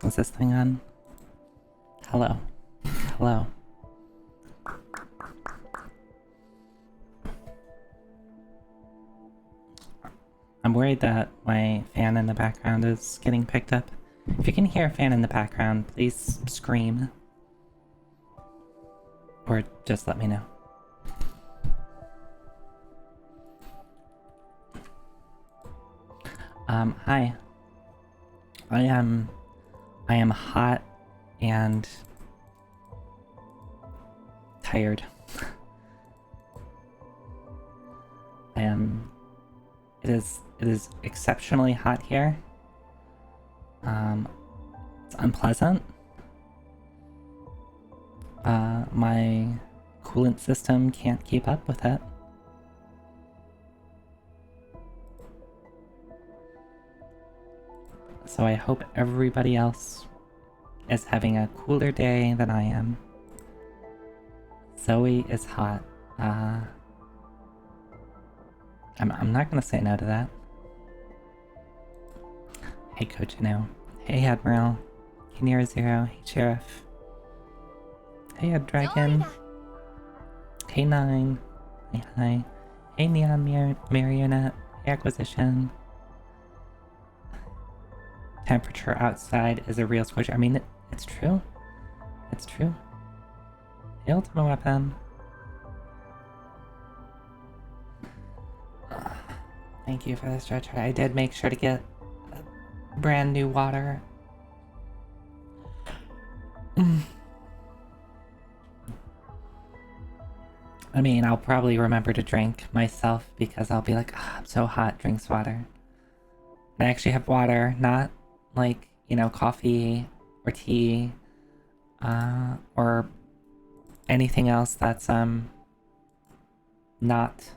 Is this thing on? Hello. Hello. I'm worried that my fan in the background is getting picked up. If you can hear a fan in the background, please scream. Or just let me know. Hi. I am hot and tired. It is exceptionally hot here. It's unpleasant. My coolant system can't keep up with it. So I hope everybody else is having a cooler day than I am. Zoe is hot. I'm not gonna say no to that. Hey Coach No. Hey Admiral. Hey Nero Zero. Hey Sheriff. Hey Ed Dragon. Hey Nine. Hey Hi. Hey Neon Marionette. Hey Acquisition. Temperature outside is a real scorcher. I mean, it's true. It's true. Hey Ultimate Weapon. Thank you for the stretch. I did make sure to get brand new water. I mean, I'll probably remember to drink myself because I'll be like, I'm so hot, drinks water. I actually have water, not like, you know, coffee or tea, or anything else that's, not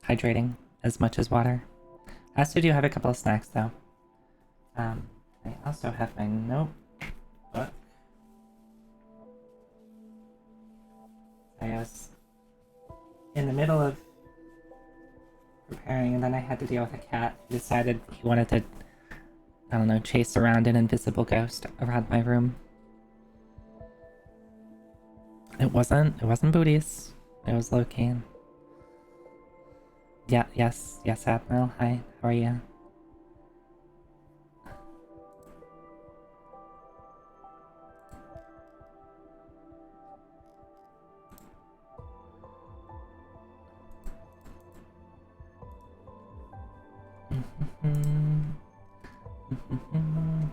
hydrating as much as water. I also do have a couple of snacks though. I also have my notebook. I was in the middle of preparing and then I had to deal with a cat who decided he wanted to, I don't know, chase around an invisible ghost around my room. It wasn't booties. It was low-key. Yeah, yes, Admiral. Hi, how are you?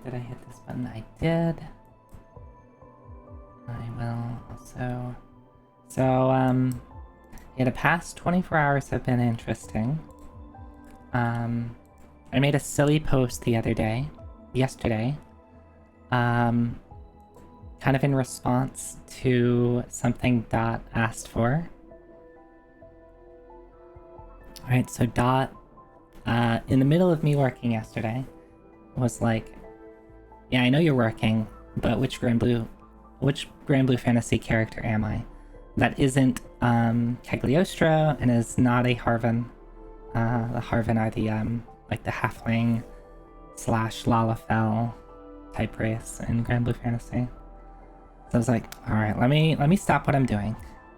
Did I hit this button? I did. I will also... So, yeah, the past 24 hours have been interesting. I made a silly post the other day, yesterday, kind of in response to something Dot asked for. Alright, so Dot, in the middle of me working yesterday, was like, yeah, I know you're working, but which Grand Blue Fantasy character am I? That isn't Cagliostro and is not a Harven. The Harven are the like the halfling / Lalafell type race in Grand Blue Fantasy. So I was like, all right, let me stop what I'm doing,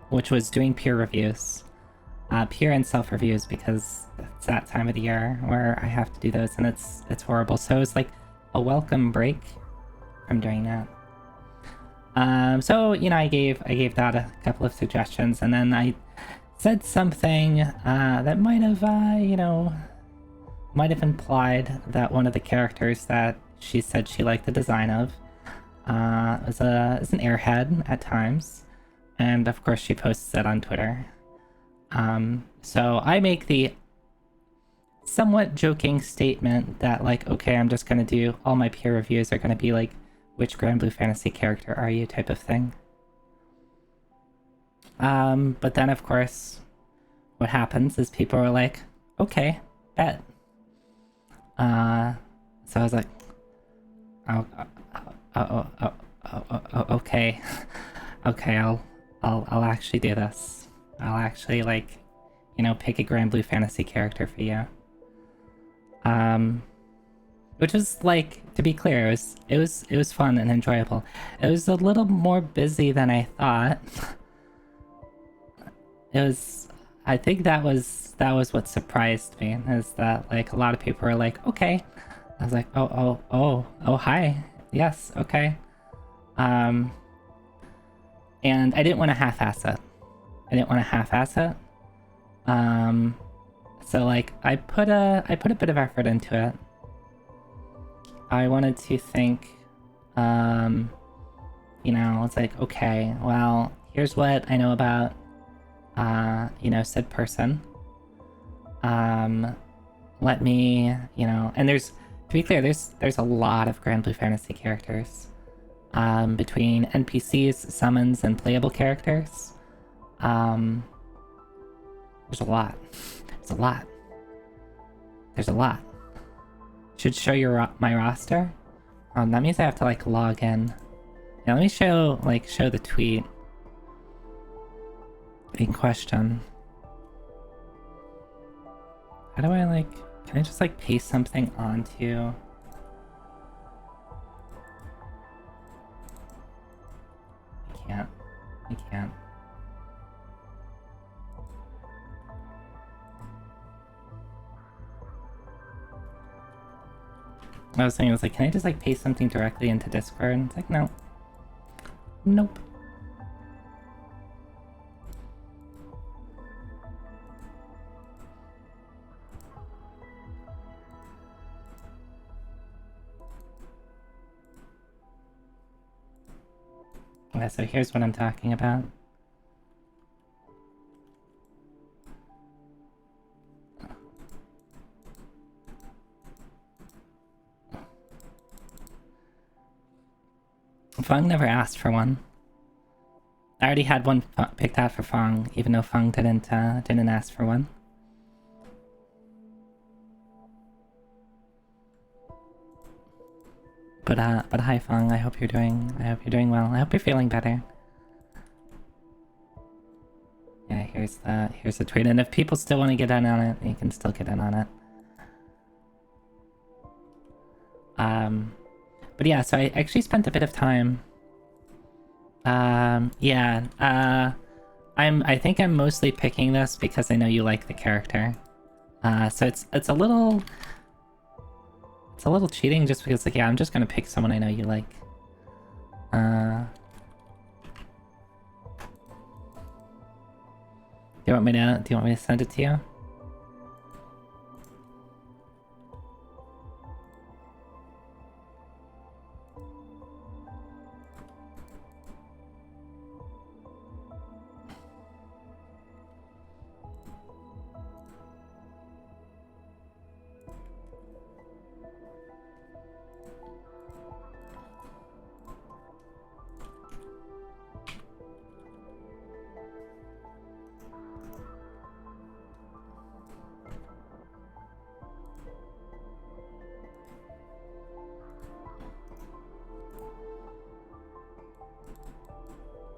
which was doing peer reviews, peer and self reviews, because it's that time of the year where I have to do those, and it's horrible. So it was like a welcome break from doing that. So, you know, I gave Dot a couple of suggestions, and then I said something that might have, you know, might have implied that one of the characters that she said she liked the design of is an airhead at times, and of course she posts it on Twitter. So I make the somewhat joking statement that, like, okay, I'm just gonna do, all my peer reviews are gonna be like, which Grand Blue Fantasy character are you type of thing. But then of course, what happens is people are like, okay, bet. So I was like, okay, okay, I'll actually do this. I'll actually, like, you know, pick a Grand Blue Fantasy character for you. which was like, to be clear, it was fun and enjoyable. It was a little more busy than I thought. It was, I think that was what surprised me, is that like a lot of people were like, okay. I was like, oh, hi, yes, okay. And I didn't want to half-ass it. So like I put a bit of effort into it. I wanted to think, you know, it's like, okay, well, here's what I know about, you know, said person. Let me, you know, and there's, to be clear, there's a lot of Grand Blue Fantasy characters. Between NPCs, summons, and playable characters. There's a lot. There's a lot. Should show my roster. That means I have to like log in. Yeah, let me show the tweet in question. How do I like? Can I just like paste something onto? I can't. I was saying, I was like, can I just like paste something directly into Discord? And it's like, no. Nope. Yeah, so here's what I'm talking about. Fung never asked for one. I already had one picked out for Fung, even though Fung didn't ask for one. But hi Fung, I hope you're doing well. I hope you're feeling better. Yeah, here's the tweet, and if people still want to get in on it, you can still get in on it. But yeah, so I actually spent a bit of time. Yeah, I think I'm mostly picking this because I know you like the character. So it's a little cheating just because like, yeah, I'm just gonna pick someone I know you like. Do you want me to send it to you?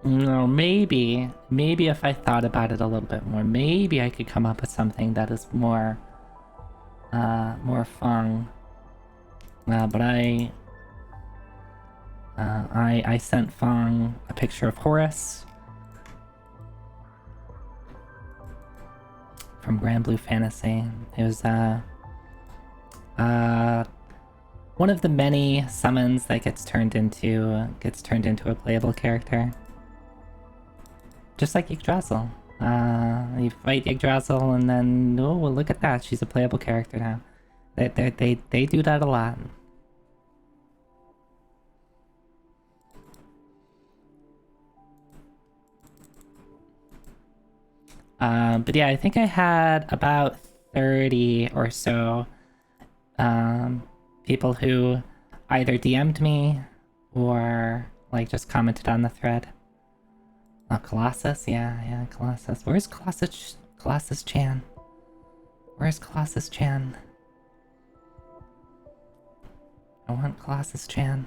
No, maybe if I thought about it a little bit more, maybe I could come up with something that is more fun. But I sent Fong a picture of Horus from Grand Blue Fantasy. It was one of the many summons that gets turned into a playable character. Just like Yggdrasil. You fight Yggdrasil and then, oh, well, look at that, she's a playable character now. They do that a lot. But yeah, I think I had about 30 or so people who either DM'd me or like just commented on the thread. Oh, Colossus? Yeah, Colossus. Where's Colossus Chan? Where's Colossus Chan? I want Colossus Chan.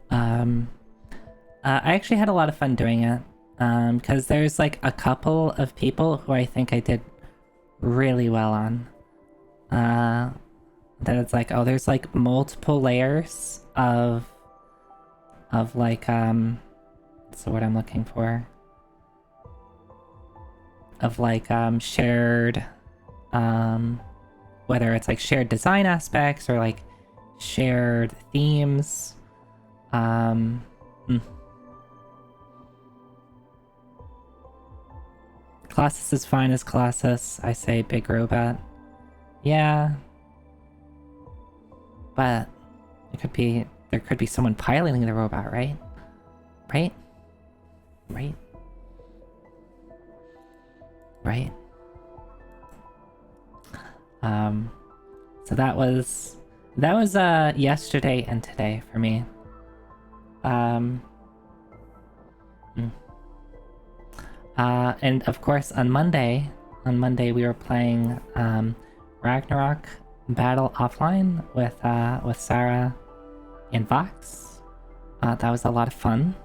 I actually had a lot of fun doing it. Because there's like a couple of people who I think I did really well on. That it's like, oh, there's like multiple layers of like what's the word I'm looking for? Of like shared whether it's like shared design aspects or like shared themes. Um hmm. Colossus is fine as Colossus, I say big robot. Yeah. But there could be someone piloting the robot, right? Right? Right? Right? So that was yesterday and today for me. Um mm. And of course on Monday we were playing Ragnarok Battle offline with Sarah and Vox. That was a lot of fun.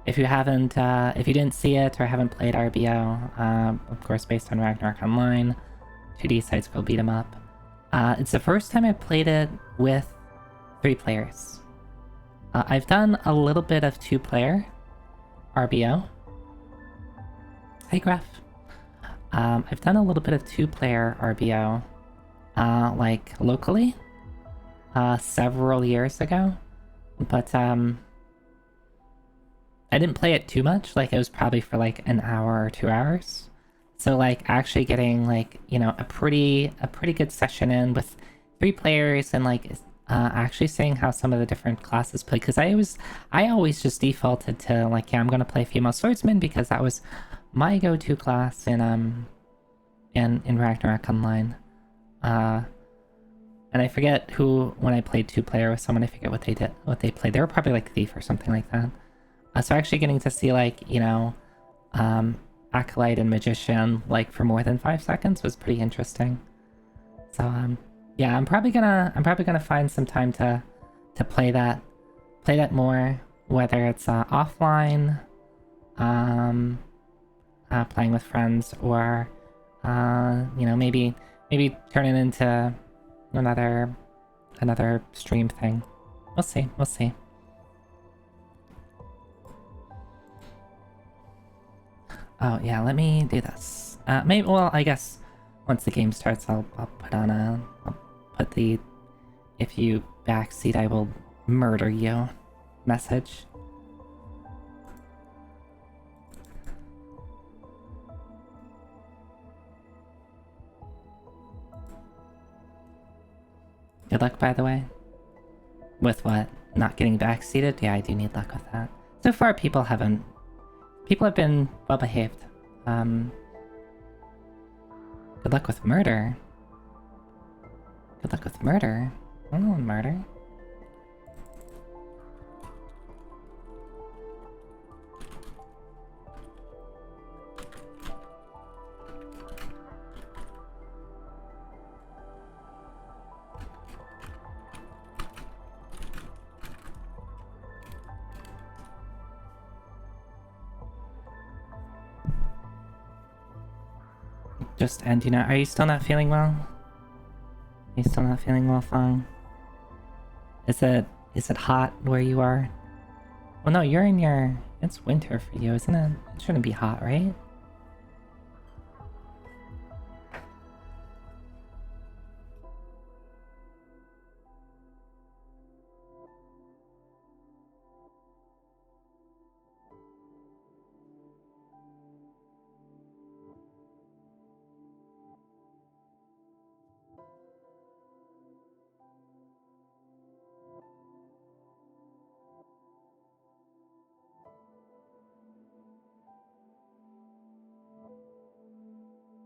If you didn't see it or haven't played RBO, of course based on Ragnarok Online, 2D side-scroll beat 'em up. It's the first time I played it with 3 players. I've done a little bit of 2-player RBO. Hey, Graph. I've done a little bit of 2-player RBO, like locally, several years ago, but I didn't play it too much. Like it was probably for like an hour or 2 hours. So like actually getting like, you know, a pretty good session in with 3 players and like actually seeing how some of the different classes play, because I always just defaulted to like, yeah, I'm gonna play female swordsman because that was my go-to class in Ragnarok Online. And I forget who, when I played 2-player with someone, I forget what they played. They were probably like Thief or something like that. So actually getting to see like, you know, Acolyte and Magician like for more than 5 seconds was pretty interesting. So yeah, I'm probably gonna find some time to play that more, whether it's offline, playing with friends, or you know, maybe turn it into another stream thing. We'll see. Oh yeah, let me do this. Maybe, well, I guess once the game starts, I'll put the "if you backseat, I will murder you" message. Good luck, by the way. With what? Not getting backseated? Yeah, I do need luck with that. So far, people have been well behaved. Good luck with murder. Good luck with murder. I don't know murder. Just end, you know. Are you still not feeling well? Are you still not feeling well, Fong? Is it hot where you are? Well, no, you're in your... It's winter for you, isn't it? It shouldn't be hot, right?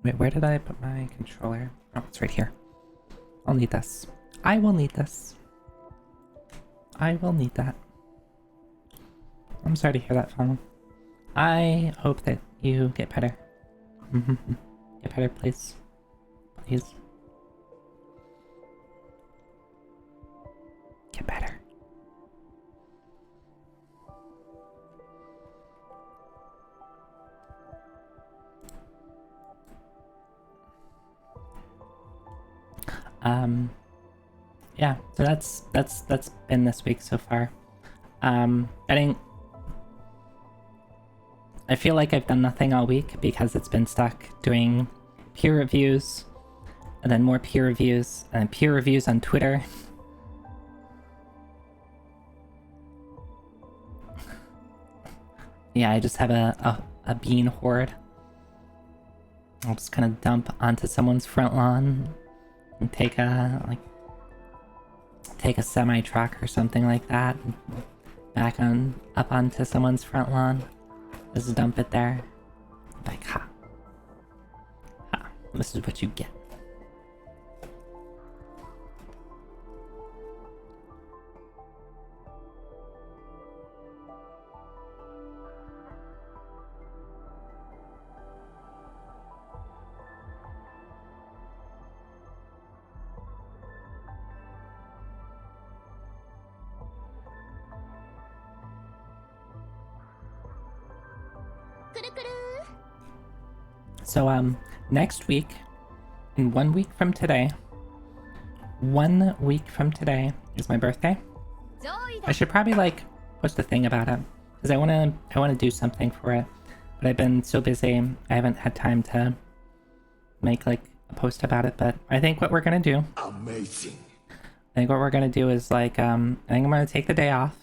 Wait, where did I put my controller? Oh, it's right here. I'll need this. I will need this. I will need that. I'm sorry to hear that, Fong. I hope that you get better. Get better, please. Please. Get better. Yeah, so that's been this week so far. I feel like I've done nothing all week because it's been stuck doing peer reviews, and then more peer reviews, and then peer reviews on Twitter. Yeah, I just have a bean horde. I'll just kind of dump onto someone's front lawn and take a semi-truck or something like that, up onto someone's front lawn. Just dump it there. Like, ha. This is what you get. So, next week, in 1 week from today, is my birthday. I should probably, like, post a thing about it, because I wanna do something for it, but I've been so busy, I haven't had time to make, like, a post about it, but I think what we're gonna do... Amazing! I think what we're gonna do is, like, I think I'm gonna take the day off,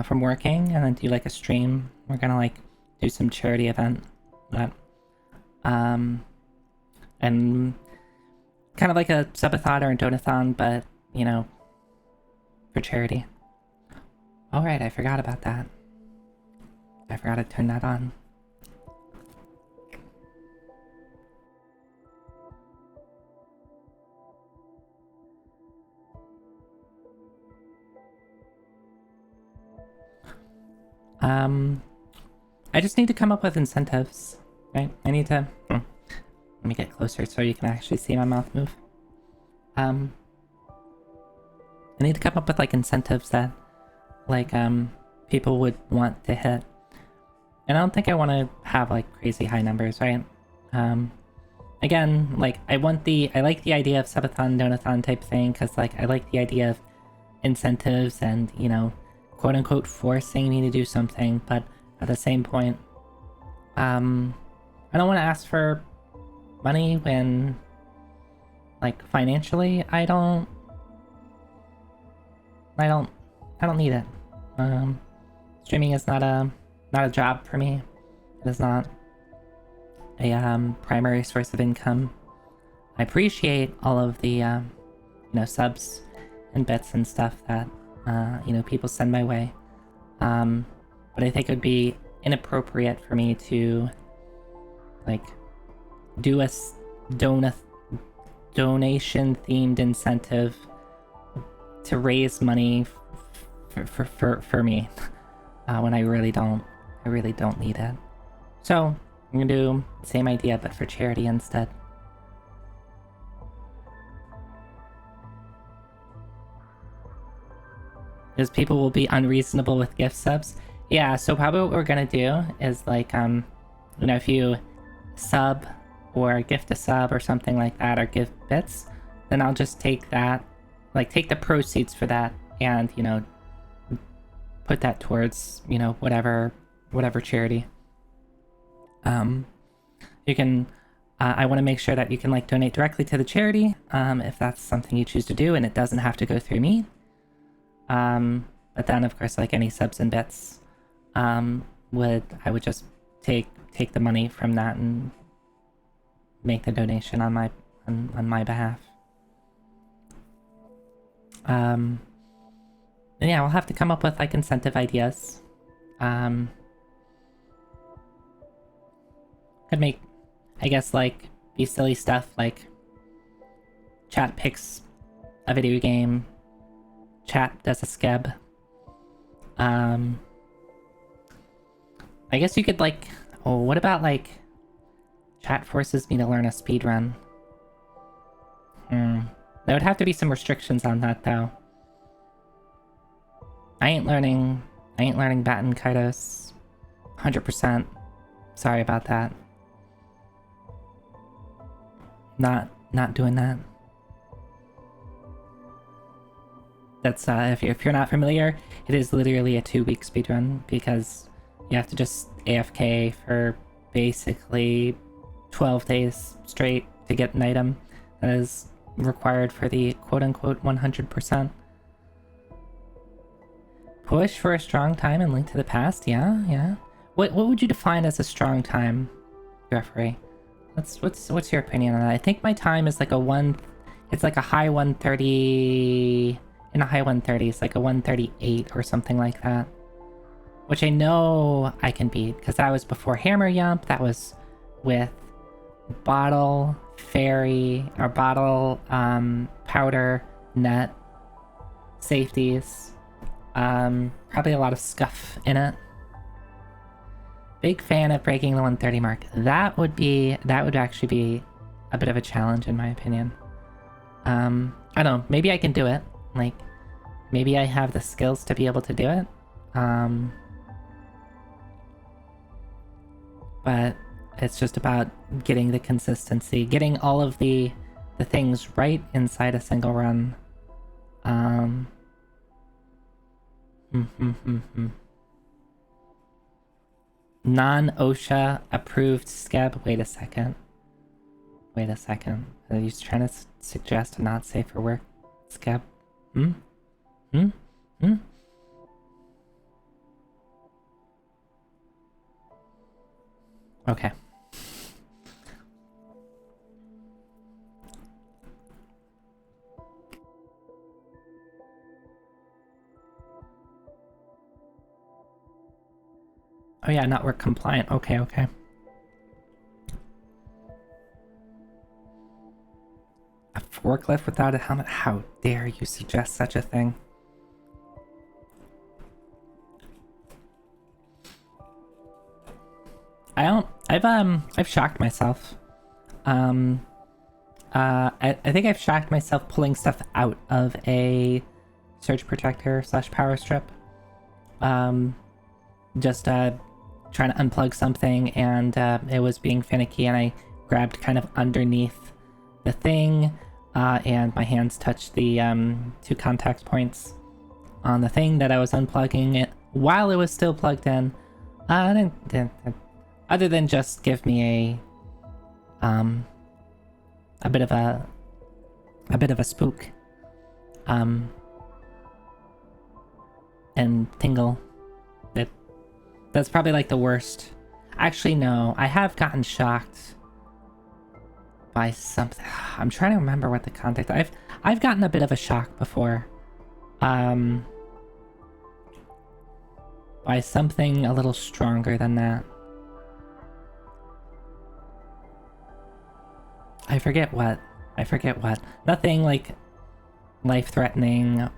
from working, and then do, like, a stream. We're gonna, like, do some charity event, but... and kind of like a subathon or a donathon, but, you know, for charity. Alright, I forgot about that. I forgot to turn that on. I just need to come up with incentives, right? I need to... Let me get closer so you can actually see my mouth move. I need to come up with, like, incentives that, like, people would want to hit. And I don't think I want to have, like, crazy high numbers, right? Again, like, I like the idea of subathon, donathon type thing, because, like, I like the idea of incentives and, you know, quote-unquote forcing me to do something, but at the same point, I don't want to ask for money when, like, financially, I don't need it. Streaming is not a job for me. It is not a primary source of income. I appreciate all of the you know, subs and bits and stuff that you know, people send my way. But I think it would be inappropriate for me to, like, do a donation themed incentive to raise money for me when I really don't need it. So I'm gonna do the same idea but for charity instead. Because people will be unreasonable with gift subs. Yeah, so probably what we're gonna do is, like, you know, if you sub or gift a sub or something like that, or give bits, then I'll just take that, like, take the proceeds for that and, you know, put that towards, you know, whatever charity. You can, I want to make sure that you can, like, donate directly to the charity, if that's something you choose to do, and it doesn't have to go through me. But then, of course, like, any subs and bits, I would just take the money from that and make the donation on my behalf. And yeah, we'll have to come up with, like, incentive ideas. Could make, I guess, like, be silly stuff like chat picks a video game, chat does a skeb. I guess you could, like, oh, what about, like, chat forces me to learn a speedrun? There would have to be some restrictions on that, though. I ain't learning Batten Kaitos 100%. Sorry about that. Not doing that. That's if you're not familiar, it is literally a 2-week speedrun because you have to just AFK for basically 12 days straight to get an item that is required for the quote-unquote 100%. Push for a strong time and Link to the Past? Yeah. What would you define as a strong time, Jeffrey? What's your opinion on that? I think my time is like it's like a high 130, in a high 130s, like a 138 or something like that. Which I know I can beat, because that was before Hammer Yump, that was with Bottle, Fairy, or Bottle, Powder, Net, Safeties, probably a lot of Scuff in it. Big fan of breaking the 130 mark. That would actually be a bit of a challenge in my opinion. I don't know, maybe I can do it. Like, maybe I have the skills to be able to do it. But it's just about getting the consistency, getting all of the things right inside a single run. Non-OSHA approved scab. Wait a second. Are you trying to suggest a not safe for work scab? Okay. Oh yeah, not work compliant. Okay. A forklift without a helmet? How dare you suggest such a thing? I've shocked myself. I think I've shocked myself pulling stuff out of a surge protector / power strip. Just trying to unplug something and it was being finicky and I grabbed kind of underneath the thing and my hands touched the 2 contact points on the thing that I was unplugging it while it was still plugged in. Other than just give me a bit of a spook and tingle. That's probably like the worst. Actually, no, I have gotten shocked by something. I'm trying to remember what the context. I've gotten a bit of a shock before. By something a little stronger than that. I forget what. Nothing like life-threatening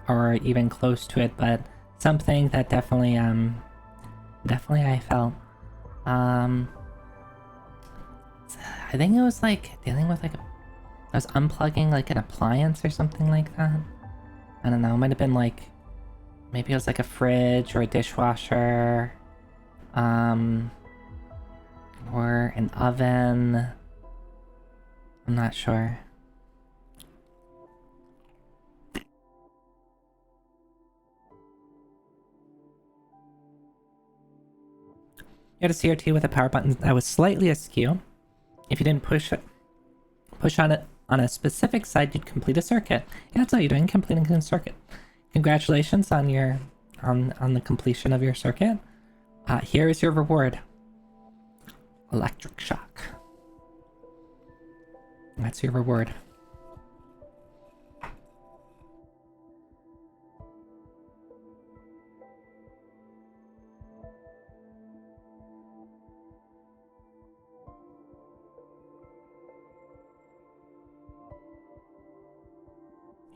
or even close to it, but something that definitely I felt. I think it was like dealing with I was unplugging like an appliance or something like that. I don't know, it might have been like, maybe it was like a fridge or a dishwasher, or an oven. I'm not sure. You had a CRT with a power button that was slightly askew. If you didn't push on it on a specific side, you'd complete a circuit. Yeah, that's all you're doing, completing a circuit. Congratulations on your on the completion of your circuit. Here is your reward. Electric shock. That's your reward.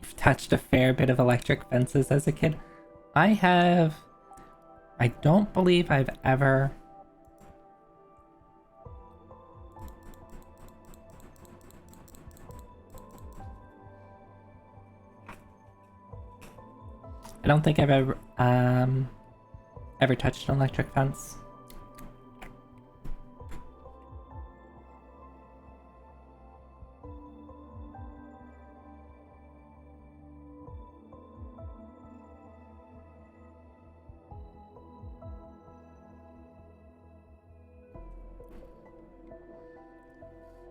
You've touched a fair bit of electric fences as a kid. I have. I don't believe I've ever. I don't think I've ever touched an electric fence.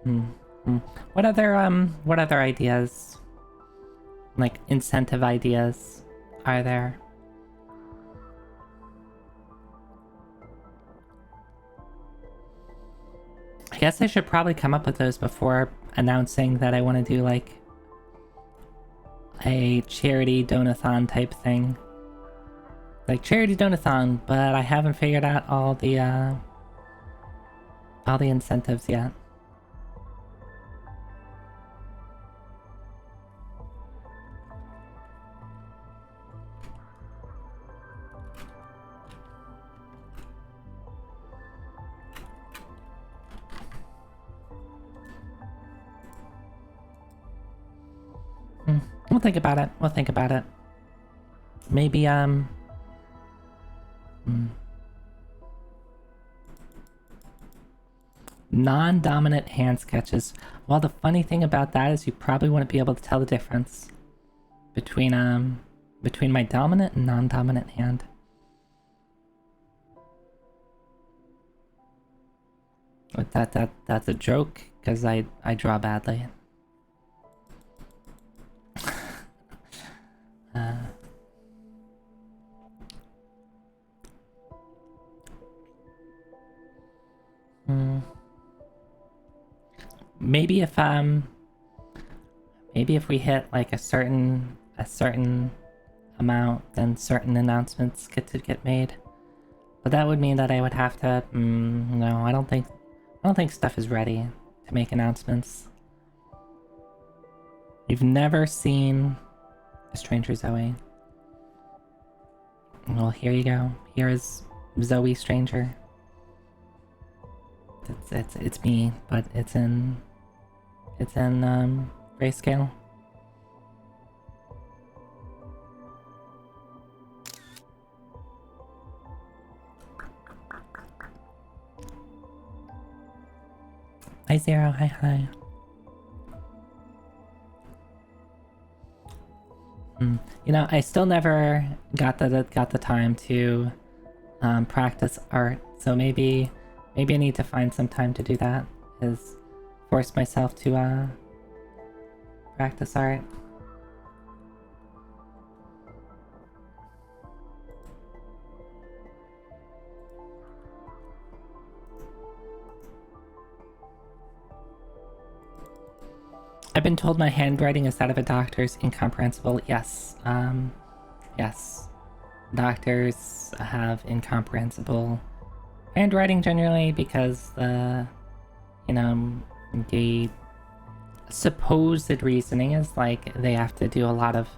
Hmm. Hmm. What other ideas, like incentive ideas, are there? I guess I should probably come up with those before announcing that I want to do like a charity donathon type thing. Like charity donathon, but I haven't figured out all the incentives yet. We'll think about it. We'll think about it. Maybe non-dominant hand sketches. Well, the funny thing about that is you probably wouldn't be able to tell the difference between my dominant and non-dominant hand. But that's a joke because I draw badly. Maybe if we hit like a certain amount, then certain announcements get made. But that would mean that I would have to. No, I don't think stuff is ready to make announcements. You've never seen a Stranger Zoe. Well, here you go. Here is Zoe Stranger. It's me, but it's in grayscale. Hi Zero, hi. You know, I still never got the time to practice art, so maybe I need to find some time to do that. Is force myself to practice art. I've been told my handwriting is that of a doctor's incomprehensible. Yes. Yes. Doctors have incomprehensible handwriting generally because the supposed reasoning is like they have to do a lot of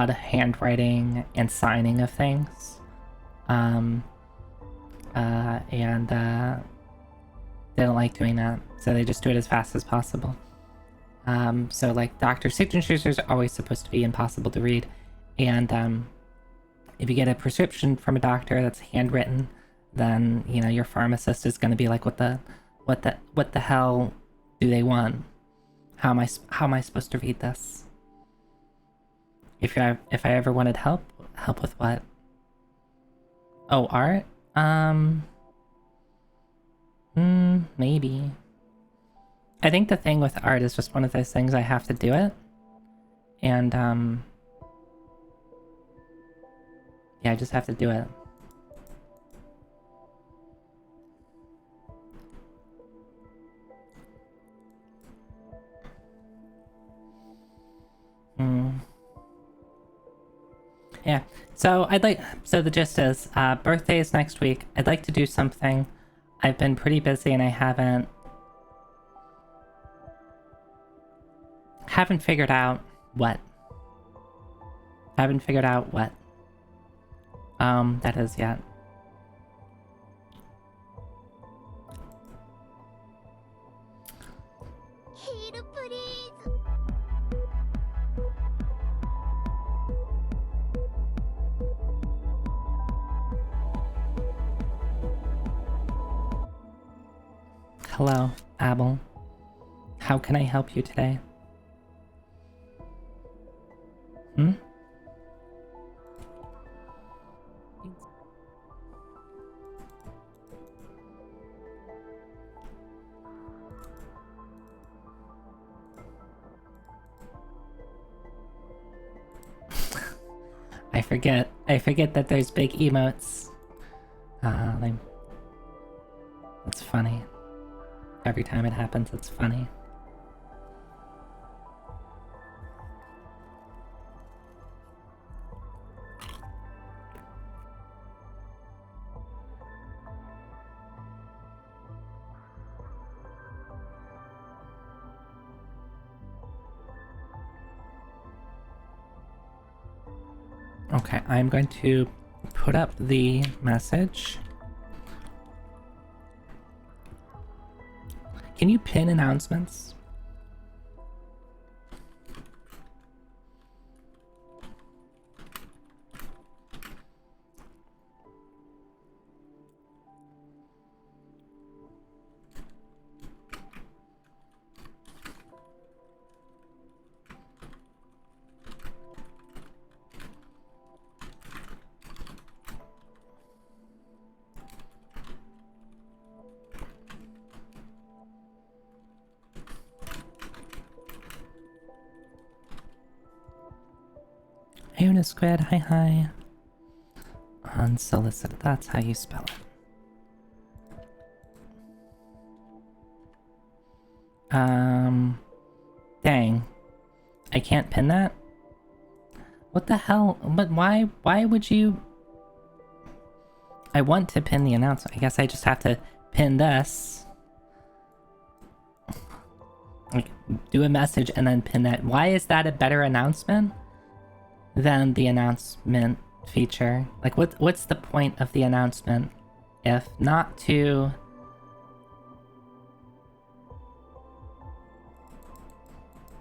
handwriting and signing of things. And they don't like doing that, so they just do it as fast as possible. So like doctor signatures are always supposed to be impossible to read, and if you get a prescription from a doctor that's handwritten, then your pharmacist is going to be like, what the hell do they want? How am I supposed to read this? If I ever wanted help with what? Oh, art? Maybe. I think the thing with art is just one of those things I have to do it. And, yeah, I just have to do it. Yeah, so the gist is, birthday is next week. I'd like to do something. I've been pretty busy and I haven't figured out what. That is yet. Hello, Abel. How can I help you today? forget that there's big emotes. It's funny. Every time it happens, it's funny. Okay, I'm going to put up the message. Can you pin announcements? Hey, Unisquid, hi. Unsolicited, that's how you spell it. Dang. I can't pin that? What the hell? But why would you... I want to pin the announcement. I guess I just have to pin this. Like, do a message and then pin that. Why is that a better announcement than the announcement feature? Like, what's the point of the announcement if not to...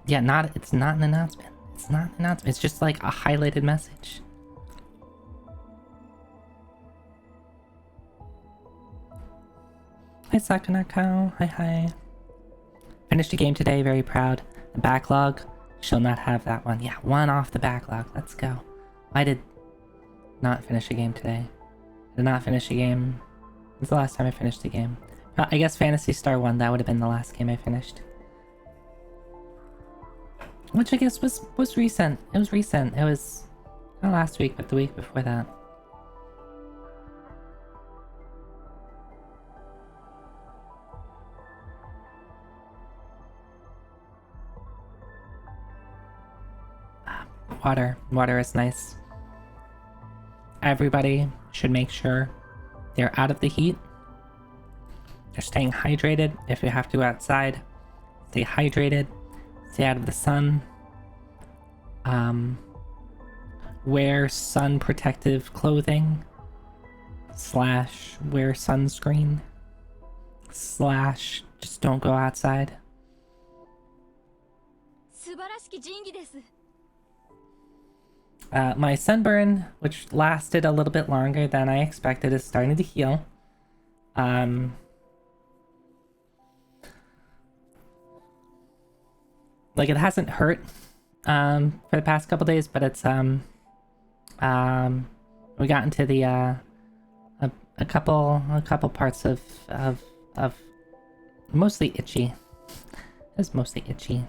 Yeah, it's not an announcement. It's not an announcement. It's just like a highlighted message. Hi, Sakanako. Hi. Finished a game today, very proud. The backlog, shall not have that one. Yeah, one off the backlog. Let's go. I did not finish a game today. Did not finish a game. When's the last time I finished a game? I guess Phantasy Star 1, that would have been the last game I finished. Which I guess was recent. It was recent. It was not last week, but the week before that. Water is nice. Everybody should make sure they're out of the heat. They're staying hydrated. If you have to go outside, stay hydrated. Stay out of the sun. Wear sun protective clothing. / wear sunscreen. / just don't go outside. My sunburn, which lasted a little bit longer than I expected, is starting to heal. Like, it hasn't hurt for the past couple days, but it's we got into the a couple parts of mostly itchy. It's mostly itchy.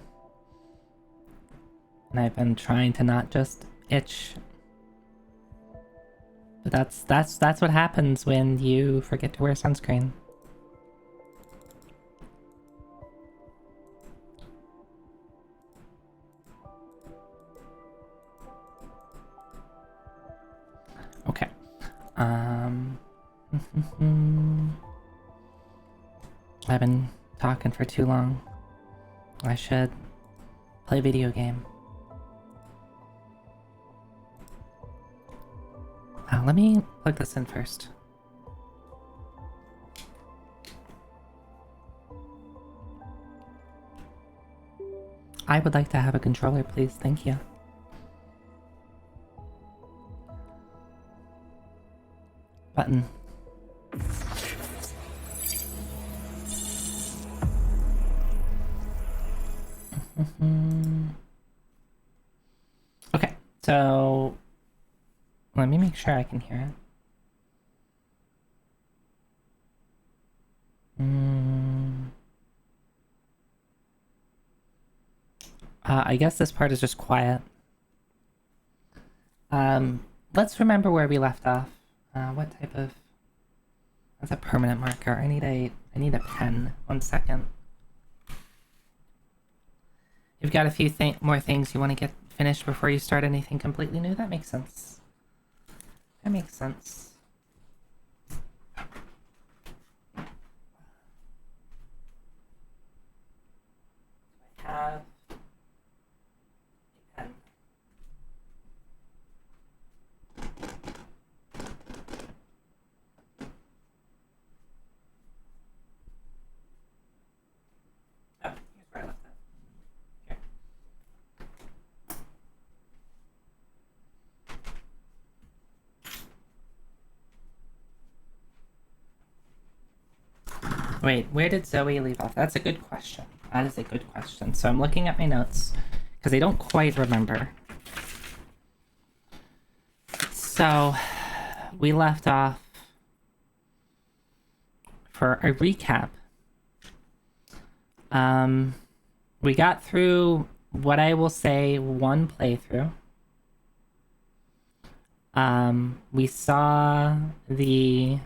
And I've been trying to not just itch. But that's what happens when you forget to wear sunscreen. Okay. I've been talking for too long. I should play a video game. Let me plug this in first. I would like to have a controller, please. Thank you. Button. Okay, so let me make sure I can hear it. I guess this part is just quiet. let's remember where we left off. What type of... That's a permanent marker. I need a pen. 1 second. You've got a few more things you want to get finished before you start anything completely new? That makes sense. That makes sense. I have a pen. Oh, here's where I left it. Here. Wait, where did Zoe leave off? That's a good question. That is a good question. So I'm looking at my notes because I don't quite remember. So we left off for a recap. We got through what I will say 1 playthrough. We saw the...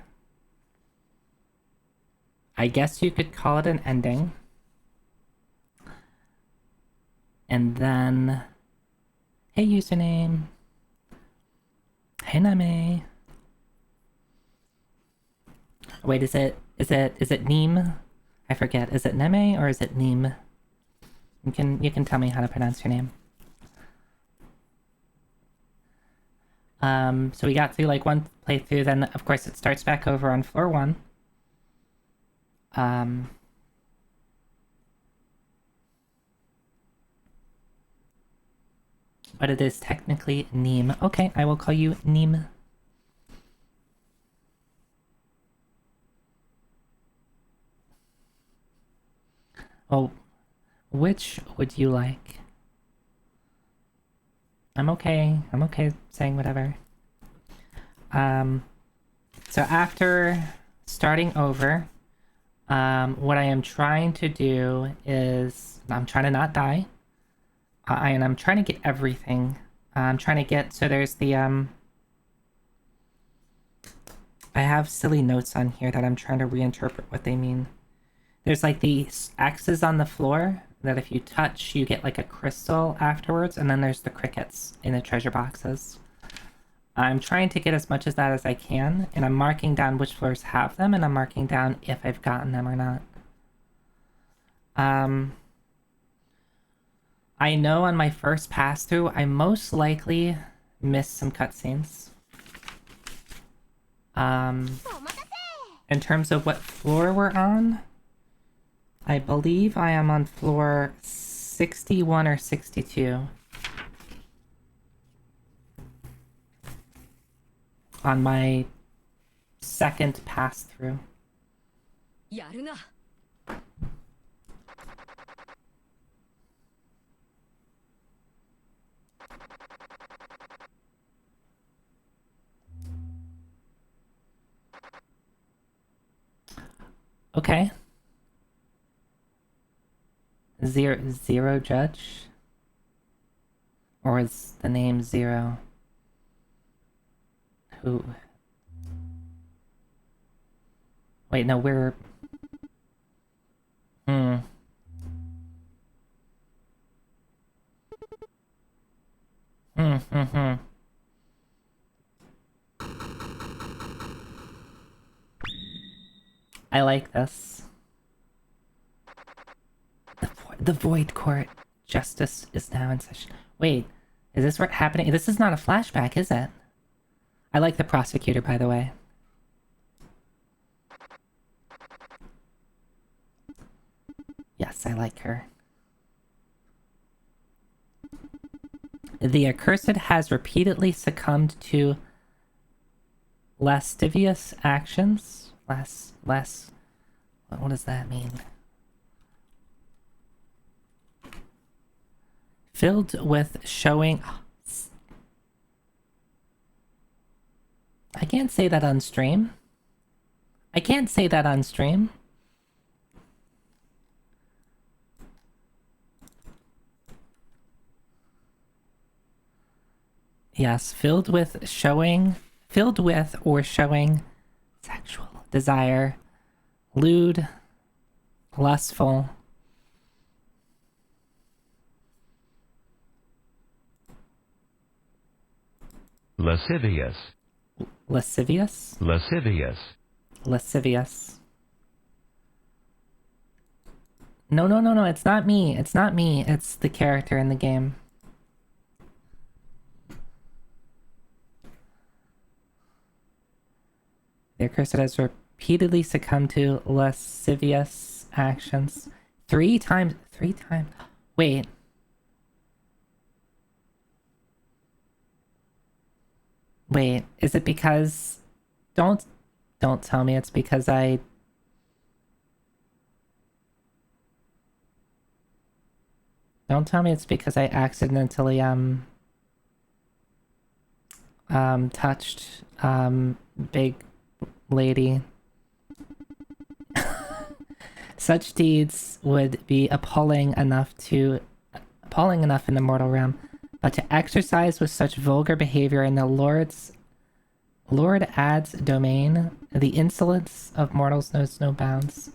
I guess you could call it an ending. And then... Hey, username. Hey, Name. Wait, is it Neem? I forget. Is it Neme or is it Neem? You can tell me how to pronounce your name. So we got through like 1 playthrough, then of course it starts back over on floor 1. But it is technically Neem. Okay, I will call you Neem. Oh, which would you like? I'm okay saying whatever. So after starting over, what I am trying to do is I'm trying to not die. And I'm trying to get everything. I'm trying to get... So there's the... I have silly notes on here that I'm trying to reinterpret what they mean. There's like the axes on the floor that if you touch, you get like a crystal afterwards. And then there's the crickets in the treasure boxes. I'm trying to get as much of that as I can. And I'm marking down which floors have them. And I'm marking down if I've gotten them or not. I know on my first pass through, I most likely missed some cutscenes. In terms of what floor we're on, I believe I am on floor 61 or 62. On my second pass through. Okay. Zero Judge? Or is the name Zero? Who? Wait, no, we're... I like this. The Void Court. Justice is now in session. Wait, is this what's happening? This is not a flashback, is it? I like the prosecutor, by the way. Yes, I like her. The accursed has repeatedly succumbed to lascivious actions. What does that mean? Filled with showing... I can't say that on stream. I can't say that on stream. Yes, filled with or showing sexual desire, lewd, lustful. Lascivious. Lascivious? Lascivious. Lascivious. No, it's not me. It's not me. It's the character in the game. Their cursor has repeatedly succumbed to lascivious actions. 3 times. 3 times. Wait. Wait, is it because... Don't tell me it's because I... Don't tell me it's because I accidentally, touched, big lady. Such deeds would be appalling enough in the mortal realm, but to exercise with such vulgar behavior in the Lord Ad's domain, the insolence of mortals knows no bounds.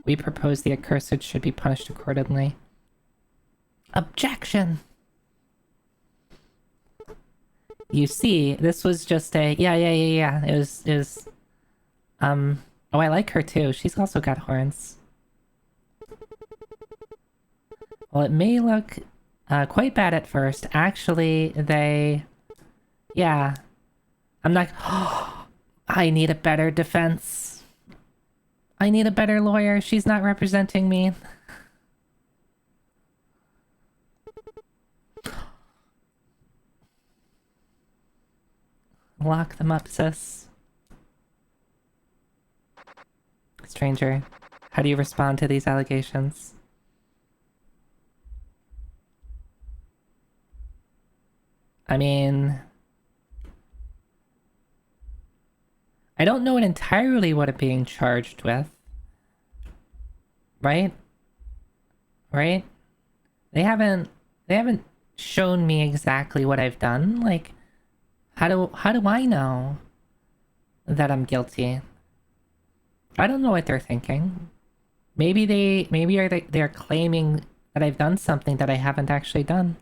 We propose the accursed should be punished accordingly. Objection! You see, this was just a... Yeah. It was... Oh, I like her too. She's also got horns. Well, it may look quite bad at first. Actually, they... Yeah. I'm not... I need a better defense. I need a better lawyer. She's not representing me. Lock them up, sis. Stranger, how do you respond to these allegations? I mean... I don't know entirely what I'm being charged with. Right? Right? They haven't shown me exactly what I've done. Like, how do I know that I'm guilty? I don't know what they're thinking. Maybe they're claiming that I've done something that I haven't actually done.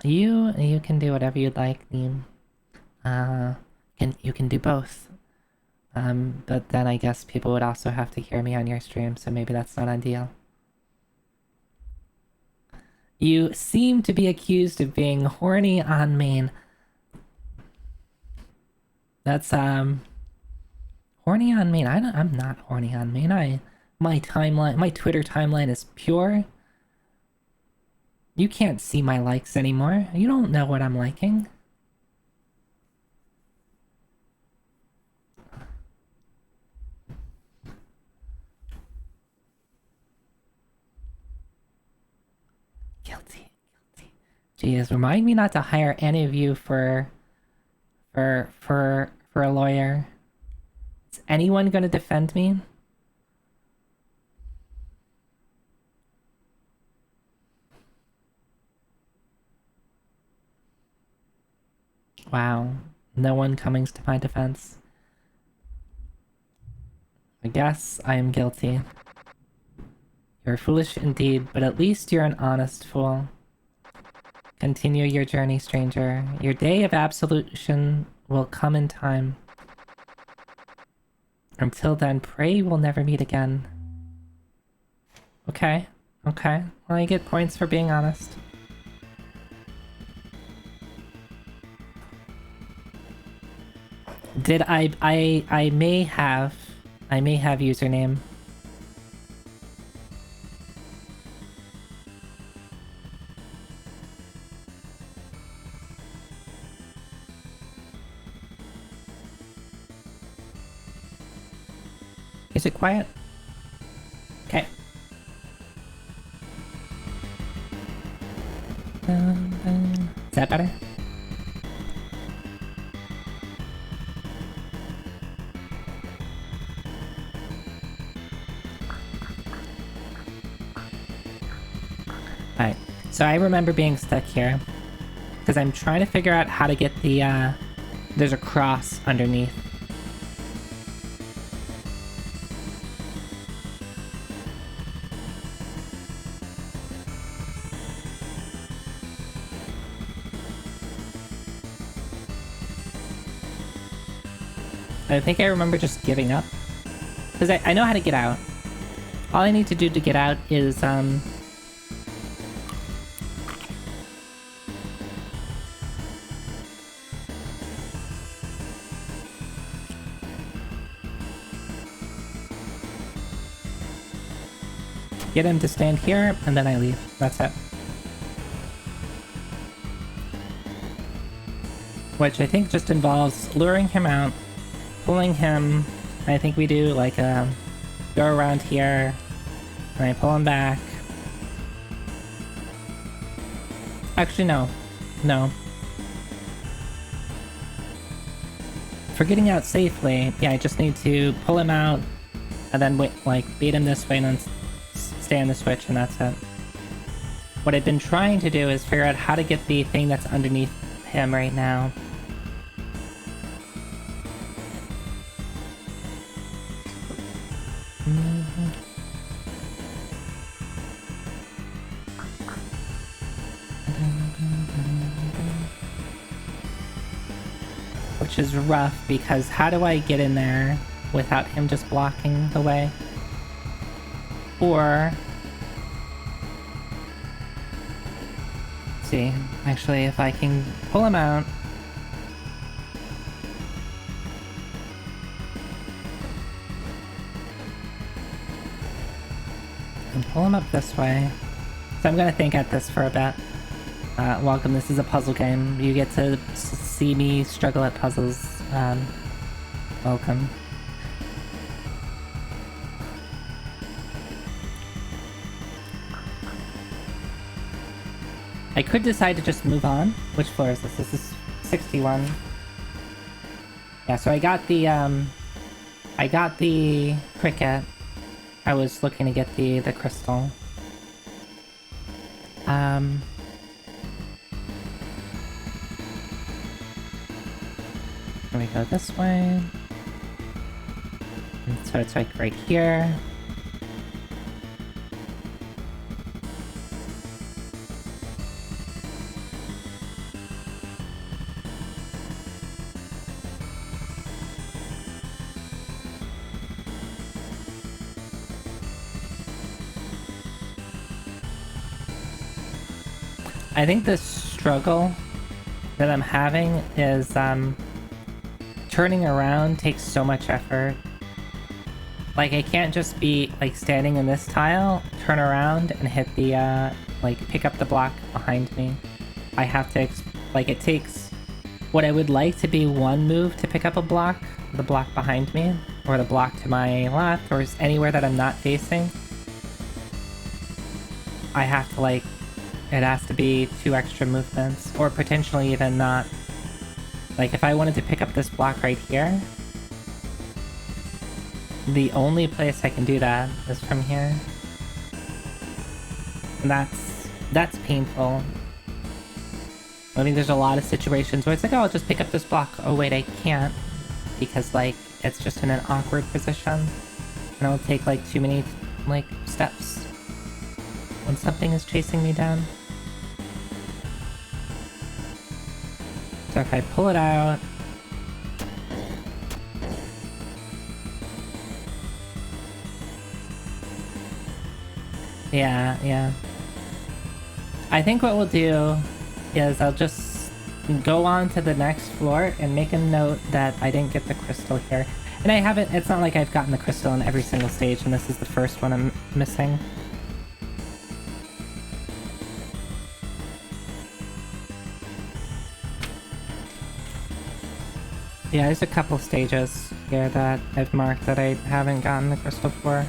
You can do whatever you'd like, Neem. You can do both. But then I guess people would also have to hear me on your stream, so maybe that's not ideal. You seem to be accused of being horny on main. That's, horny on main. I'm not horny on main. My Twitter timeline is pure. You can't see my likes anymore. You don't know what I'm liking. Guilty. Jeez, remind me not to hire any of you for a lawyer. Is anyone gonna defend me? Wow, no one coming to my defense. I guess I am guilty. You're foolish indeed, but at least you're an honest fool. Continue your journey, stranger. Your day of absolution will come in time. Until then, pray we'll never meet again. Okay. Well, I get points for being honest. Did I may have username. Is it quiet? Okay. Is that better? Alright. So I remember being stuck here because I'm trying to figure out how to get the, there's a cross underneath. I think I remember just giving up. Because I know how to get out. All I need to do to get out is, get him to stand here, and then I leave. That's it. Which I think just involves luring him out, pulling him. I think we do like a go around here, and I pull him back. Actually, no. For getting out safely, yeah, I just need to pull him out, and then wait, like beat him this way, and then stay on the switch, and that's it. What I've been trying to do is figure out how to get the thing that's underneath him right now. Which is rough, because how do I get in there without him just blocking the way? Or... let's see, actually, if I can pull him out... and pull him up this way. So I'm gonna think at this for a bit. Welcome, this is a puzzle game. You get to see me struggle at puzzles. Welcome. I could decide to just move on. Which floor is this? This is 61. Yeah, so I got the cricket. I was looking to get the crystal. Let me go this way. And so it's like right here. I think the struggle that I'm having is, turning around takes so much effort. Like, I can't just be, like, standing in this tile, turn around, and hit the, like, pick up the block behind me. I have to, like, it takes what I would like to be one move to pick up a block, the block behind me, or the block to my left, or anywhere that I'm not facing. I have to, like, it has to be 2 extra movements, or potentially even not. Like, if I wanted to pick up this block right here, the only place I can do that is from here. And that's painful. I mean, there's a lot of situations where it's like, oh, I'll just pick up this block. Oh, wait, I can't. Because, like, it's just in an awkward position. And it'll take, like, too many, like, steps when something is chasing me down. So if I pull it out... Yeah. I think what we'll do is I'll just go on to the next floor and make a note that I didn't get the crystal here. And I haven't, it's not like I've gotten the crystal in every single stage, and this is the first one I'm missing. Yeah, there's a couple stages here that I've marked that I haven't gotten the crystal for.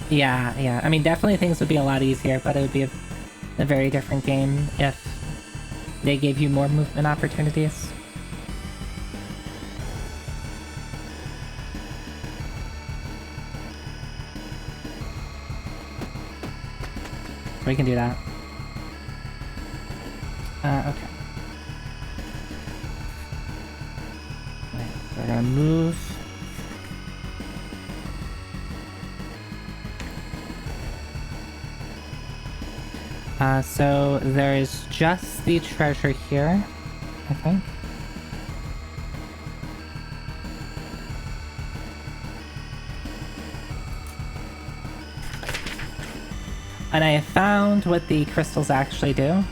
Yeah. I mean, definitely things would be a lot easier, but it would be a very different game if they gave you more movement opportunities. We can do that. Okay. Wait, we're gonna move. So there's just the treasure here, I think. And I found what the crystals actually do.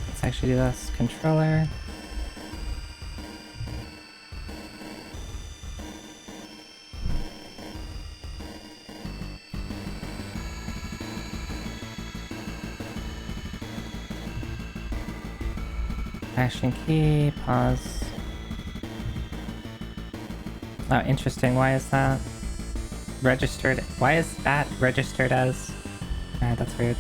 Let's actually do this. Controller. Action key, pause. Oh, interesting. Why is that registered? Why is that registered as? That's weird.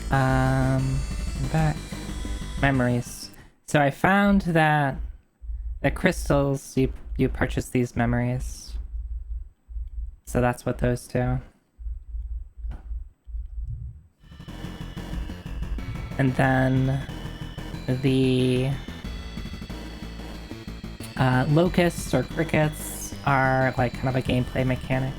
Back. Memories. So I found that the crystals, you purchase these memories. So that's what those do. And then the locusts or crickets are like kind of a gameplay mechanic.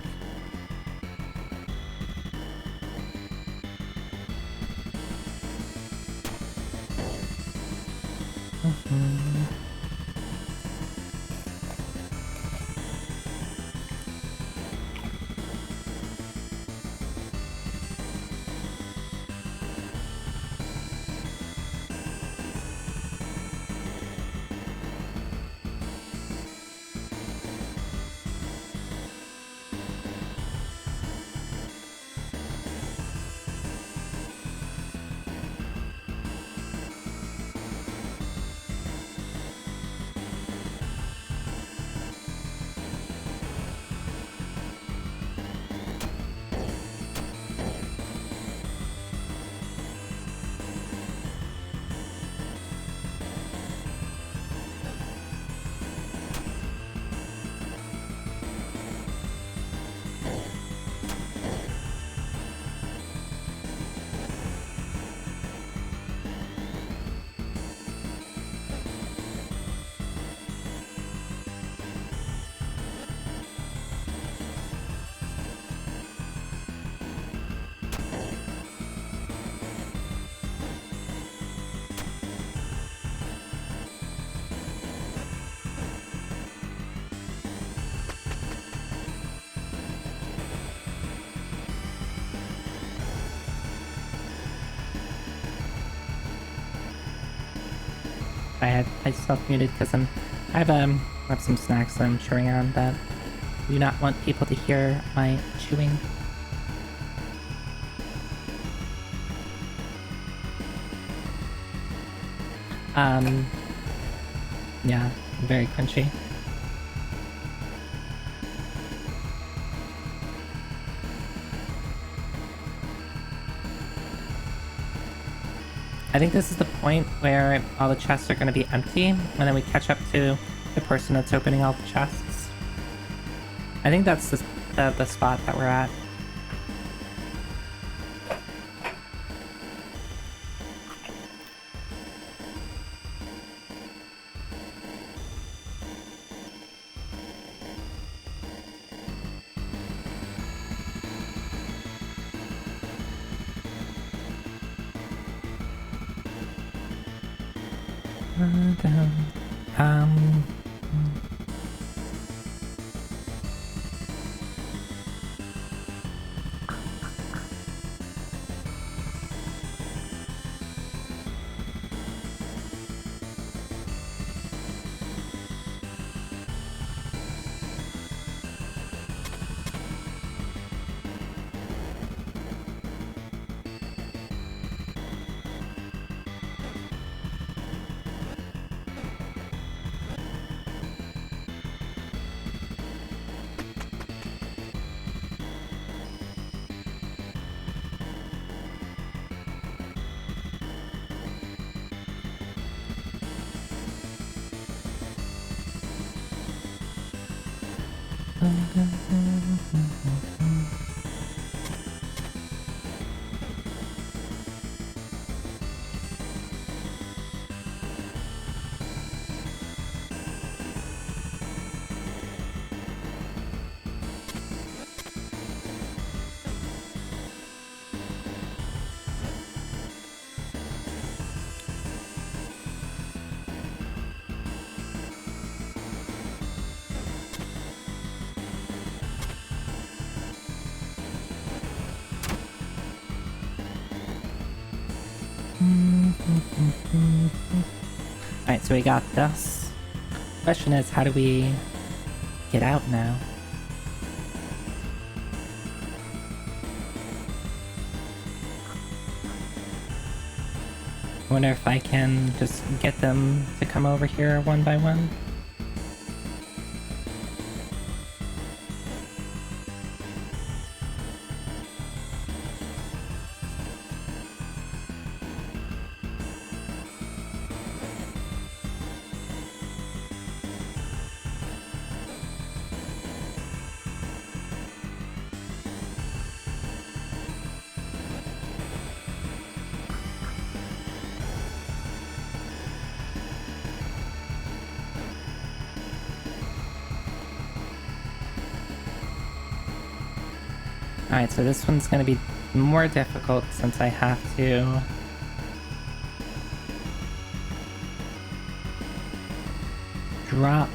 I had myself muted because I have some snacks that I'm chewing on that I do not want people to hear my chewing. Yeah, very crunchy. I think this is the point where all the chests are going to be empty, and then we catch up to the person that's opening all the chests. I think that's the spot that we're at. Alright, so we got this. Question is, how do we get out now? I wonder if I can just get them to come over here one by one. Alright, so this one's gonna be more difficult since I have to... drop...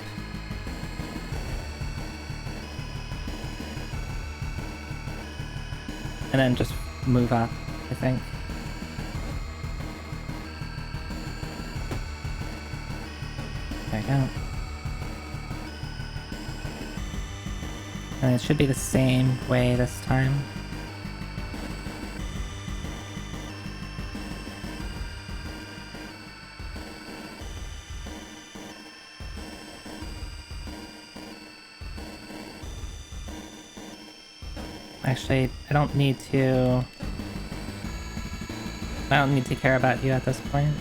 and then just move up, I think. There we go. And it should be the same way this time. Actually, I don't need to care about you at this point.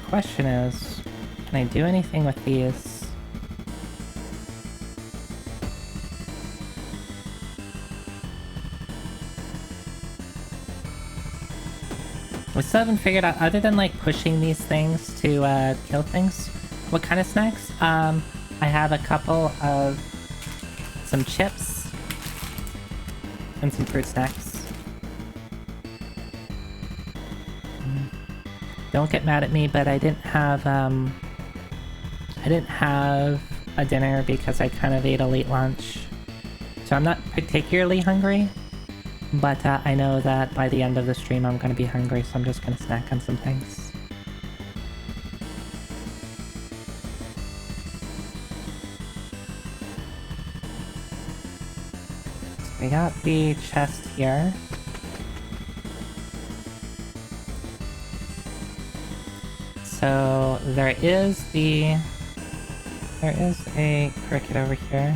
Question is, can I do anything with these? We still haven't figured out, other than like pushing these things to kill things, what kind of snacks? I have a couple of some chips and some fruit snacks. Don't get mad at me, but I didn't have a dinner because I kind of ate a late lunch. So I'm not particularly hungry, but I know that by the end of the stream I'm going to be hungry, so I'm just going to snack on some things. We got the chest here. So there is a cricket over here.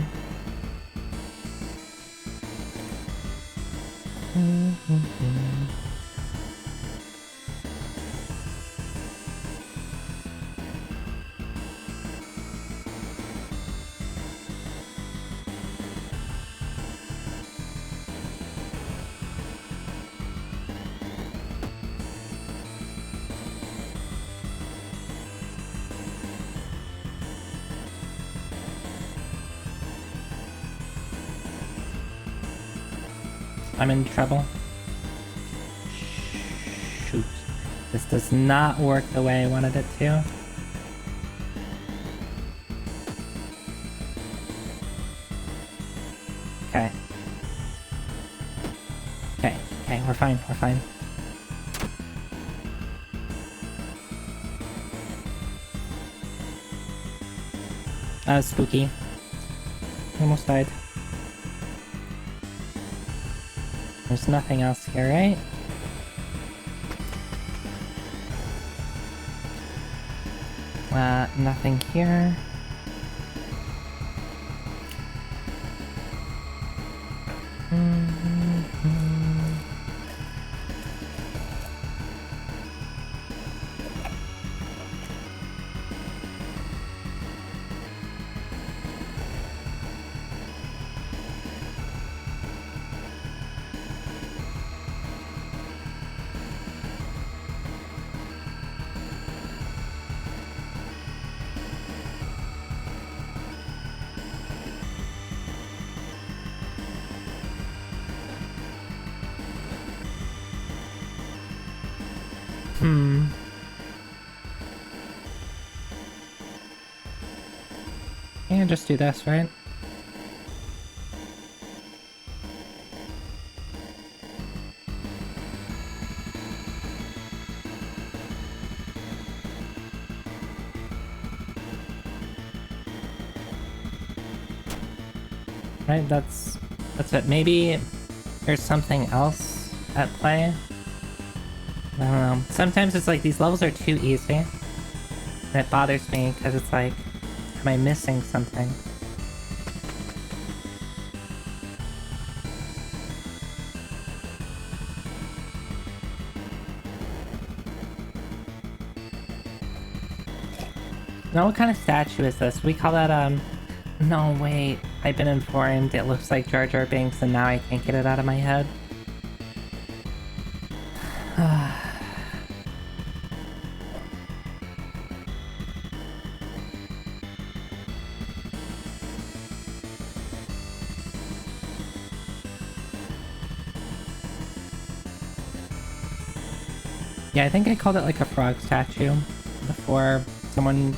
I'm in trouble. Shoot. This does not work the way I wanted it to. Okay. Okay, we're fine, we're fine. Spooky. Almost died. There's nothing else here, right? Nothing here. And just do this, right? Right, that's it. Maybe there's something else at play. I don't know. Sometimes it's like these levels are too easy. And it bothers me because it's like, am I missing something? Now what kind of statue is this? We call that, no, wait. I've been informed. It looks like Jar Jar Binks, and now I can't get it out of my head. Yeah, I think I called it like a frog statue before someone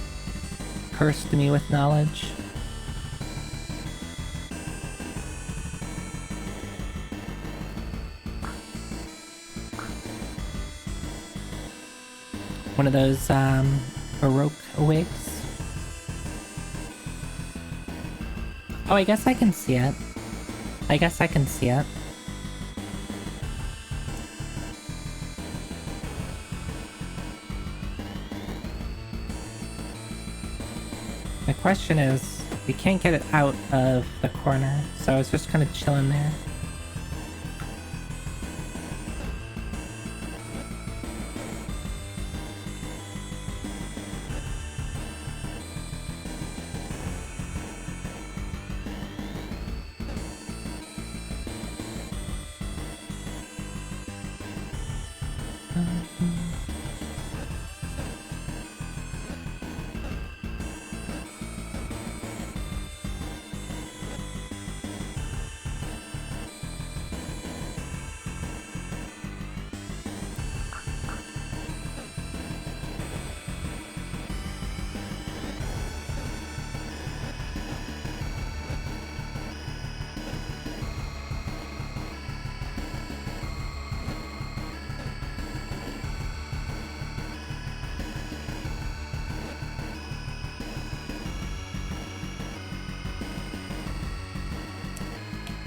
cursed me with knowledge. One of those, Baroque wigs. Oh, I guess I can see it. I guess I can see it. The question is, we can't get it out of the corner, so it's just kind of chilling there.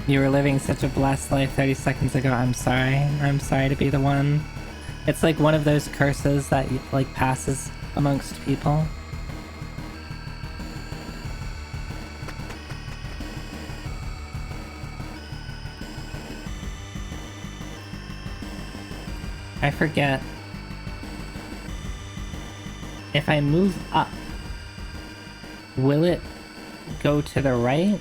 You were living such a blessed life 30 seconds ago. I'm sorry. I'm sorry to be the one. It's like one of those curses that like passes amongst people. I forget. If I move up, will it go to the right?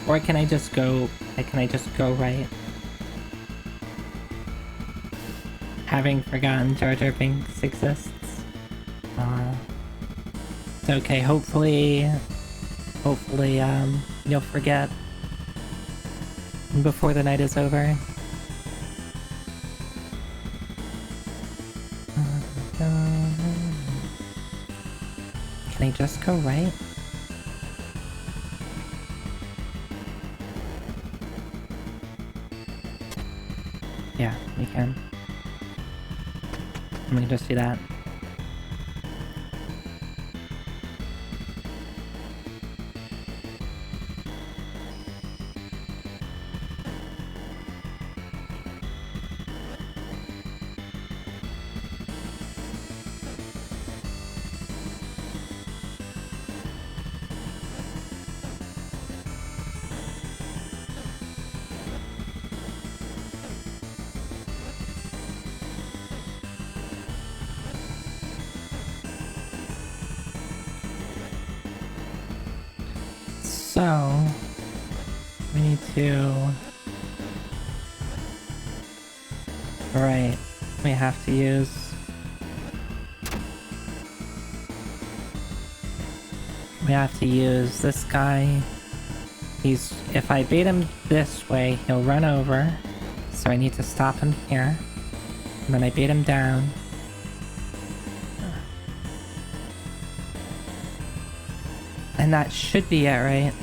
Or can I just go right? Having forgotten Jar Jar Binks exists. It's okay, hopefully, you'll forget before the night is over. Can I just go right? Yeah, we can. I'm gonna just do that. So, we need to... Right, we have to use... we have to use this guy. If I bait him this way, he'll run over. So I need to stop him here. And then I bait him down. And that should be it, right?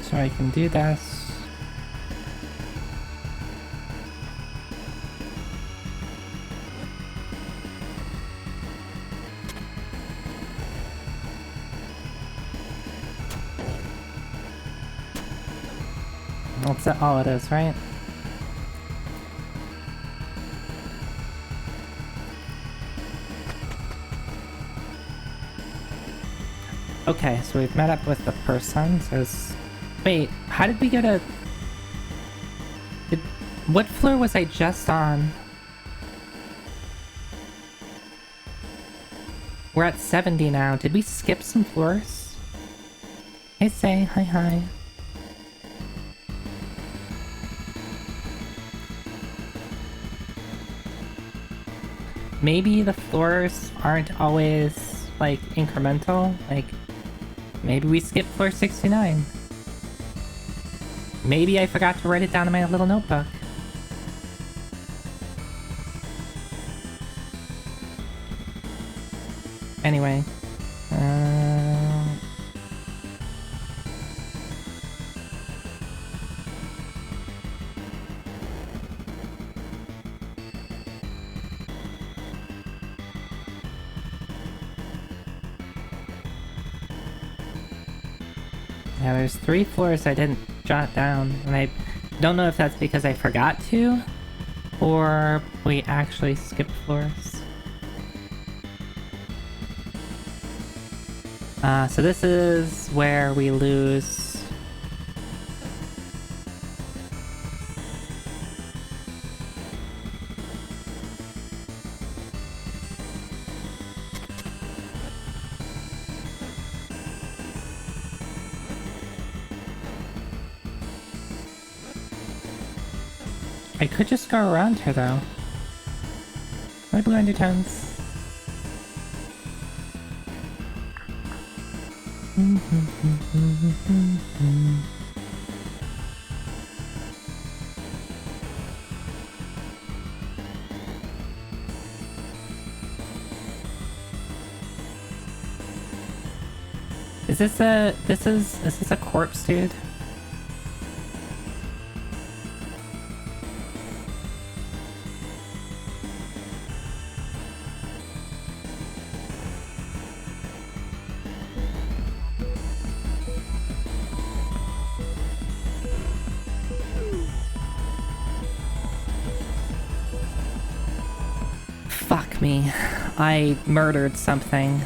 So I can do this. That's all it is, right? Okay, so we've met up with the person. Says, wait, how did we get a... What floor was I just on? We're at 70 now. Did we skip some floors? Hey, Say. Hi, hi. Maybe the floors aren't always, like, incremental. Like, maybe we skipped floor 69. Maybe I forgot to write it down in my little notebook. Anyway. Yeah, there's 3 floors I didn't jot down, and I don't know if that's because I forgot to, or we actually skipped floors. So this is where we lose... I could just go around here, though. My blue undertones. Is this a corpse, dude? Fuck me. I murdered something.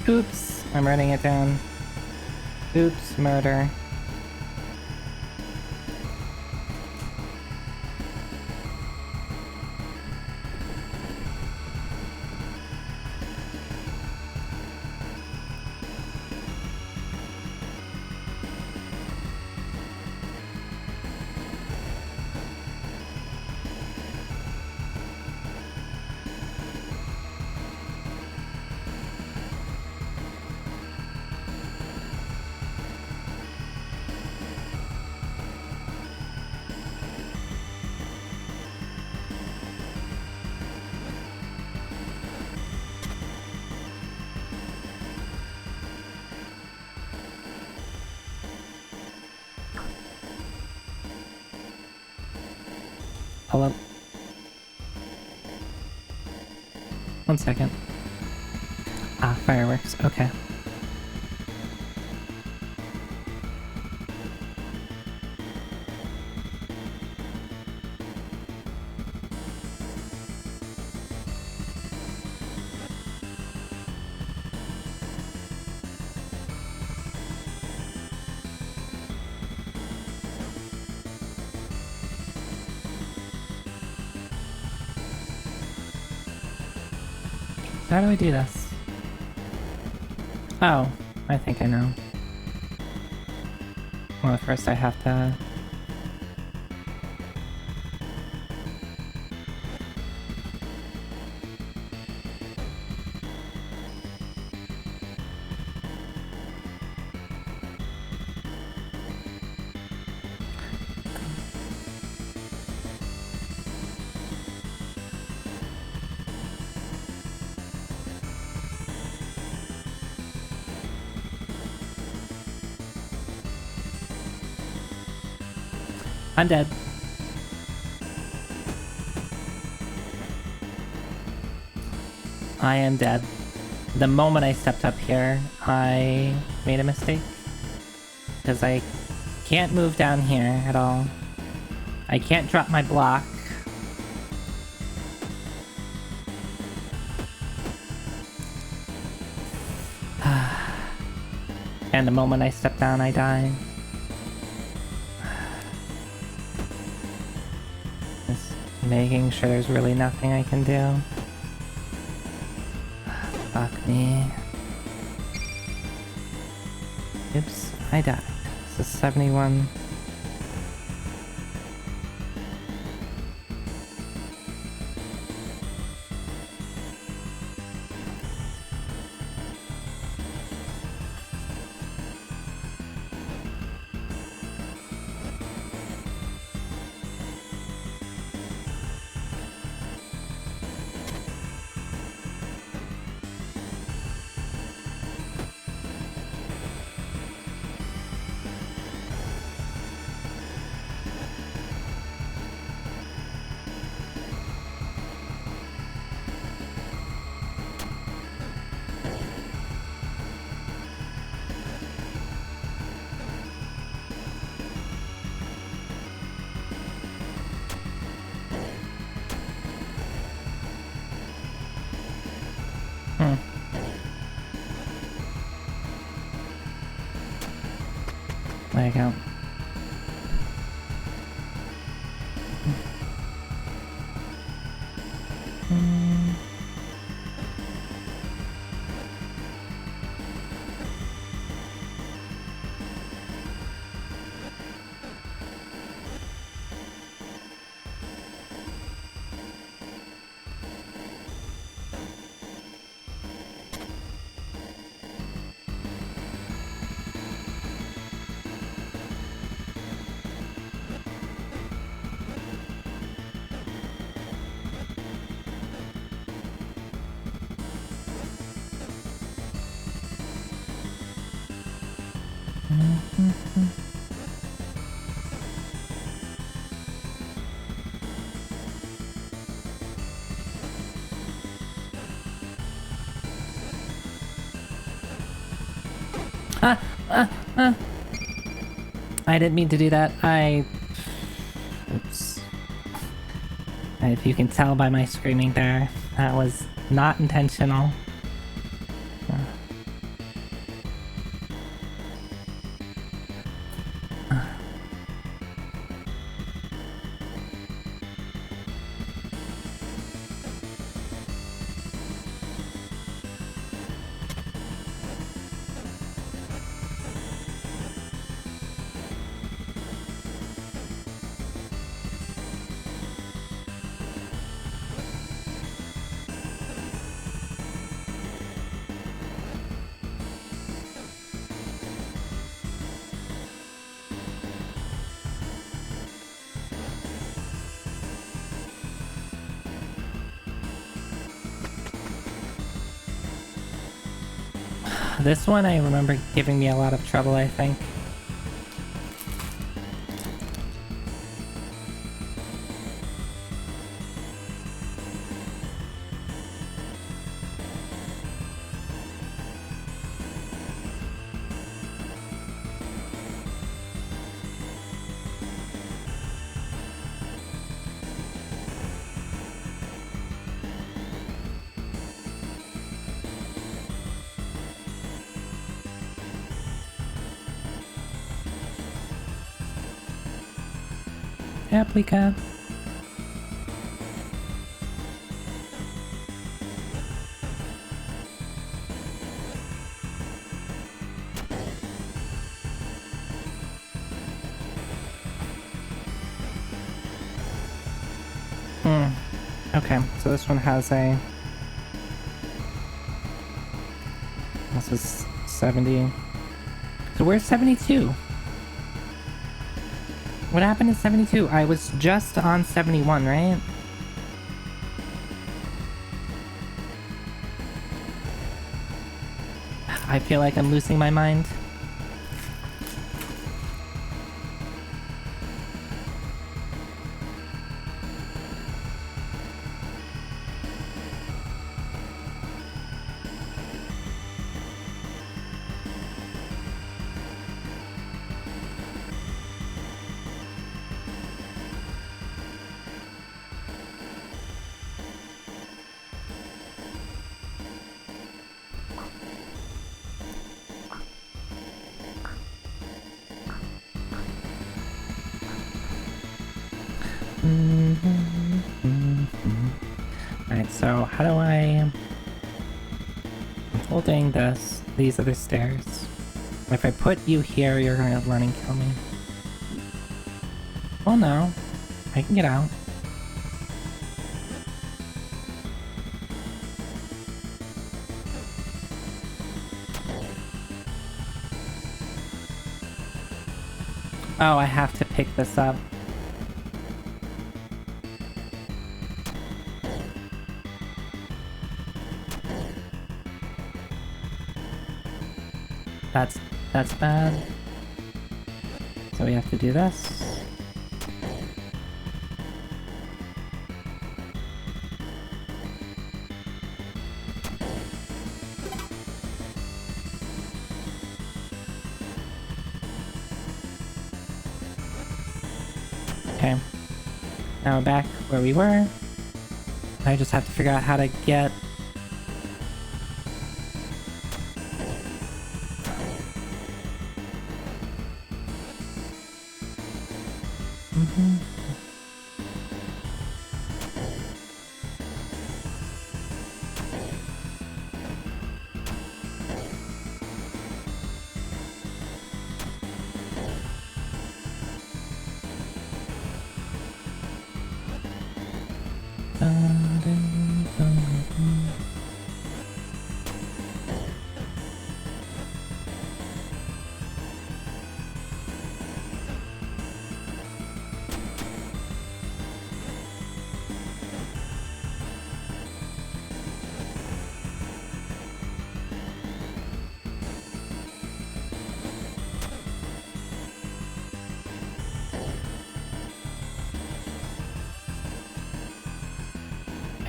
Oops, I'm writing it down. Oops, murder. 1 second. Ah, fireworks. Okay. How do I do this? Oh, I think I know. Well, first I have to... I'm dead. I am dead. The moment I stepped up here, I made a mistake. Because I can't move down here at all. I can't drop my block. And the moment I step down, I die. Just making sure there's really nothing I can do. Fuck me. Oops, I died. This is 71. There you go. I didn't mean to do that. Oops. If you can tell by my screaming there, that was not intentional. This one I remember giving me a lot of trouble, I think. Replica. Okay, so this one has a... This is 70. So where's 72? What happened to 72? I was just on 71, right? I feel like I'm losing my mind. Alright, so how do I... I'm holding these other stairs. If I put you here, you're gonna run and kill me. Oh no, I can get out. Oh, I have to pick this up. That's bad. So we have to do this. Okay. Now we're back where we were. I just have to figure out how to get...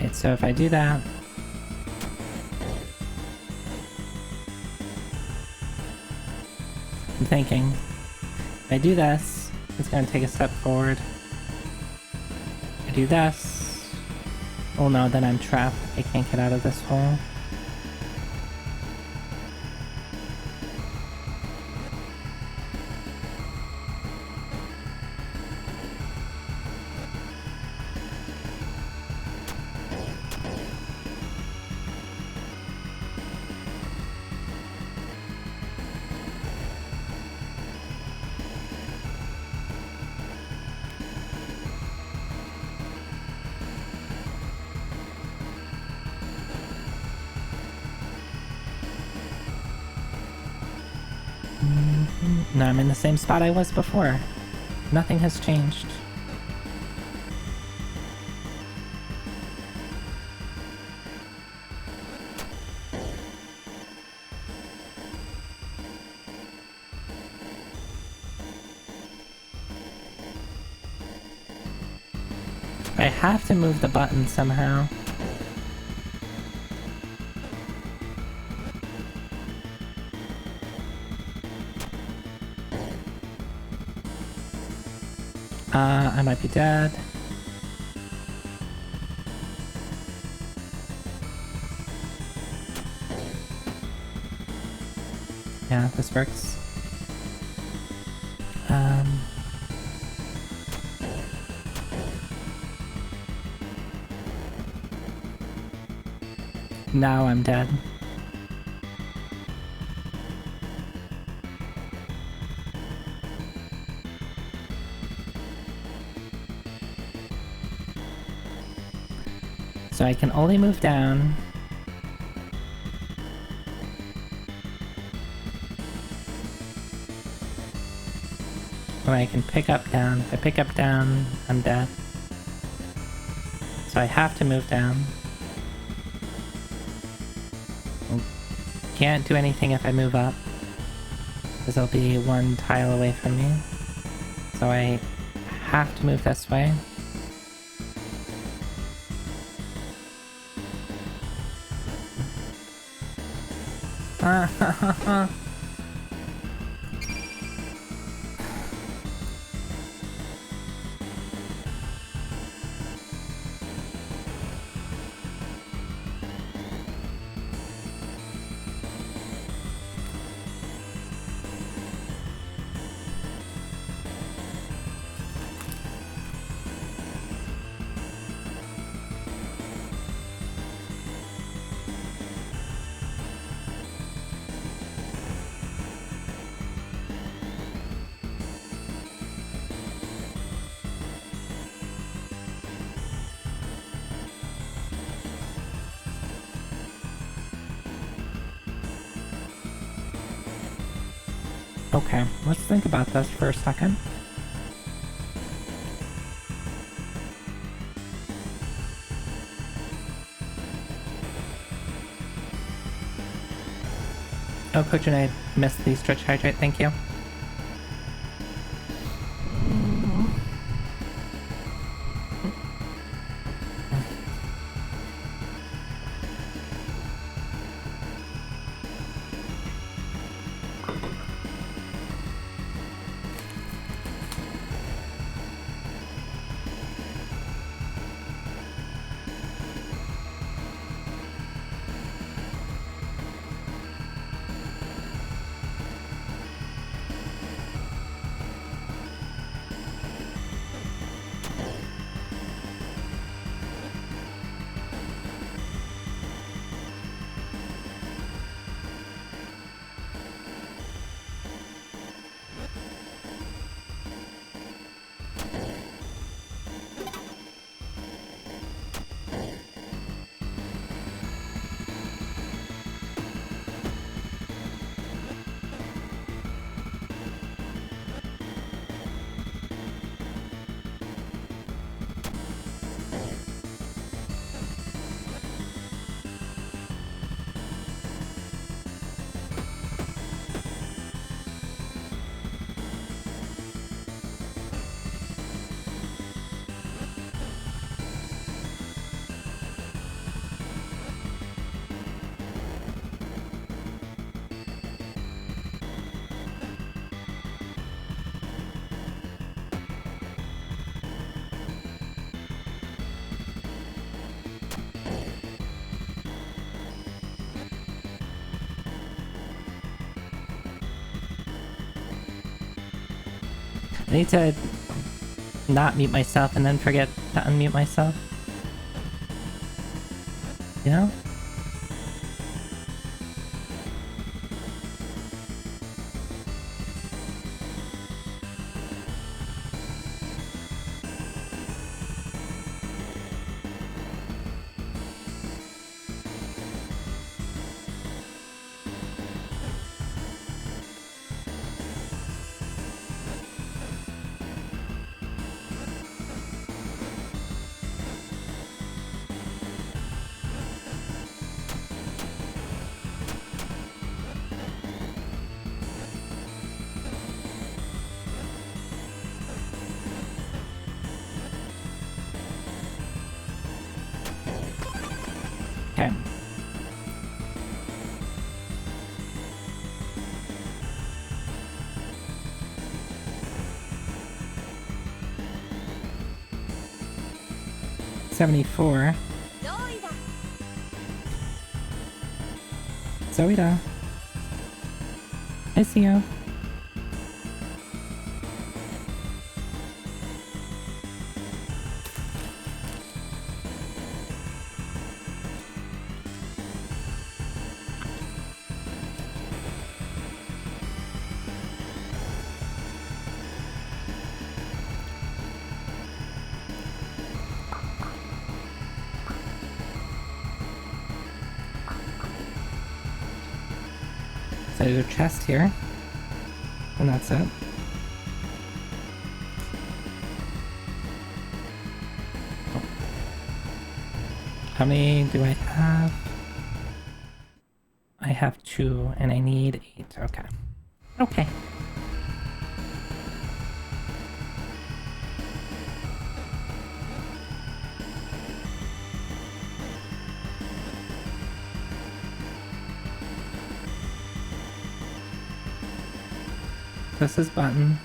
Right, so if I do that... I'm thinking, if I do this, it's gonna take a step forward. If I do this... Oh no, then I'm trapped. I can't get out of this hole. No, I'm in the same spot I was before. Nothing has changed. I have to move the button somehow. I might be dead. Yeah, this works. Now I'm dead. So I can only move down. Or I can pick up down. If I pick up down, I'm dead. So I have to move down. Can't do anything if I move up, because they'll be one tile away from me. So I have to move this way. Okay, let's think about this for a second. Oh, Coach and I missed the stretch hydrate, thank you. I need to not mute myself and then forget to unmute myself. You know? Okay. $74. Zoida. I see you. So there's a chest here. And that's it. Oh. How many do I have? I have 2 and I need 8. Okay. Okay. This is button.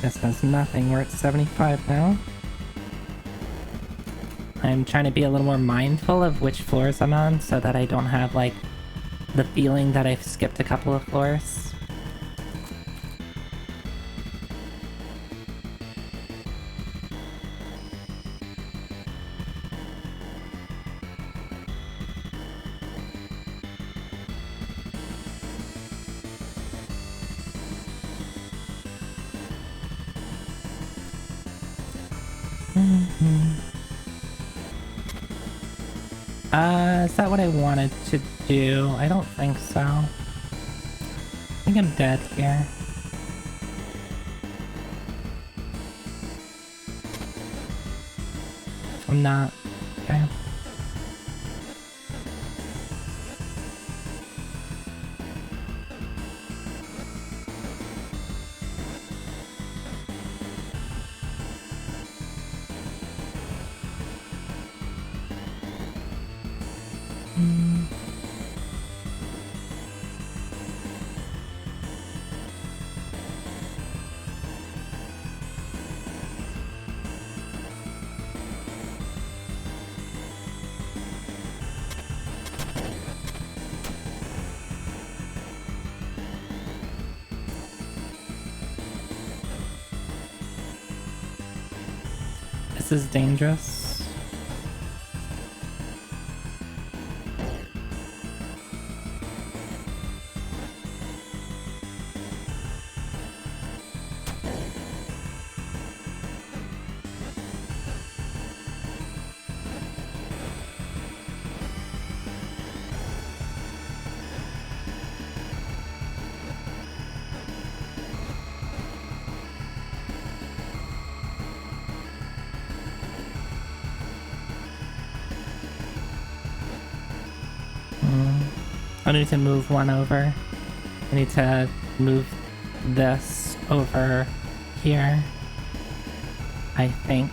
This does nothing. We're at 75 now. I'm trying to be a little more mindful of which floors I'm on so that I don't have, like, the feeling that I've skipped a couple of floors. Is that what I wanted to do? I don't think so. I think I'm dead here. I'm not. Okay. This is dangerous. I need to move one over. I need to move this over here, I think.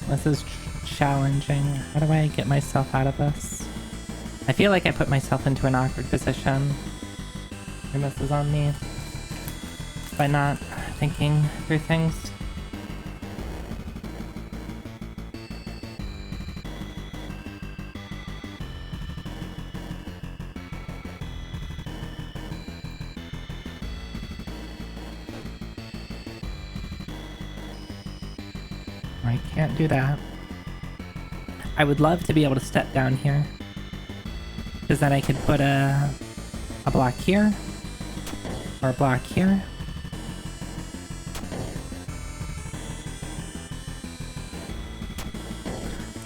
This is challenging. How do I get myself out of this? I feel like I put myself into an awkward position. And this is on me. By not thinking through things. I can't do that. I would love to be able to step down here. Because then I could put a block here. Or block here.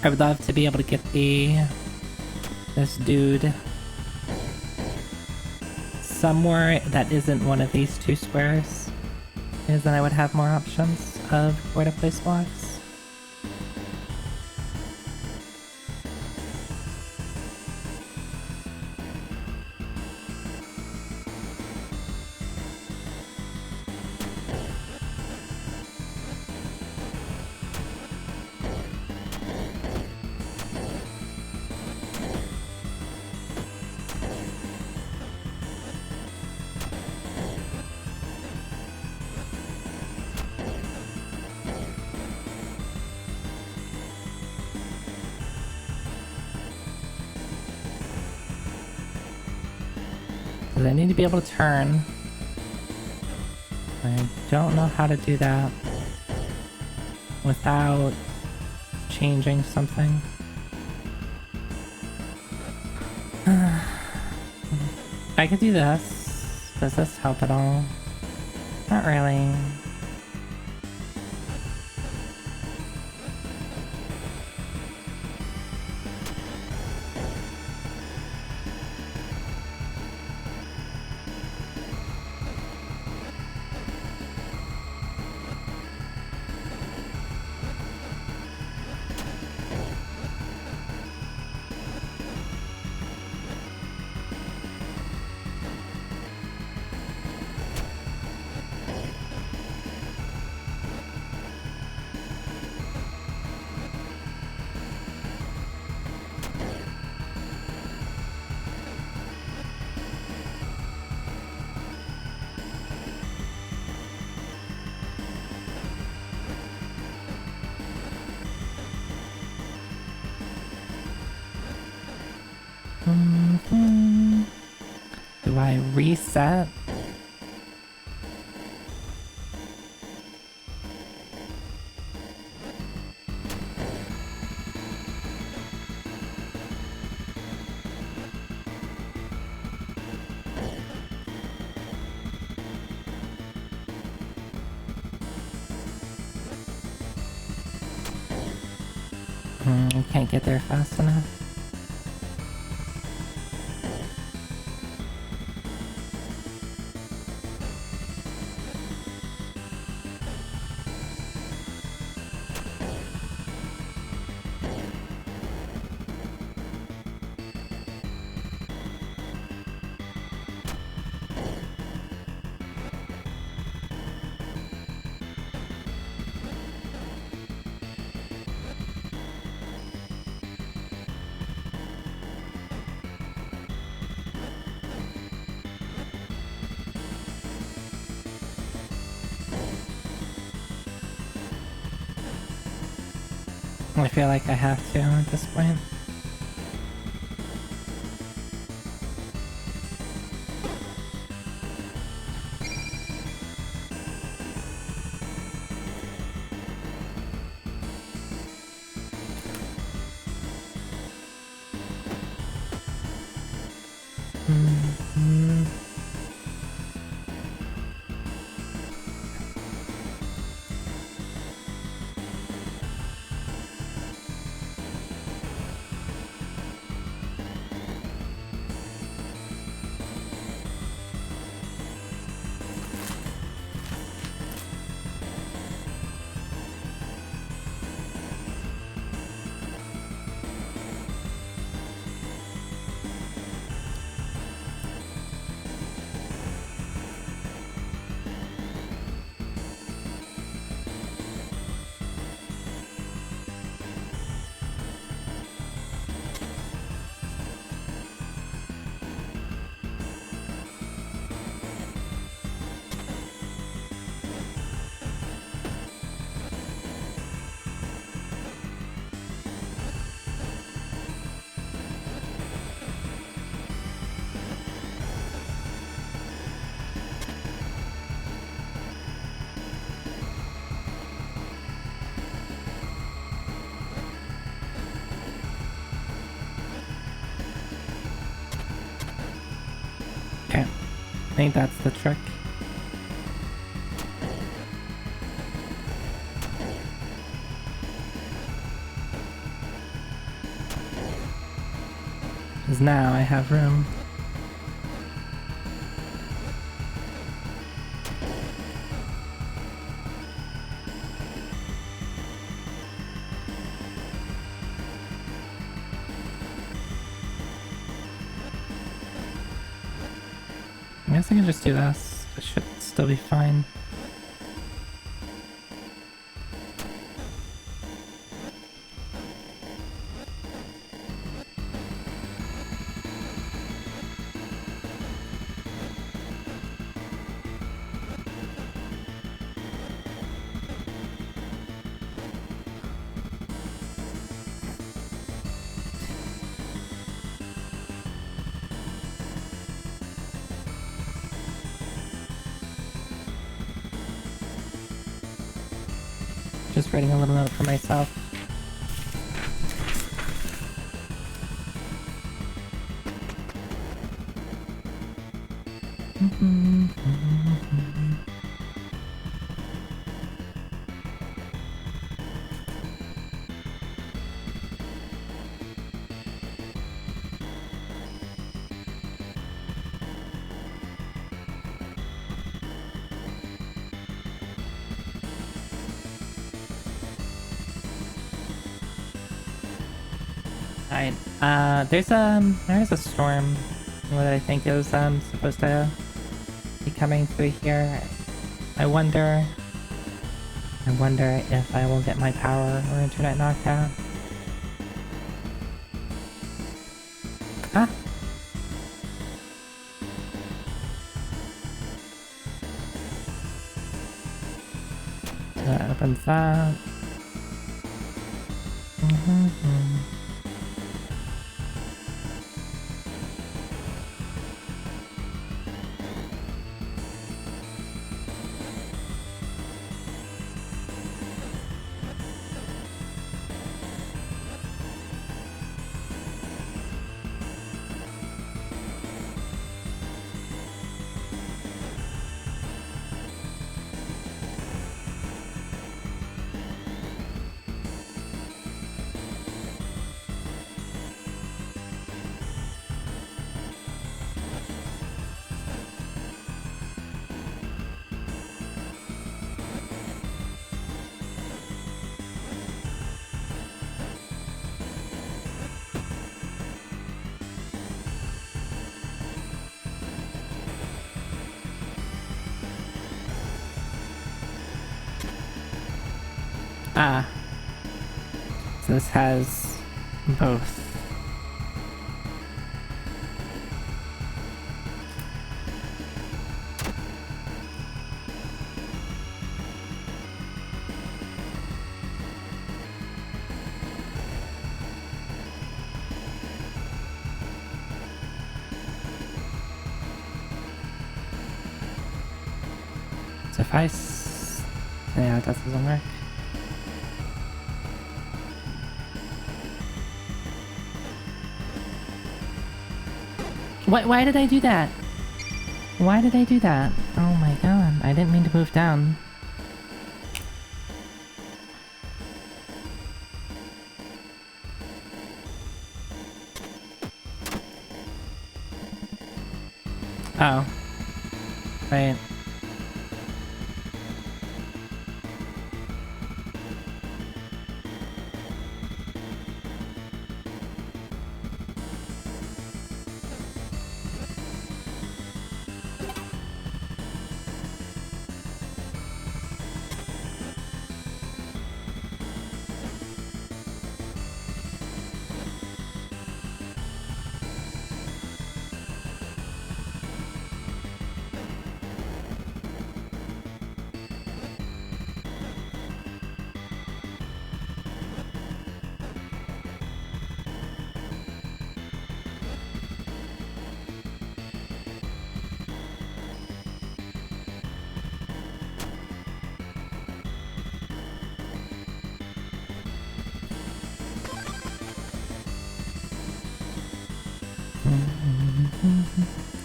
I would love to be able to get this dude somewhere that isn't one of these two squares, because then I would have more options of where to place blocks. I need to be able to turn. I don't know how to do that without changing something. I could do this. Does this help at all? Not really. Do I reset? Can't get there fast enough. I feel like I have to at this point. Okay, I think that's the trick. Because now I have room. I guess I can just do this. It should still be fine. Just writing a little note for myself. Alright, there's a storm that I think is supposed to be coming through here. I wonder if I will get my power or internet knocked out. Huh? That opens that. Ah. So this has both. So if yeah, that doesn't work. Why did I do that? Why did I do that? Oh my god, I didn't mean to move down. Oh. Right.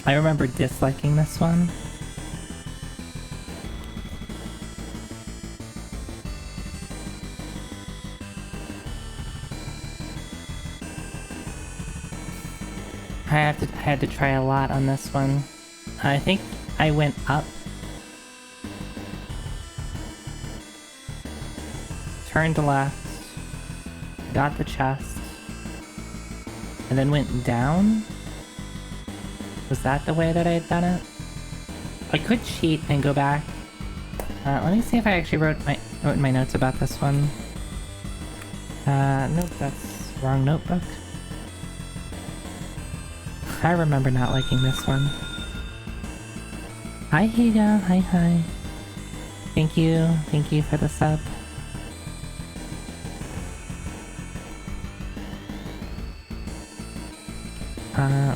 I remember disliking this one. I had to try a lot on this one. I think I went up, turned left, got the chest, and then went down? Was that the way that I had done it? I could cheat and go back. Let me see if I actually wrote in my notes about this one. Nope, that's wrong notebook. I remember not liking this one. Hi Higa, hi. Thank you for the sub.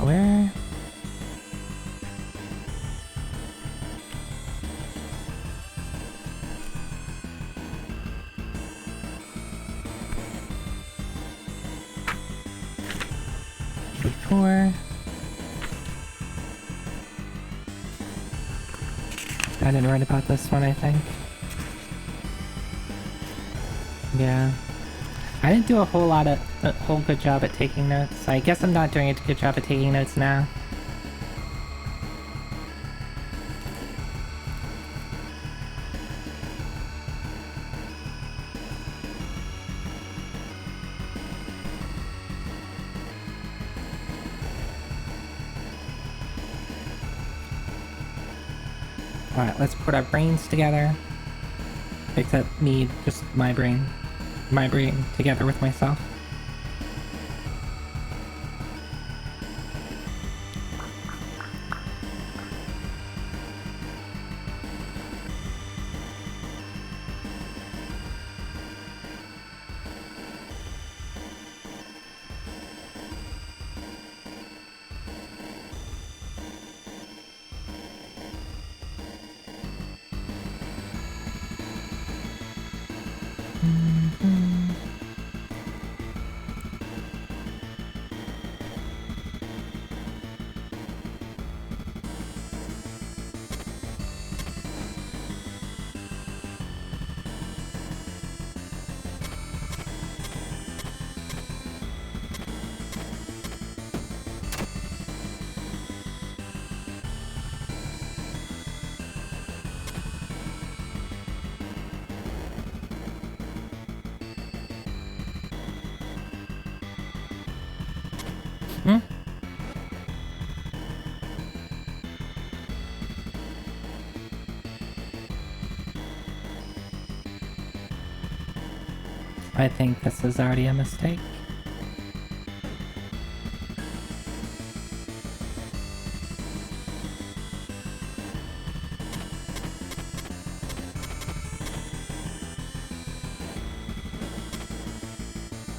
Where? Before. I didn't write about this one, I think. Yeah. I didn't do a whole good job at taking notes. I guess I'm not doing a good job at taking notes now. Alright, let's put our brains together. Except me, just my brain. My brain together with myself. I think this is already a mistake.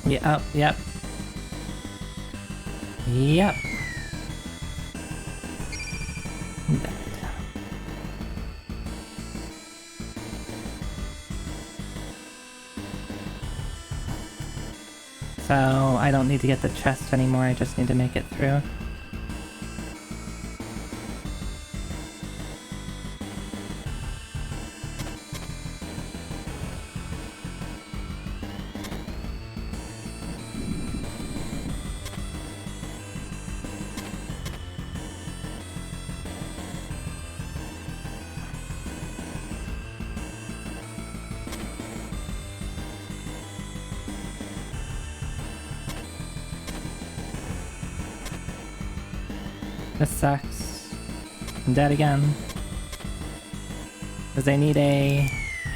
Yeah, oh, yep. Yep. So I don't need to get the chest anymore, I just need to make it through. This sucks. I'm dead again. Because I need a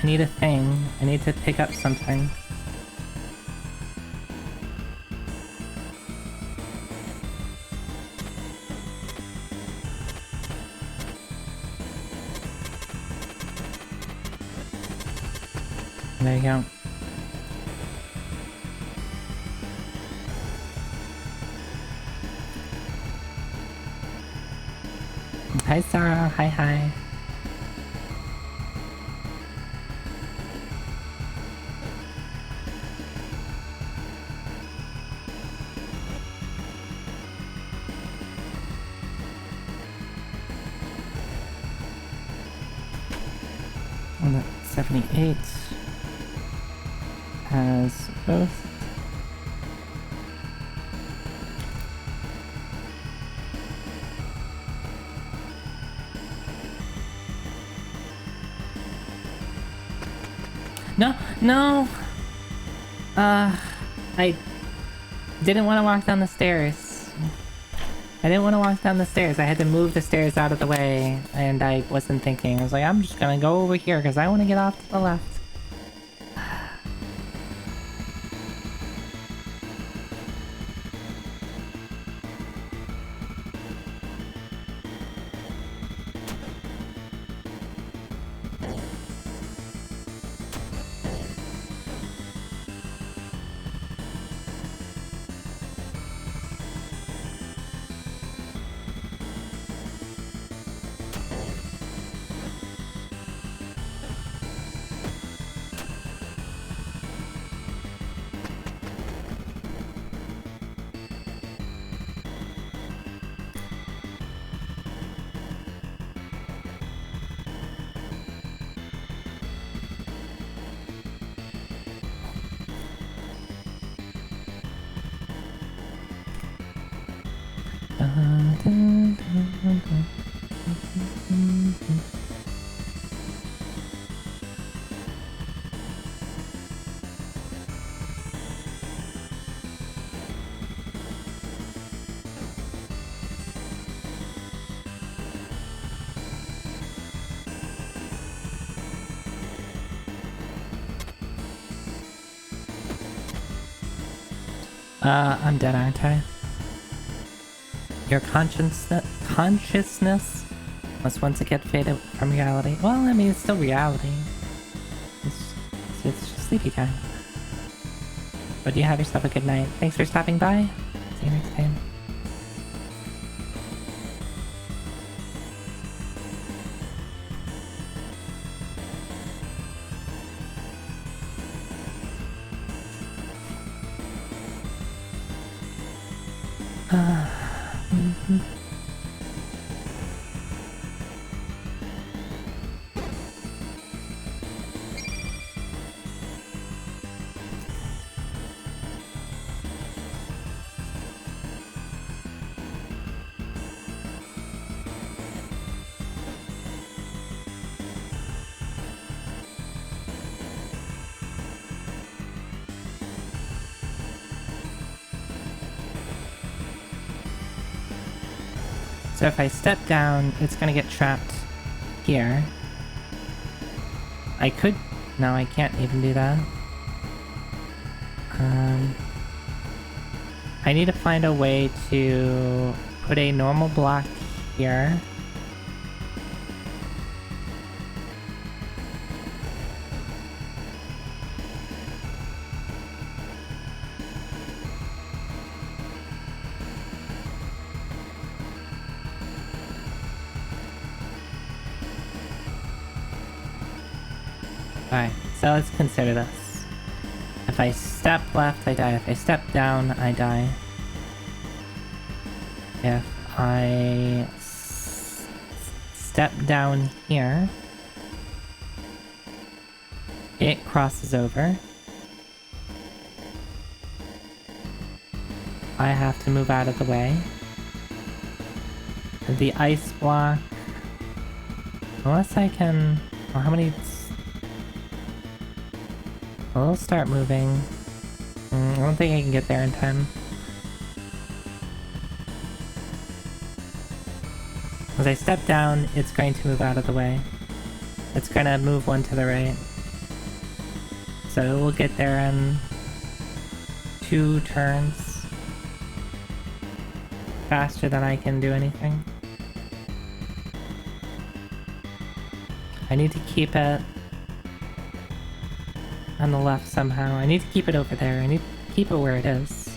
thing. I need to pick up something. There you go. Hi Sarah, hi. And that 78 has both. No, no! I didn't want to walk down the stairs. I didn't want to walk down the stairs. I had to move the stairs out of the way, and I wasn't thinking. I was like, I'm just gonna go over here because I want to get off to the left. I'm dead, aren't I? Your consciousness must once again fade out from reality. Well, I mean, it's still reality. It's just sleepy time. But you have yourself a good night. Thanks for stopping by. See you next time. So if I step down, it's gonna get trapped here. I could... No, I can't even do that. I need to find a way to put a normal block here. Alright, so let's consider this. If I step left, I die. If I step down, I die. If I step down here, it crosses over. I have to move out of the way. The ice block... Unless I can... Well, how many... Well, it'll start moving. I don't think I can get there in time. As I step down, it's going to move out of the way. It's gonna move one to the right. So we'll get there in 2 turns. Faster than I can do anything. I need to keep it on the left somehow. I need to keep it over there. I need to keep it where it is.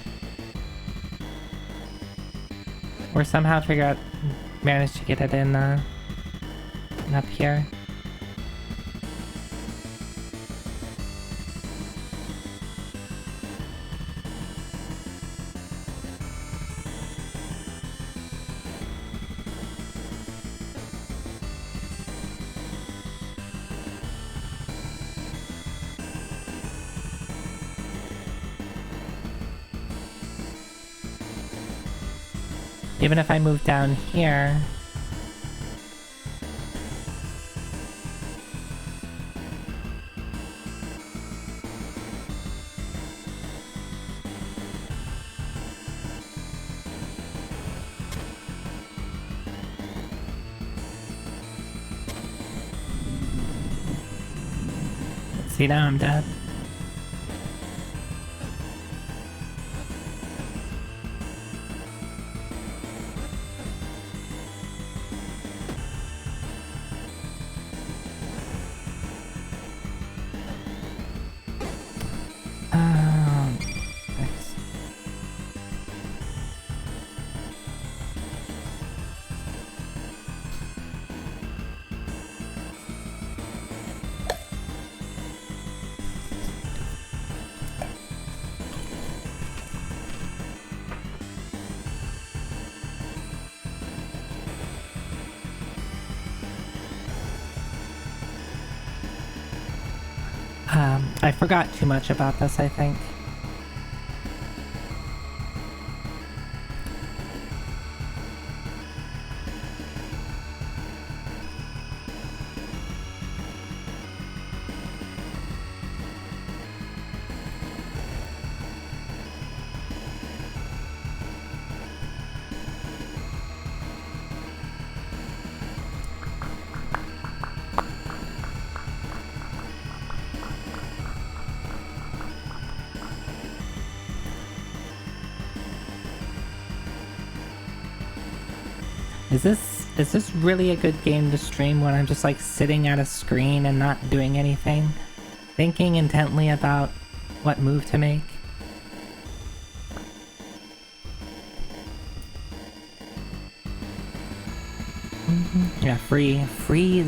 Or somehow figure out... manage to get it in, up here. Even if I move down here... See, now I'm dead. Thanks. I forgot too much about this, I think. Is this really a good game to stream when I'm just like sitting at a screen and not doing anything? Thinking intently about what move to make? Yeah, free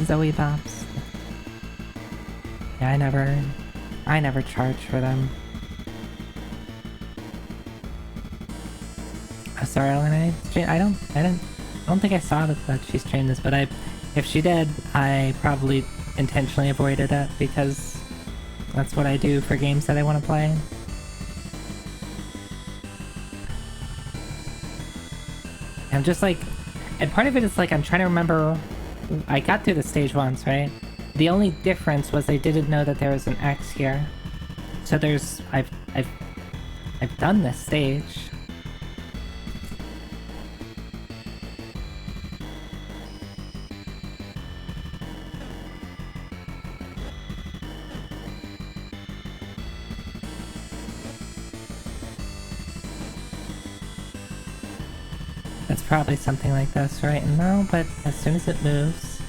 Zoe Bops. Yeah, I never charge for them. Oh, sorry, Ellen, I don't think I saw that she streamed this, but if she did, I probably intentionally avoided it because that's what I do for games that I want to play. I'm just like, and part of it is like I'm trying to remember. I got through the stage once, right? The only difference was I didn't know that there was an X here. So I've done this stage. It's probably something like this right now, but as soon as it moves...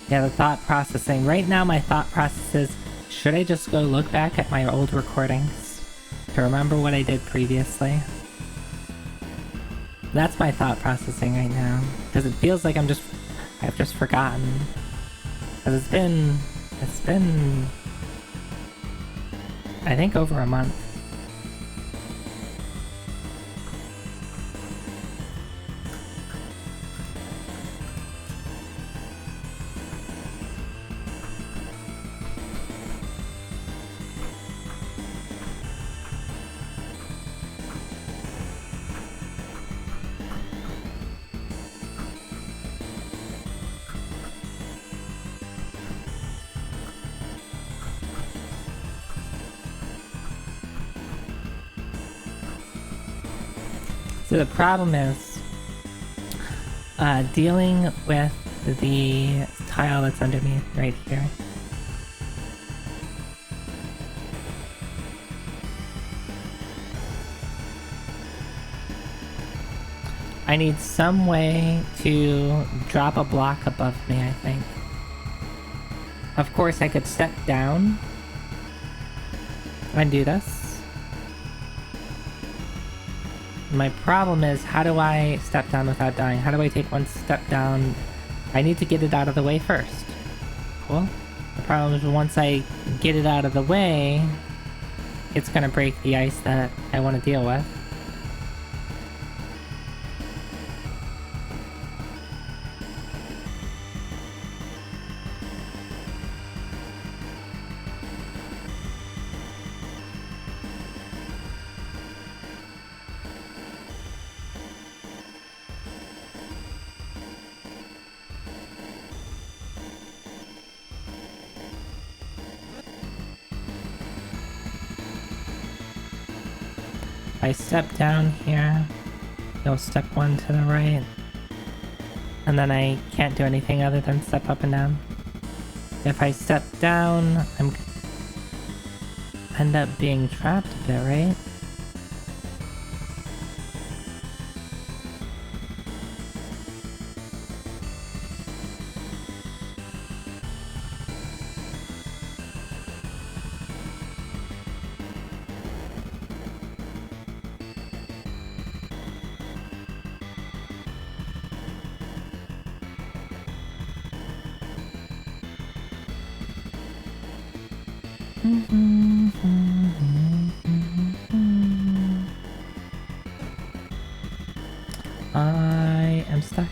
Yeah, the thought processing. Right now my thought process is, should I just go look back at my old recordings to remember what I did previously? That's my thought processing right now, because it feels like I've just forgotten. Because it's been, I think, over a month. So the problem is dealing with the tile that's underneath right here. I need some way to drop a block above me, I think. Of course, I could step down and do this. My problem is, how do I step down without dying? How do I take one step down? I need to get it out of the way first. Cool. The problem is, once I get it out of the way, it's gonna break the ice that I want to deal with. I step down here, you'll step one to the right. And then I can't do anything other than step up and down. If I step down, I'm end up being trapped a bit, right? I am stuck.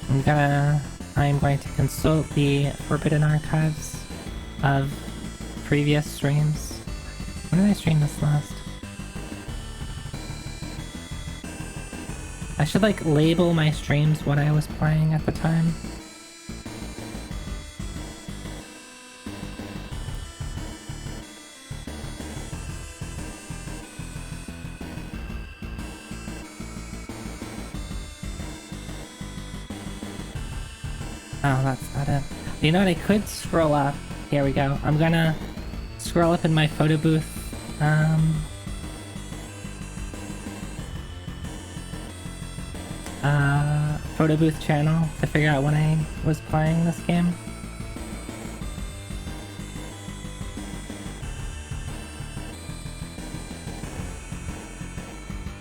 I'm going to consult the Forbidden Archives of previous streams. When did I stream this last? I should like label my streams what I was playing at the time. Oh, that's not it. You know what? I could scroll up. Here we go. I'm gonna scroll up in my photo booth. Photo booth channel to figure out when I was playing this game.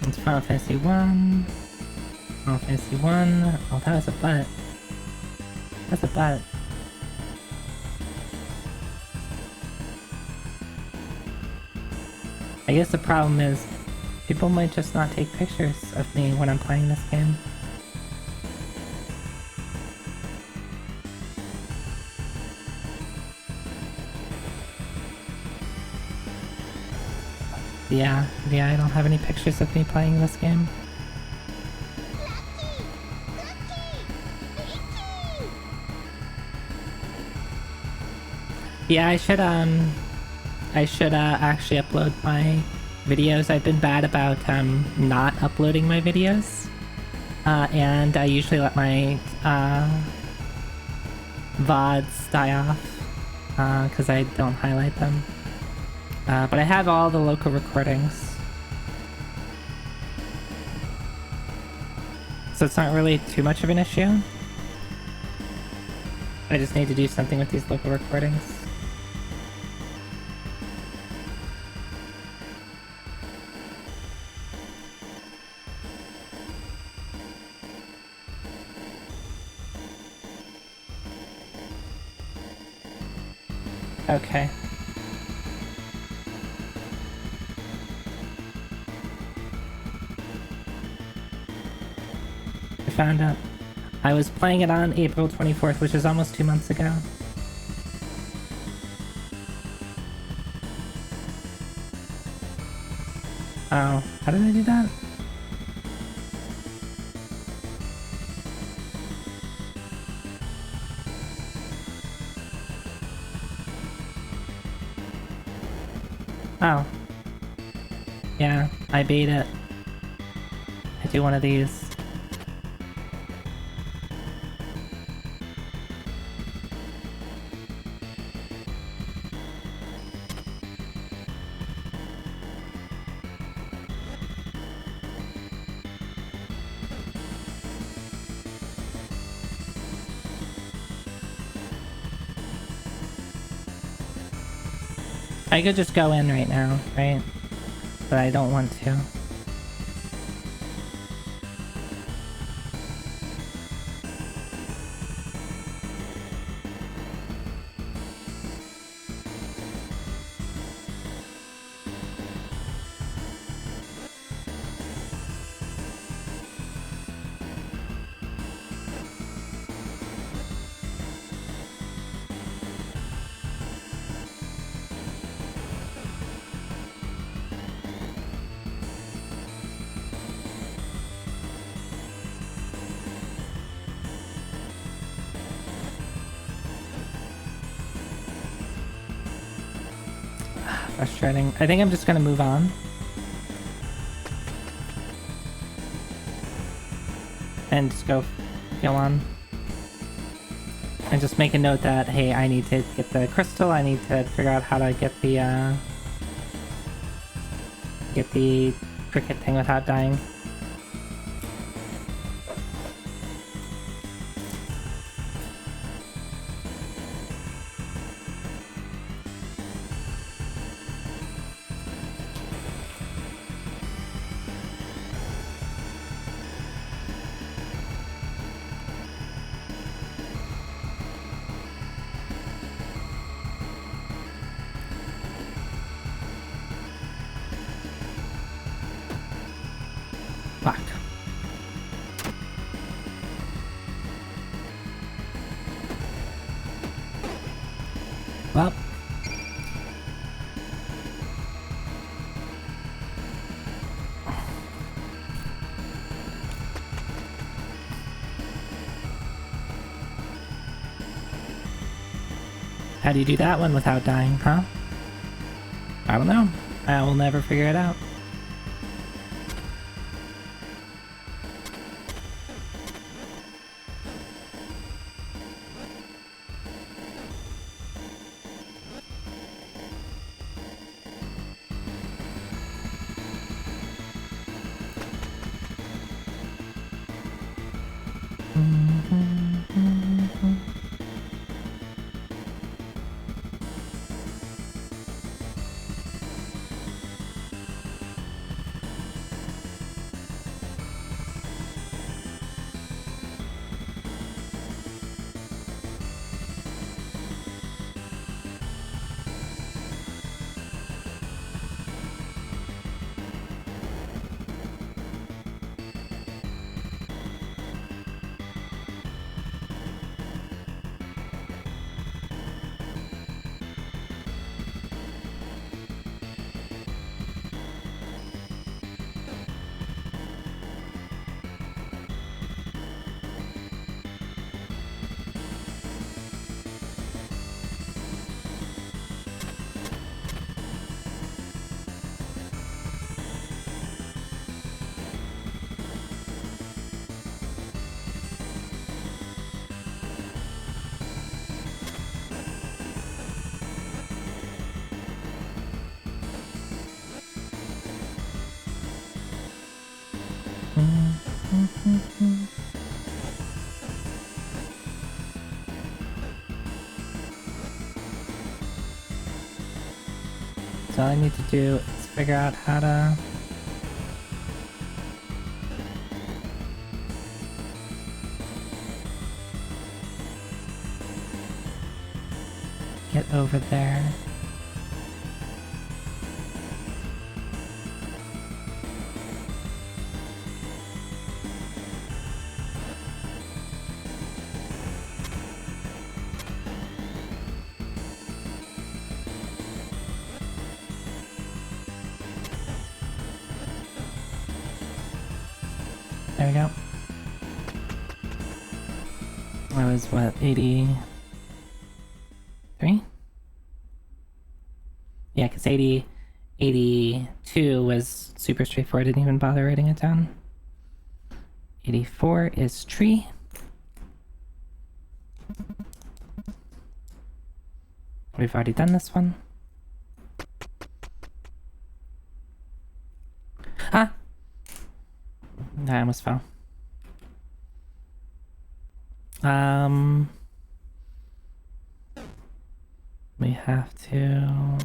It's Final Fantasy 1. Final Fantasy 1. Oh, that was a butt. That's a butt. I guess the problem is people might just not take pictures of me when I'm playing this game. Yeah, I don't have any pictures of me playing this game. Yeah, I should actually upload my videos. I've been bad about not uploading my videos, and I usually let my VODs die off because I don't highlight them. But I have all the local recordings, so it's not really too much of an issue. I just need to do something with these local recordings. Okay. I found out. I was playing it on April 24th, which is almost 2 months ago. Oh, how did I do that? Oh. Yeah, I beat it. I do one of these. I could just go in right now, right? But I don't want to. frustrating. I think I'm just gonna move on. And just go on. And just make a note that, hey, I need to get the crystal, I need to figure out how to get the cricket thing without dying. Fuck. Well. How do you do that one without dying, huh? I don't know. I will never figure it out. So all I need to do is figure out how to... get over there. There we go. I was, what, 83? Yeah, because 82 was super straightforward. I didn't even bother writing it down. 84 is tree. We've already done this one. Ah! I almost fell. We have to...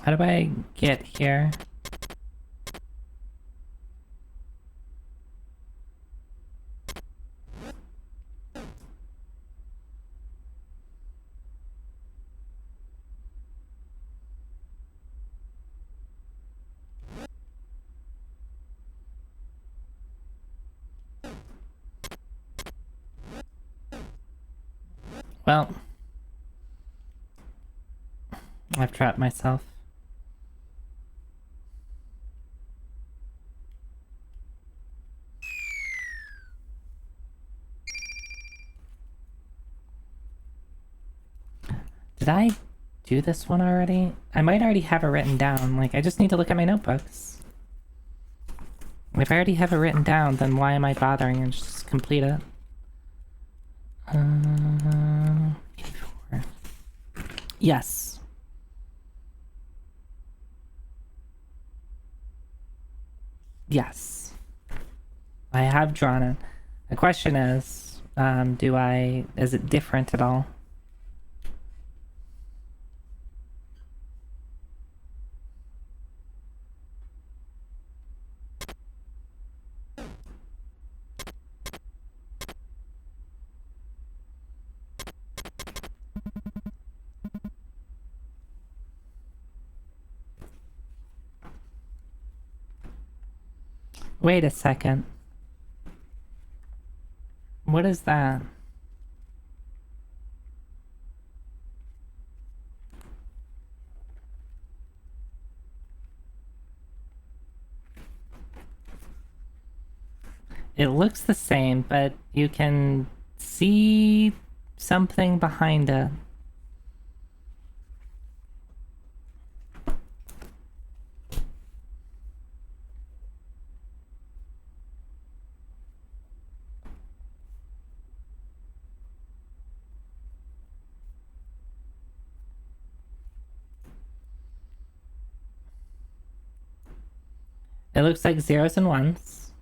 How do I get here? Well, I've trapped myself. Did I do this one already? I might already have it written down. Like, I just need to look at my notebooks. If I already have it written down, then why am I bothering and just complete it? 84. Yes. Yes. I have drawn it. The question is, is it different at all? Wait a second. What is that? It looks the same, but you can see something behind it. It looks like zeros and ones.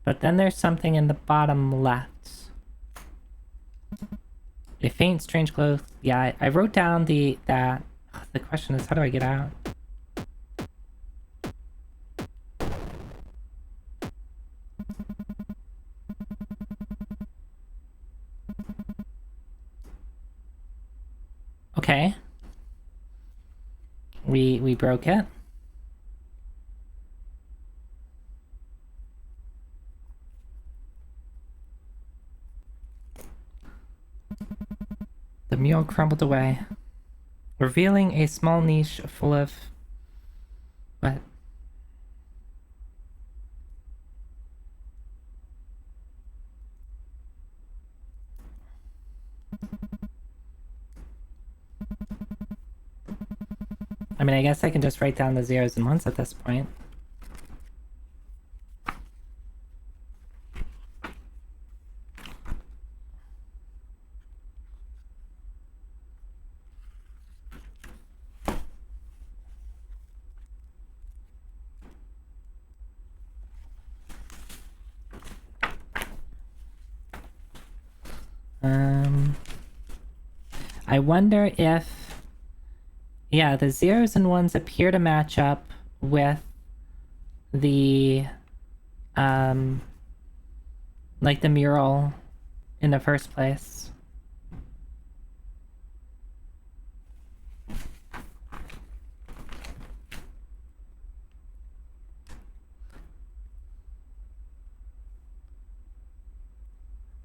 But then there's something in the bottom left. A faint, strange glow. Yeah, I wrote down that. The question is, how do I get out? Okay. We broke it. The mule crumbled away, revealing a small niche full of... What? I mean, I guess I can just write down the zeros and ones at this point. I wonder if... Yeah, the zeros and ones appear to match up with the... like the mural in the first place.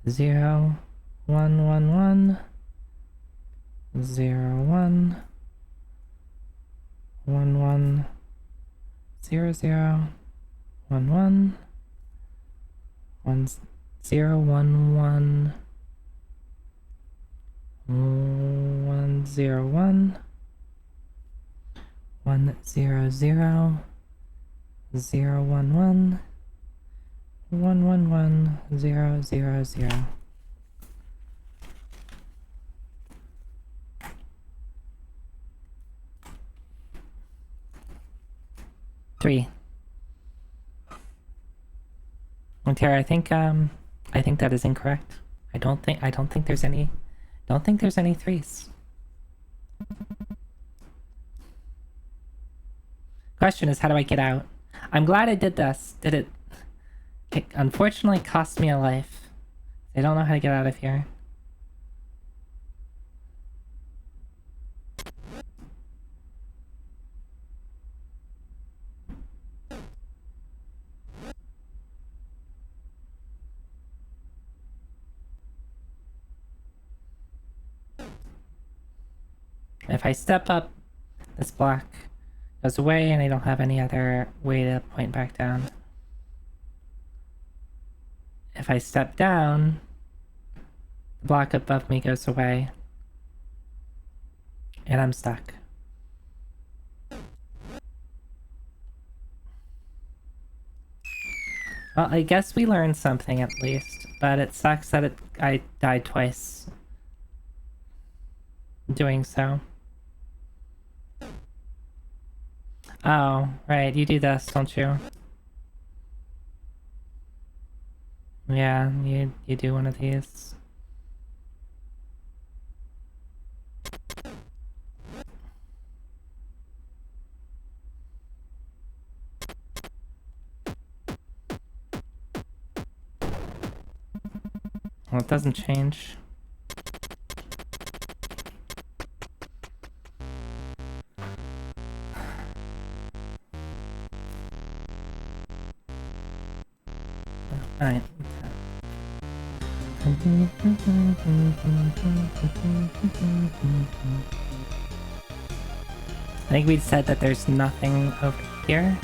Zero, one, one, one. 0 1 1 1 0 0 1 1 1 0 1 1 1 0 1 1 0 0 0 1 1 1 1 1 0 0 0. 3. And Tara, I think that is incorrect. I don't think there's any threes. Question is, how do I get out? I'm glad I did this. It unfortunately cost me a life. I don't know how to get out of here. If I step up, this block goes away and I don't have any other way to point back down. If I step down, the block above me goes away and I'm stuck. Well, I guess we learned something at least, but it sucks that I died twice doing so. Oh, right, you do this, don't you? Yeah, you do one of these. Well, it doesn't change. Alright. I think we said that there's nothing over here.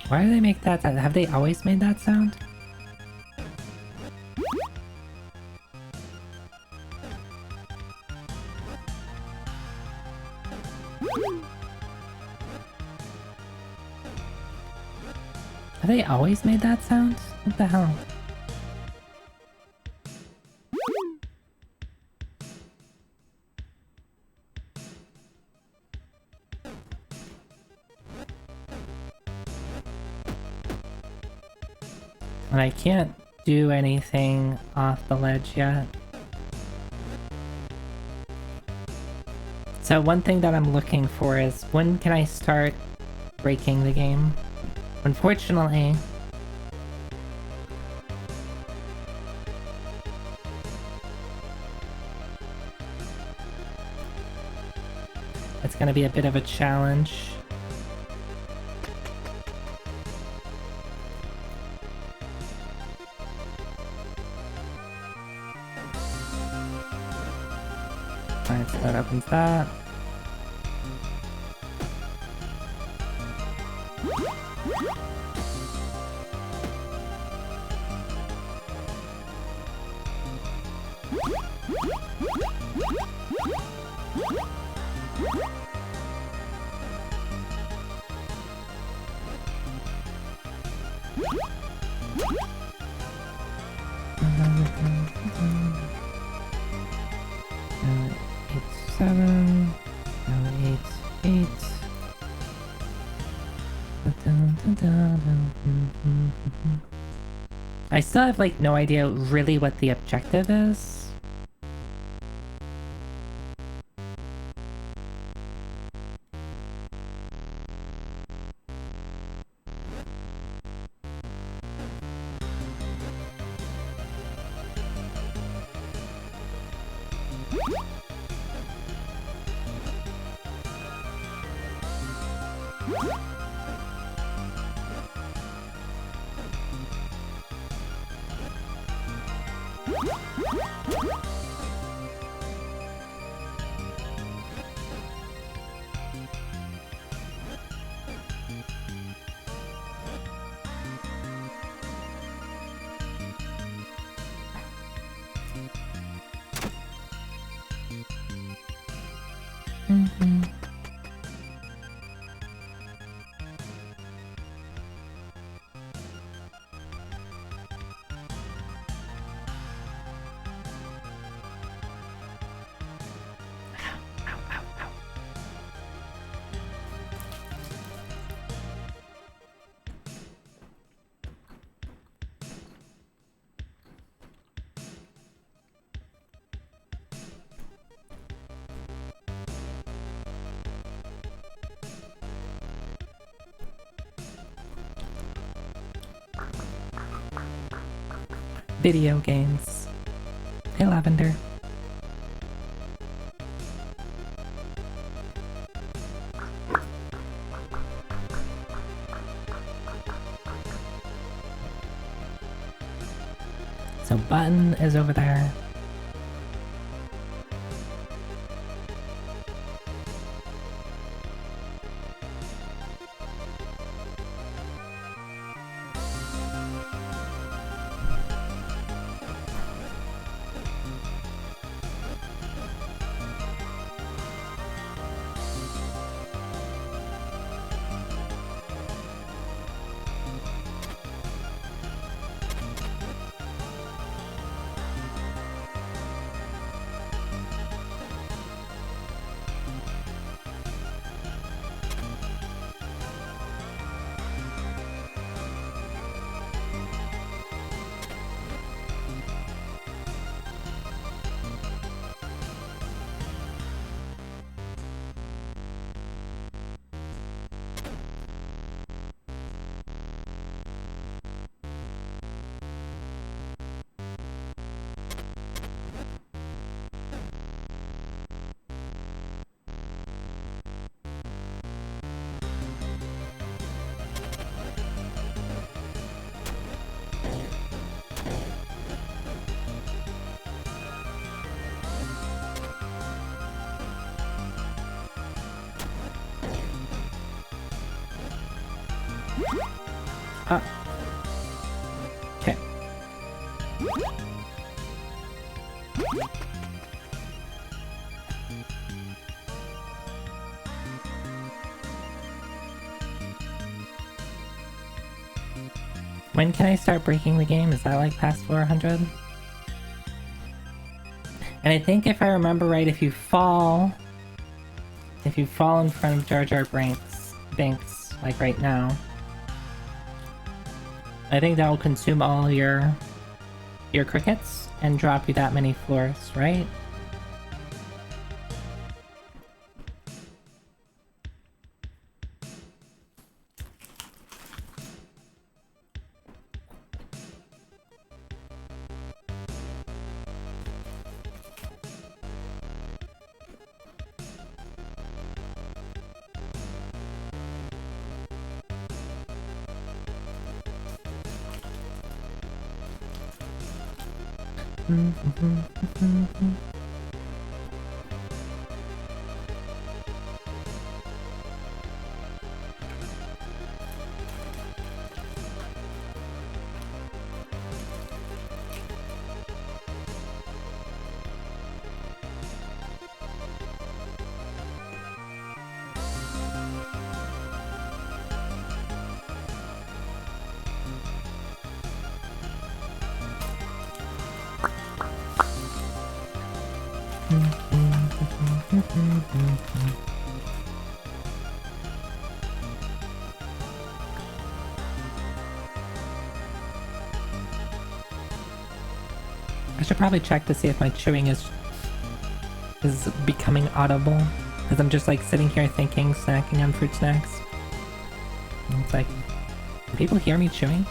Why do they make that sound? Have they always made that sound? Have they always made that sound? What the hell? And I can't do anything off the ledge yet. So one thing that I'm looking for is when can I start breaking the game? Unfortunately, it's gonna be a bit of a challenge. Alright, so that opens that. I still have like no idea really what the objective is. Video games. Hey, Lavender. So Button is over there. Okay. When can I start breaking the game? Is that like past 400? And I think if I remember right, if you fall in front of Jar Jar Binks, like right now, I think that will consume all your crickets and drop you that many floors, right? I should probably check to see if my chewing is becoming audible, because I'm just like sitting here thinking, snacking on fruit snacks. And it's like, can people hear me chewing?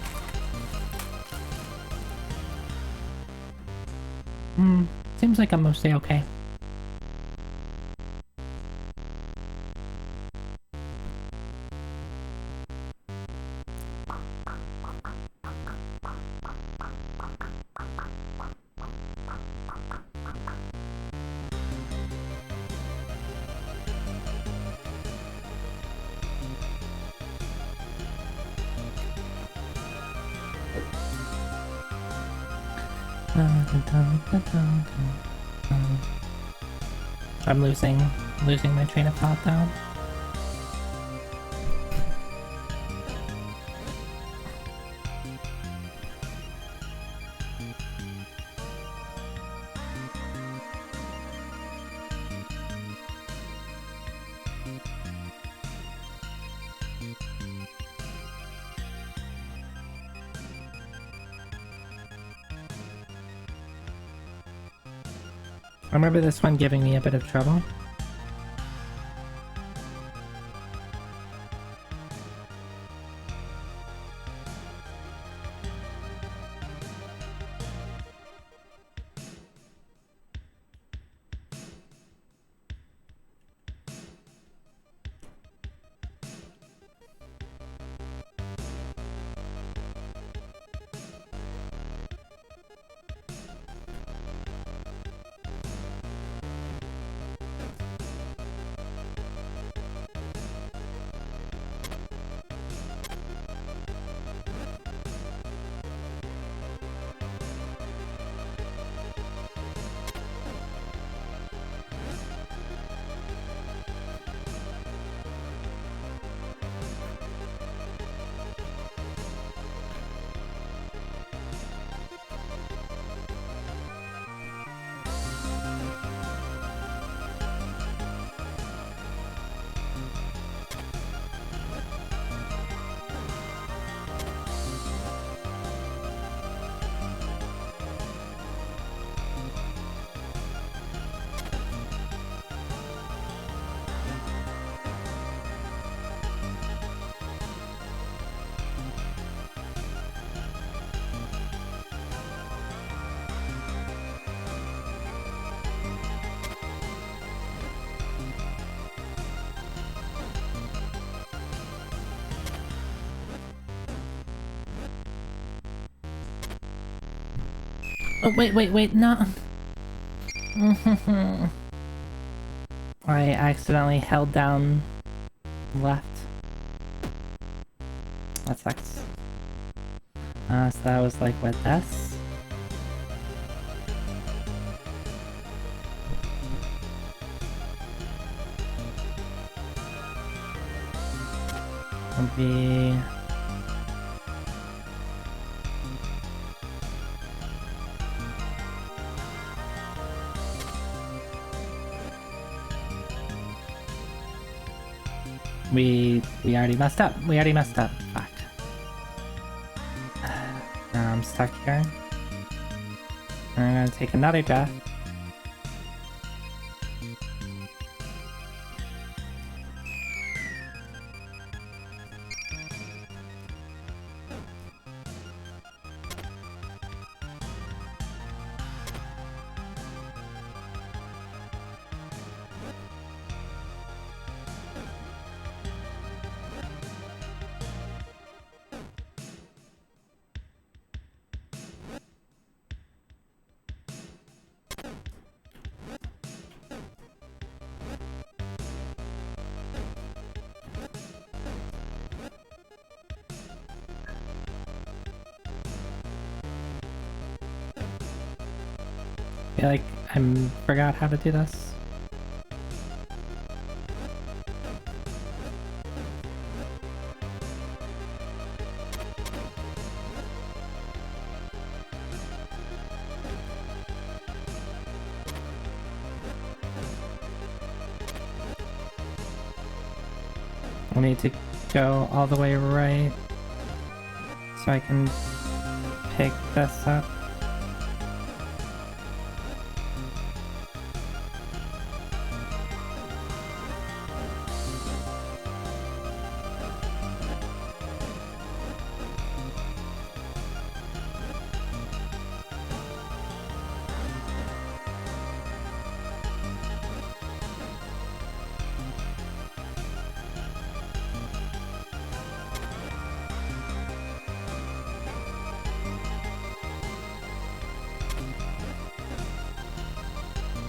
Seems like I'm mostly okay. I'm losing my train of thought though. I remember this one giving me a bit of trouble. Oh, wait, no. I accidentally held down left. That sucks. So that was like with this. Will be... We already messed up. We already messed up. Fuck. Now I'm stuck here. I'm gonna take another death. I feel like I forgot how to do this. I need to go all the way right so I can pick this up.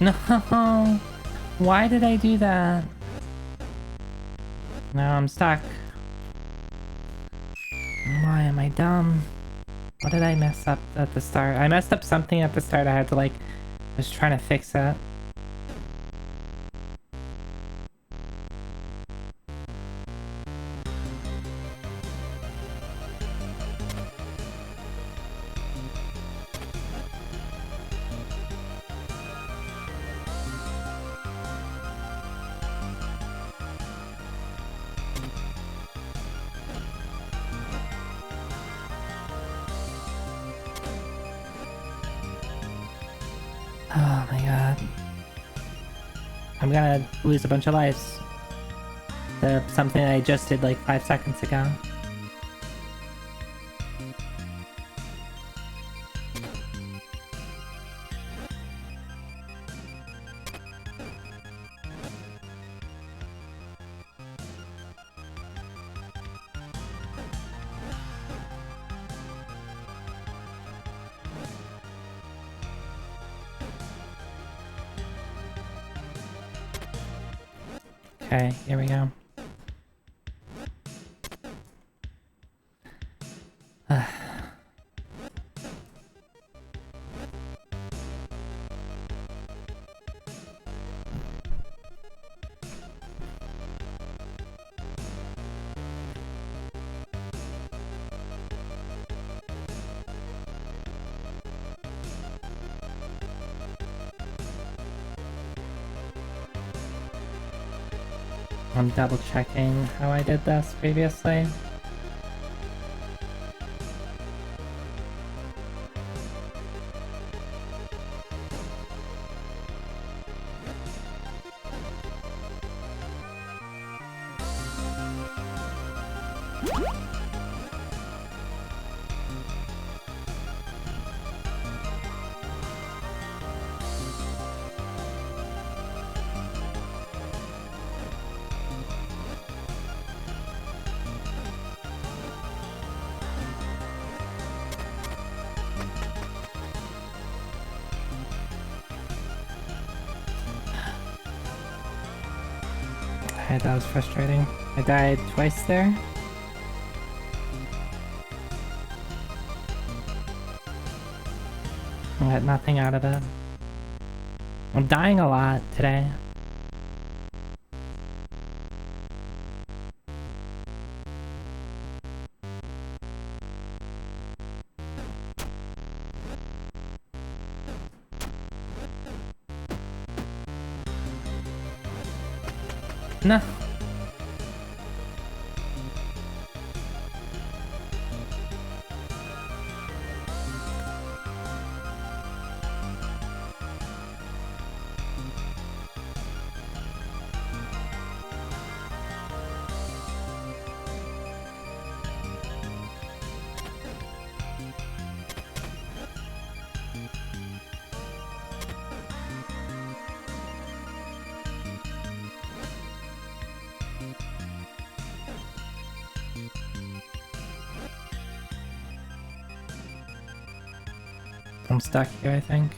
No! Why did I do that? Now I'm stuck. Why am I dumb? What did I mess up at the start? I messed up something at the start. I had to like... I was trying to fix it. Oh my god. I'm gonna lose a bunch of lives. To something I just did like 5 seconds ago. Okay, here we go. I'm double checking how I did this previously. Okay, that was frustrating. I died twice there. I got nothing out of it. I'm dying a lot today. No. I'm stuck here, I think.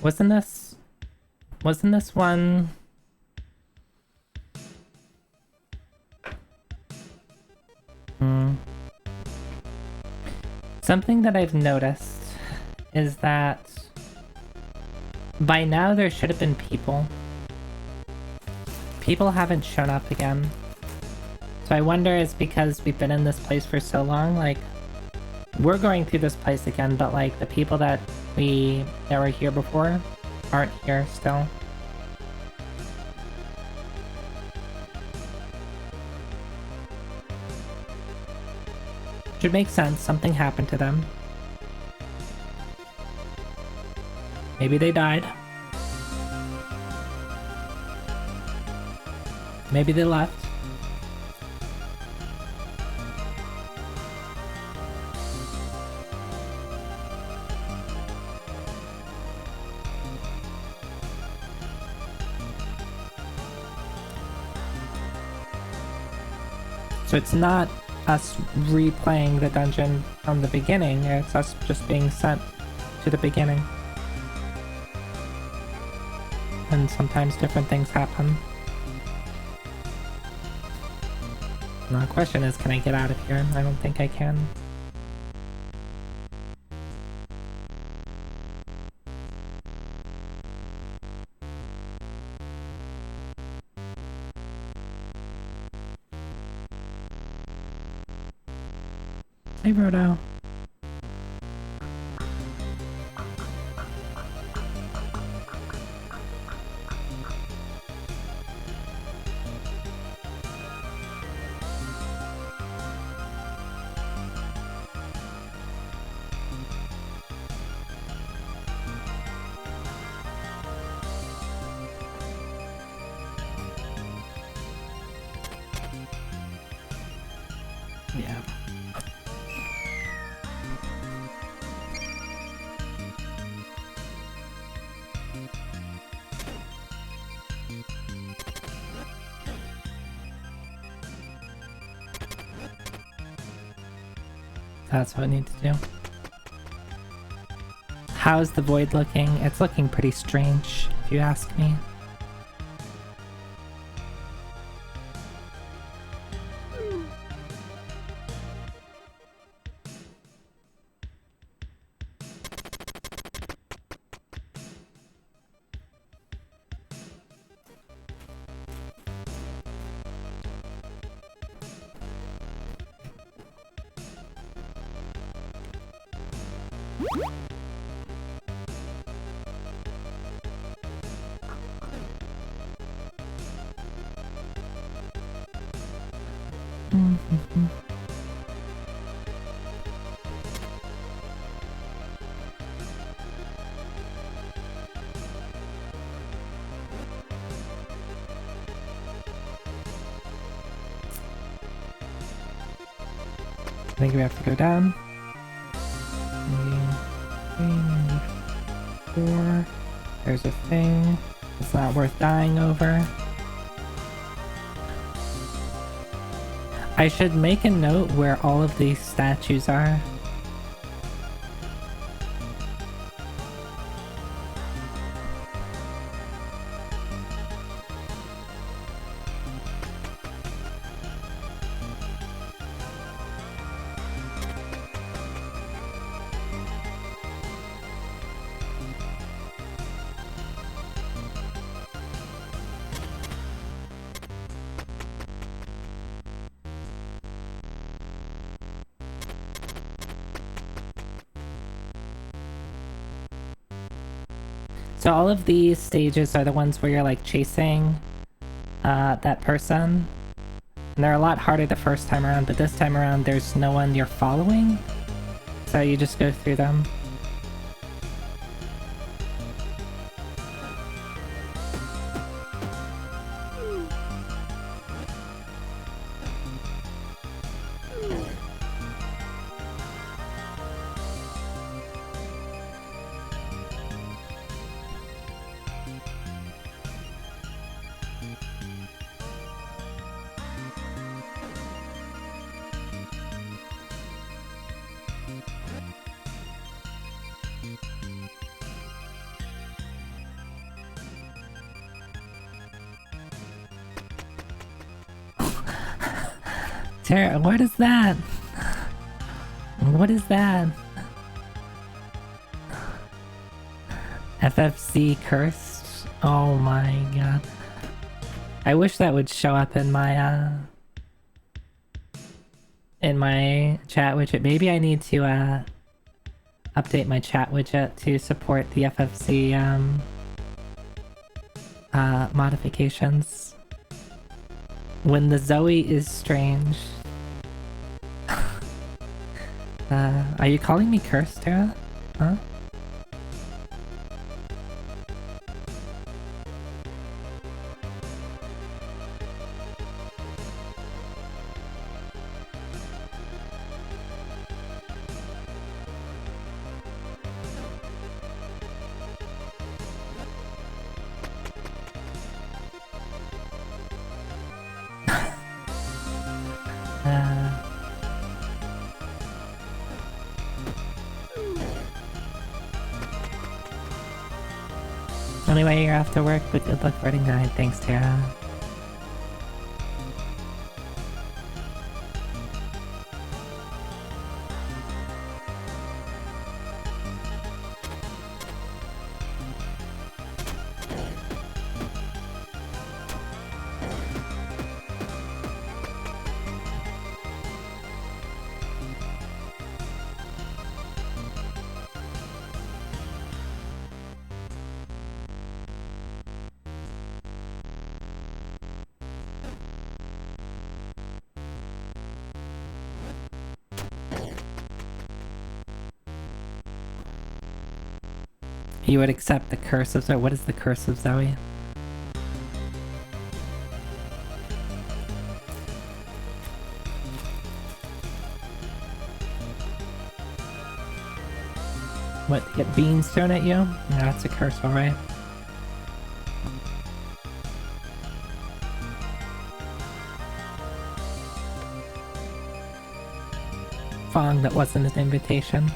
Wasn't this one... Something that I've noticed is that by now there should have been people. People haven't shown up again. So I wonder it's because we've been in this place for so long, like, we're going through this place again, but like the people that were here before aren't here still. Should make sense, something happened to them. Maybe they died. Maybe they left. So it's not us replaying the dungeon from the beginning, it's us just being sent to the beginning. And sometimes different things happen. Now the question is, can I get out of here? I don't think I can. Hey, Rodo. Yeah. That's what I need to do. How's the void looking? It's looking pretty strange, if you ask me. I think we have to go down. 4. There's a thing. It's not worth dying over. I should make a note where all of these statues are. So all of these stages are the ones where you're like chasing that person. And they're a lot harder the first time around, but this time around there's no one you're following. So you just go through them. Tara, what is that? What is that? FFC cursed? Oh my god. I wish that would show up in my chat widget. Maybe I need to update my chat widget to support the FFC modifications. When the Zoe is strange. Are you calling me cursed, Tara? Huh? Anyway, you're off to work, but good luck for tonight. Thanks, Tara. You would accept the curse of Zoe. What is the curse of Zoe? What, to get beans thrown at you? Yeah, that's a curse, alright. Fong, that wasn't an invitation.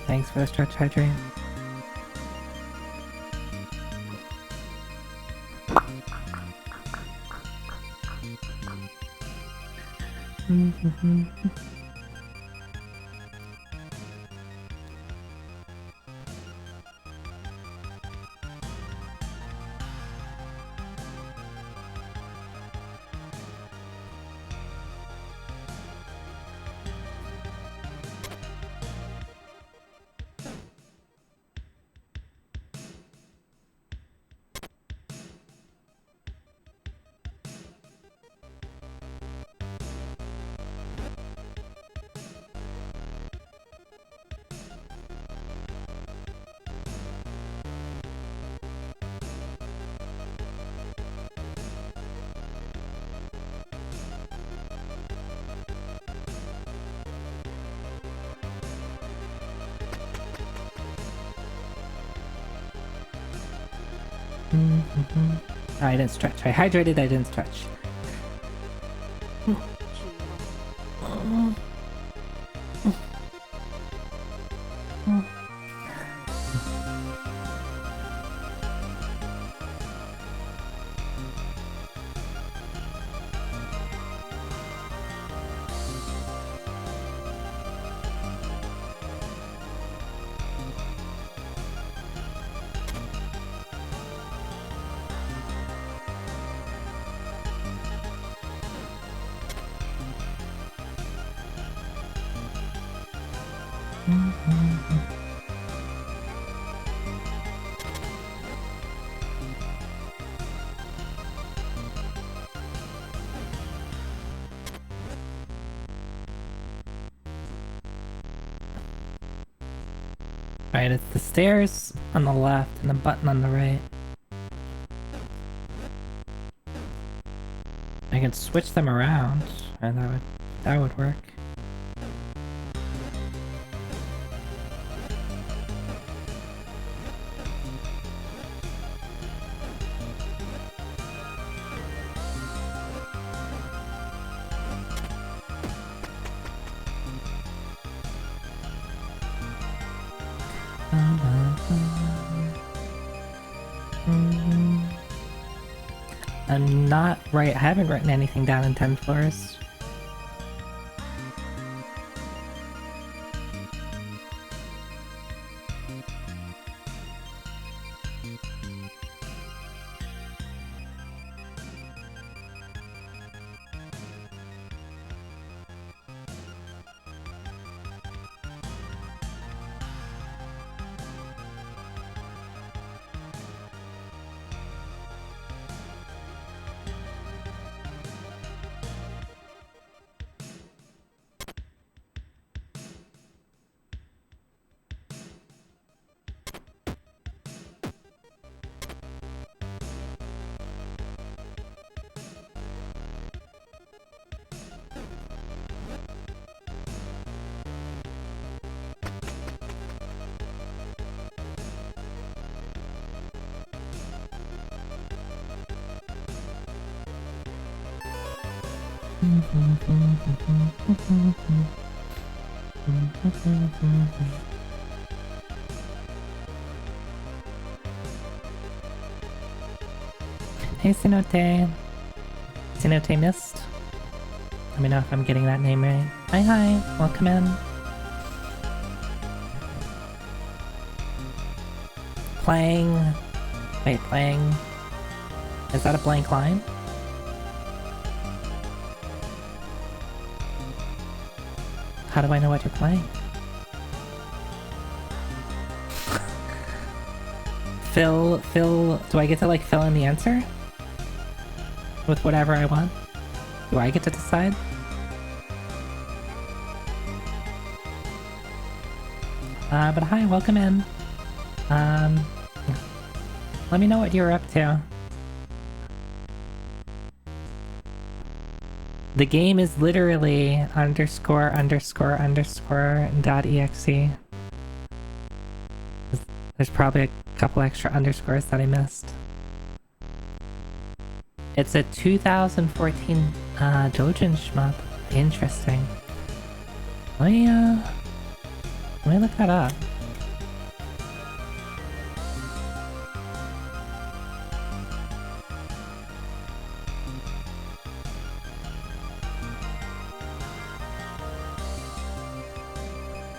Thanks for the stretch hydrate. Oh, I didn't stretch. I hydrated, I didn't stretch. Alright, it's the stairs on the left and the button on the right. I can switch them around, and that would work. I'm not right. I haven't written anything down in 10 floors. Hey Sinote. Sinote Mist. Let me know if I'm getting that name right. Hi, welcome in. Playing... Wait, playing... Is that a blank line? How do I know what you're playing? Fill, do I get to like fill in the answer? With whatever I want? Do I get to decide? But hi, welcome in. Let me know what you're up to. The game is literally underscore .exe. There's probably a couple extra underscores that I missed. It's a 2014 Dojin shmup. Interesting. Let me look that up.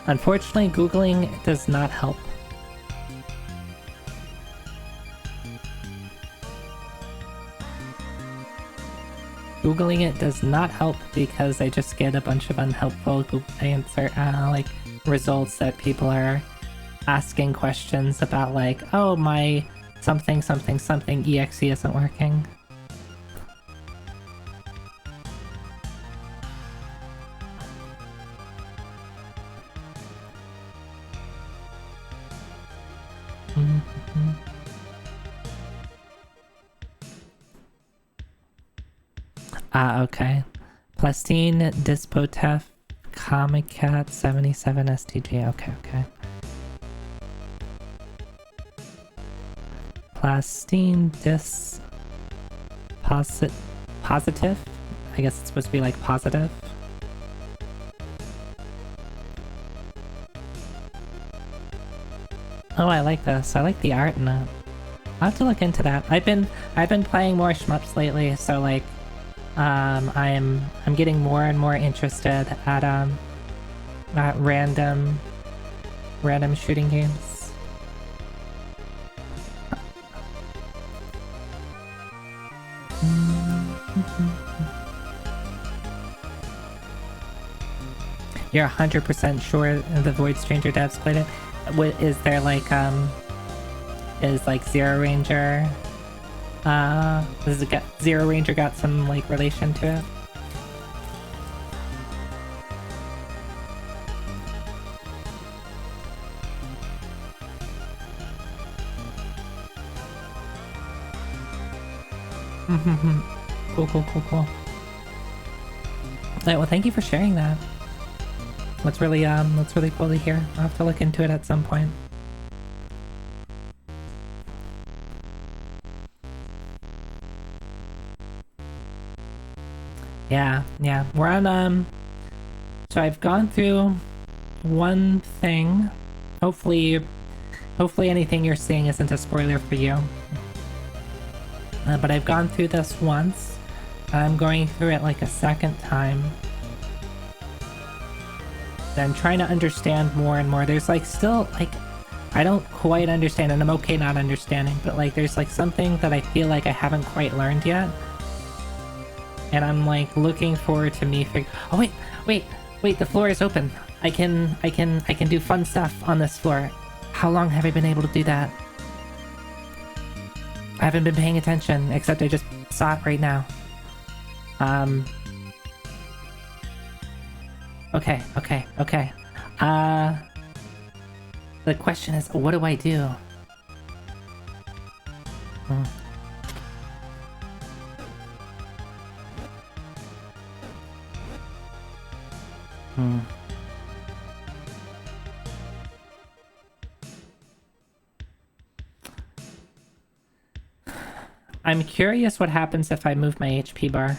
Unfortunately, Googling does not help. Googling it does not help because I just get a bunch of unhelpful answer, like results that people are asking questions about, like, oh, my something something something exe isn't working. Okay. Plastine, Dispotef, Comic Cat, 77 STG. Okay. plastine positive? I guess it's supposed to be like positive. Oh, I like this. I like the art in it. I'll have to look into that. I've been playing more shmups lately, so like I'm getting more and more interested at random shooting games. You're 100% sure the Void Stranger devs played it? Is there like is like Zero Ranger Zero Ranger got some like relation to it? Cool. Alright, well thank you for sharing that. That's really cool to hear. I'll have to look into it at some point. Yeah. We're on so I've gone through one thing. Hopefully anything you're seeing isn't a spoiler for you. But I've gone through this once. I'm going through it like a second time. I'm trying to understand more and more. There's like still like I don't quite understand, and I'm okay not understanding, but like there's like something that I feel like I haven't quite learned yet. And I'm like looking forward to me oh wait, the floor is open. I can do fun stuff on this floor. How long have I been able to do that? I haven't been paying attention, except I just saw it right now. Okay. The question is, what do I do? I'm curious what happens if I move my HP bar.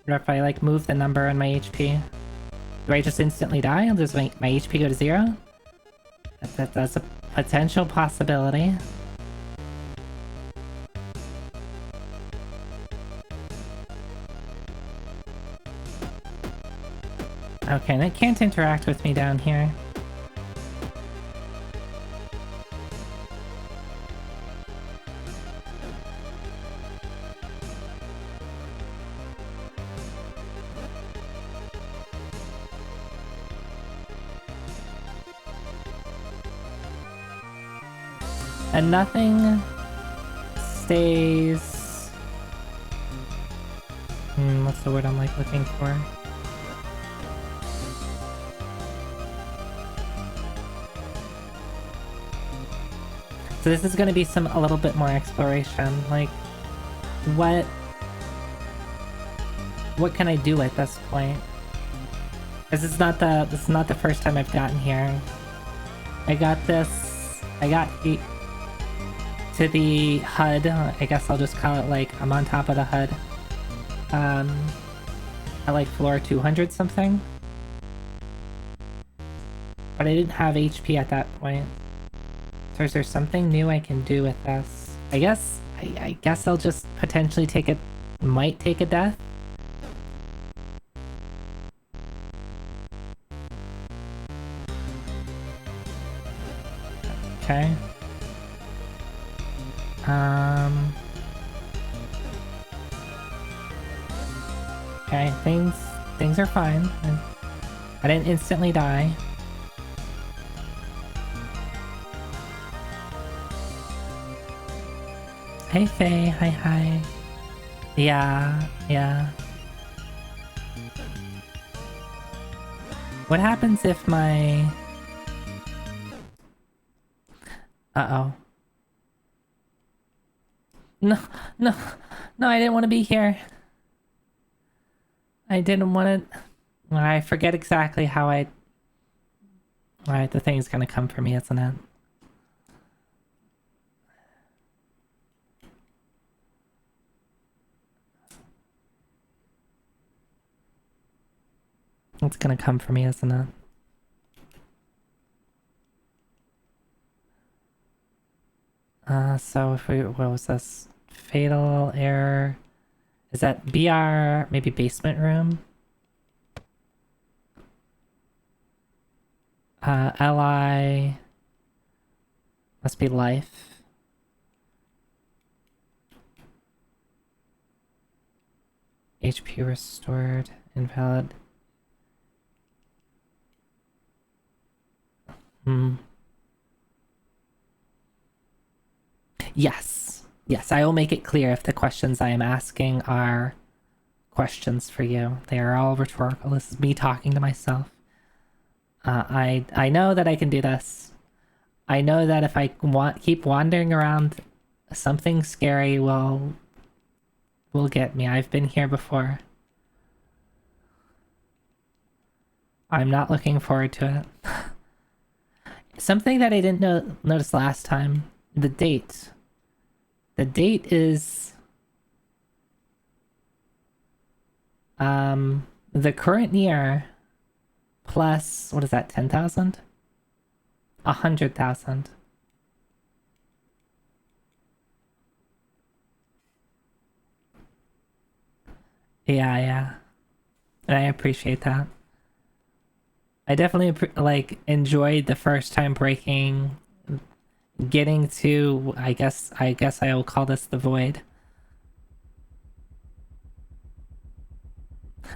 Or if I like move the number on my HP. Do I just instantly die? Does my HP go to 0? That's a potential possibility. Okay, and it can't interact with me down here. And nothing stays... what's the word I'm like looking for? So this is going to be a little bit more exploration. Like, what can I do at this point? This is not the first time I've gotten here. I got to the HUD. I guess I'll just call it like I'm on top of the HUD. At like floor 200 something. But I didn't have HP at that point. So is there something new I can do with this? I guess I'll just potentially might take a death. Okay. Okay, things are fine. I didn't instantly die. Hey Faye, hi. Yeah. What happens if my... Uh-oh. No, I didn't want to be here. I didn't want to... I forget exactly how I... Alright, the thing's gonna come for me, isn't it? It's gonna come for me, isn't it? So if we, what was this? Fatal error. Is that BR, maybe basement room? LI must be life. HP restored, invalid. Yes. Yes, I will make it clear if the questions I am asking are questions for you. They are all rhetorical. This is me talking to myself. I know that I can do this. I know that if I keep wandering around, something scary will get me. I've been here before. I'm not looking forward to it. Something that I didn't notice last time, the date. The date is the current year plus, what is that, 10,000? 100,000. Yeah, yeah. And I appreciate that. I definitely like enjoyed the first time breaking, getting to, I guess I will call this the void.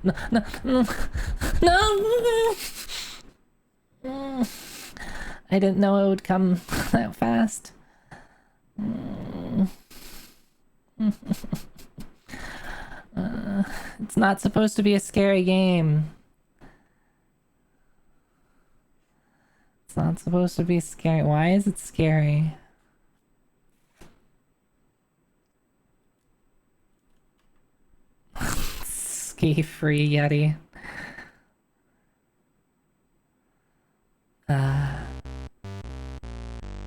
No, no, no, no. I didn't know it would come that fast. It's not supposed to be a scary game. It's not supposed to be scary. Why is it scary? Ski-free Yeti.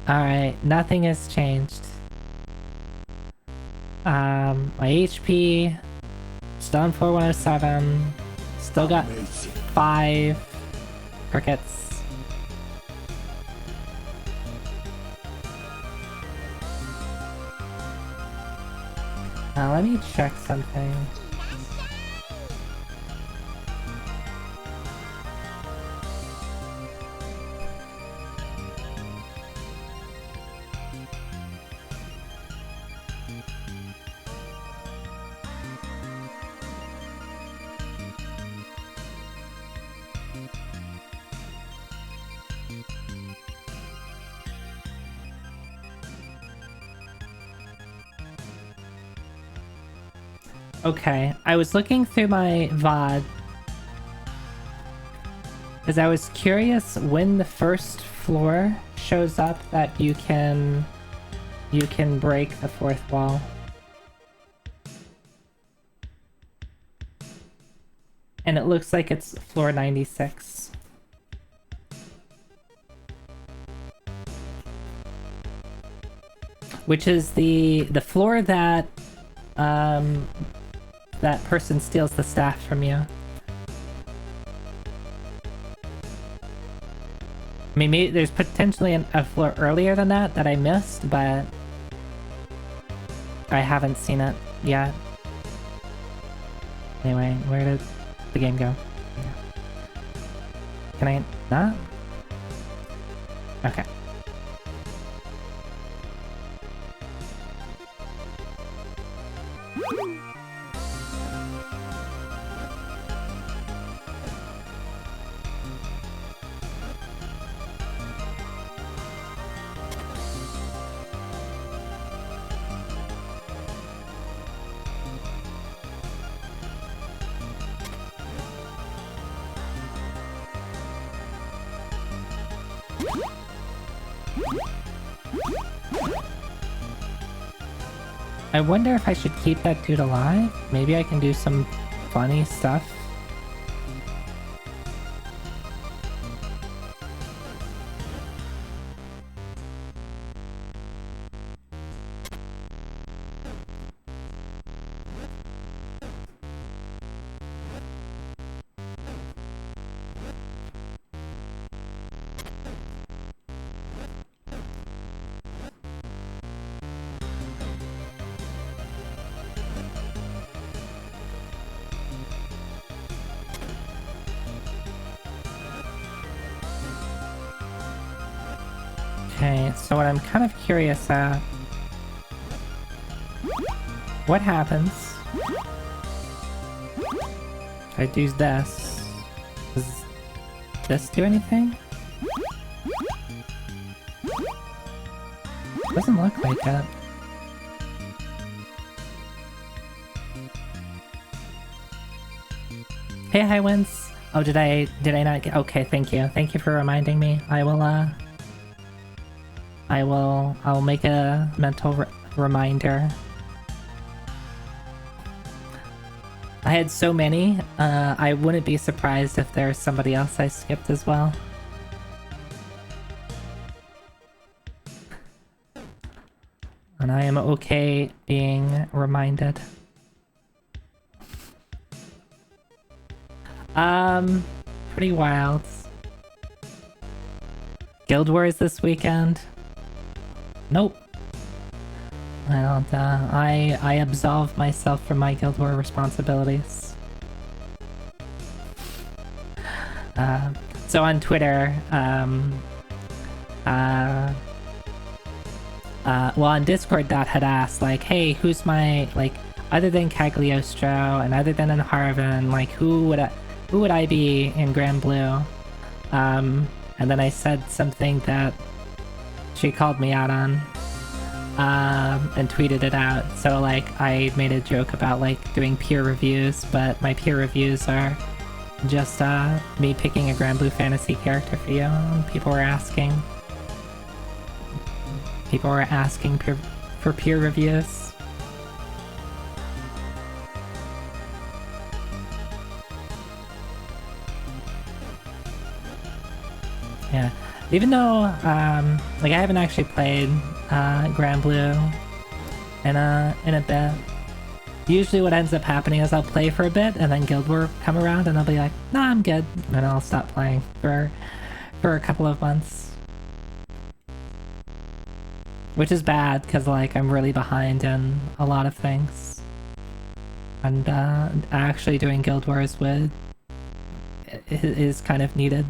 Alright, nothing has changed. My HP still on 4107. Still got 5 crickets. Let me check something. Okay, I was looking through my VOD because I was curious when the first floor shows up that you can break the 4th wall. And it looks like it's floor 96. Which is the floor that that person steals the staff from you. I mean, maybe there's potentially a floor earlier than that I missed, but I haven't seen it yet. Anyway, where did the game go? Yeah. Can I not? Okay. I wonder if I should keep that dude alive? Maybe I can do some funny stuff. Okay, so what I'm kind of curious at... What happens if I do this? Does this do anything? Doesn't look like it. Hey, hi, Wince. Oh, did I not get... Okay, thank you. Thank you for reminding me. I'll make a mental reminder. I had so many, I wouldn't be surprised if there's somebody else I skipped as well. And I am okay being reminded. Pretty wild. Guild Wars this weekend? Nope. I don't, I absolve myself from my Guild War responsibilities. So on Twitter, well, on Discord, Dot had asked, like, hey, who's my, like, other than Cagliostro and other than Harvin, like, who would I be in Grand Blue? And then I said something that she called me out on, and tweeted it out. So, like, I made a joke about, like, doing peer reviews, but my peer reviews are just, me picking a Grand Blue Fantasy character for you. And people were asking for peer reviews. Yeah, even though, like, I haven't actually played, Grand Blue in a bit. Usually what ends up happening is I'll play for a bit, and then Guild War come around, and I'll be like, nah, I'm good, and I'll stop playing for a couple of months. Which is bad, because, like, I'm really behind in a lot of things. And, actually doing Guild Wars is kind of needed.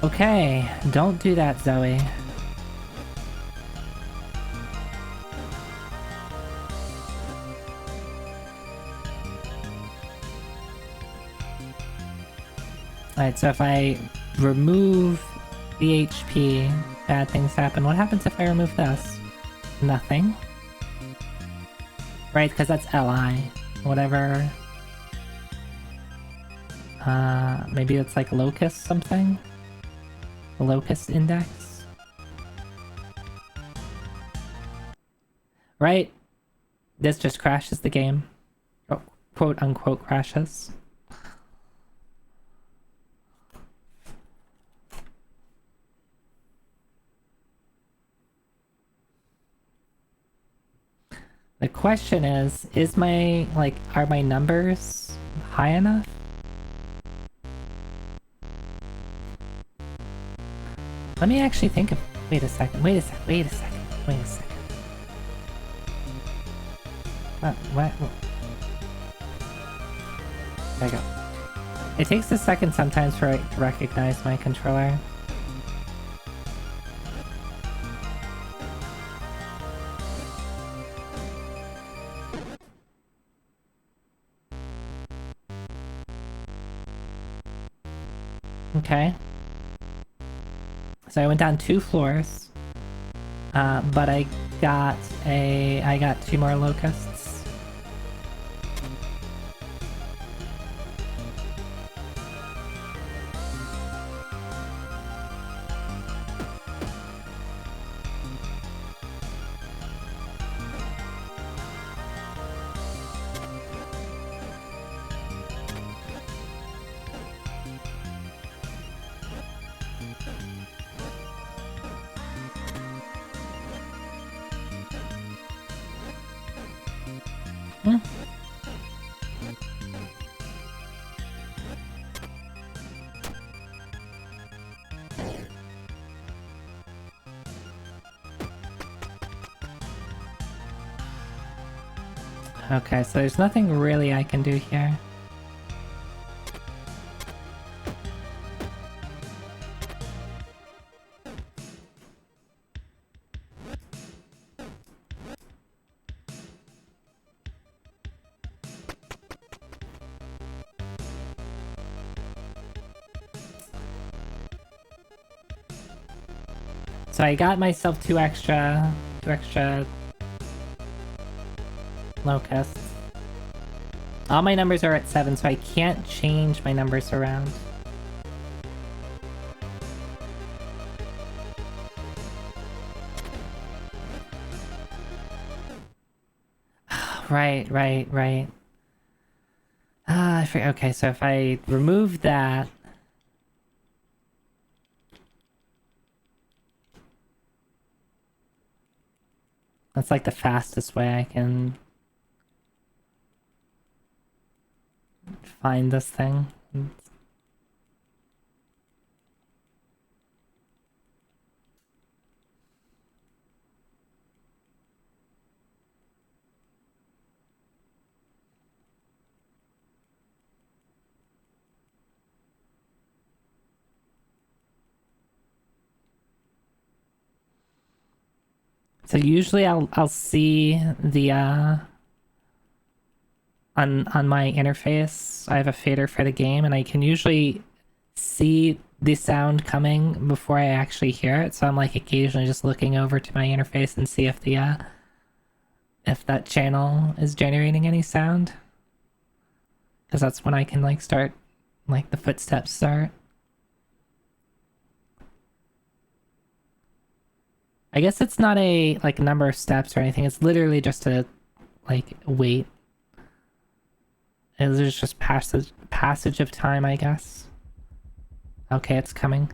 Okay, don't do that, Zoe. Alright, so if I remove the HP, bad things happen. What happens if I remove this? Nothing. Right, because that's LI. Whatever. Maybe it's like locust something? Locust index? Right? This just crashes the game. Oh, quote unquote crashes. The question is my, like, are my numbers high enough? Let me actually think of... Wait a second. What? There you go. It takes a second sometimes for it to recognize my controller. Okay. So I went down 2 floors, but I got 2 more locusts. Okay, so there's nothing really I can do here. So I got myself two extra locusts. All my numbers are at 7, so I can't change my numbers around. Right. Ah, I forget. Okay, so if I remove that... That's like the fastest way I can find this thing. So usually I'll see the on my interface, I have a fader for the game, and I can usually see the sound coming before I actually hear it. So I'm like occasionally just looking over to my interface and see if the if that channel is generating any sound, because that's when I can like start, like the footsteps start. I guess it's not a like number of steps or anything. It's literally just a like wait. It's just passage of time, I guess. Okay, it's coming.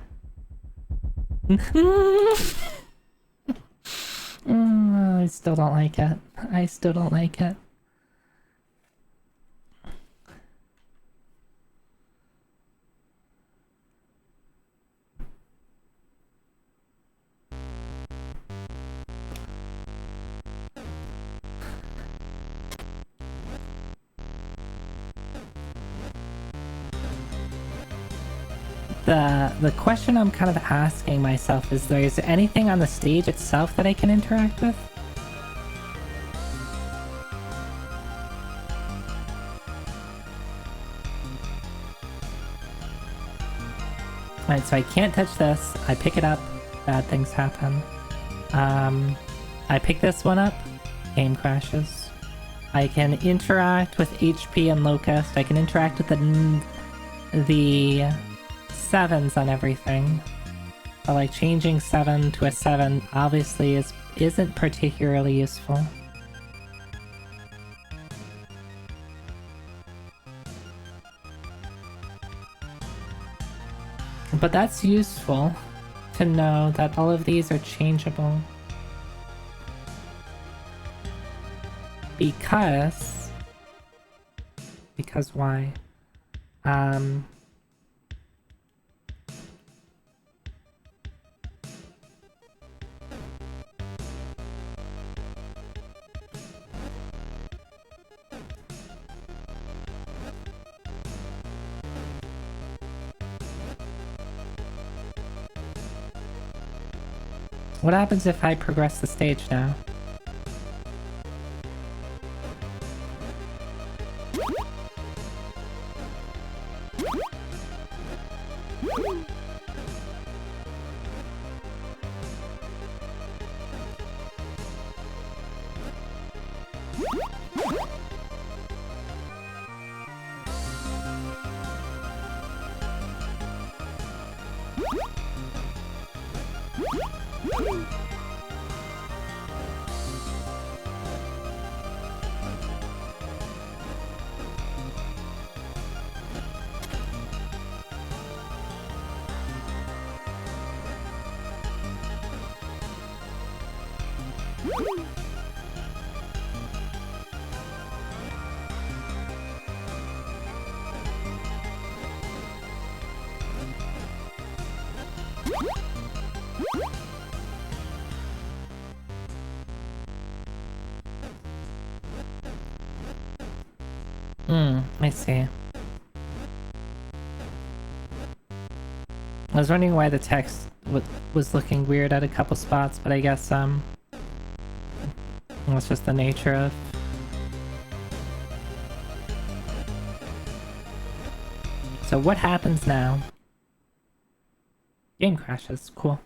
I still don't like it. I still don't like it. The question I'm kind of asking myself is there anything on the stage itself that I can interact with? Alright, so I can't touch this. I pick it up, bad things happen. I pick this one up, game crashes. I can interact with HP and Locust. I can interact with the 7s on everything. But like changing 7 to a 7 obviously isn't particularly useful. But that's useful to know that all of these are changeable. Because why? What happens if I progress the stage now? I see. I was wondering why the text was looking weird at a couple spots, but I guess, that's just the nature of... So what happens now? Game crashes. Cool.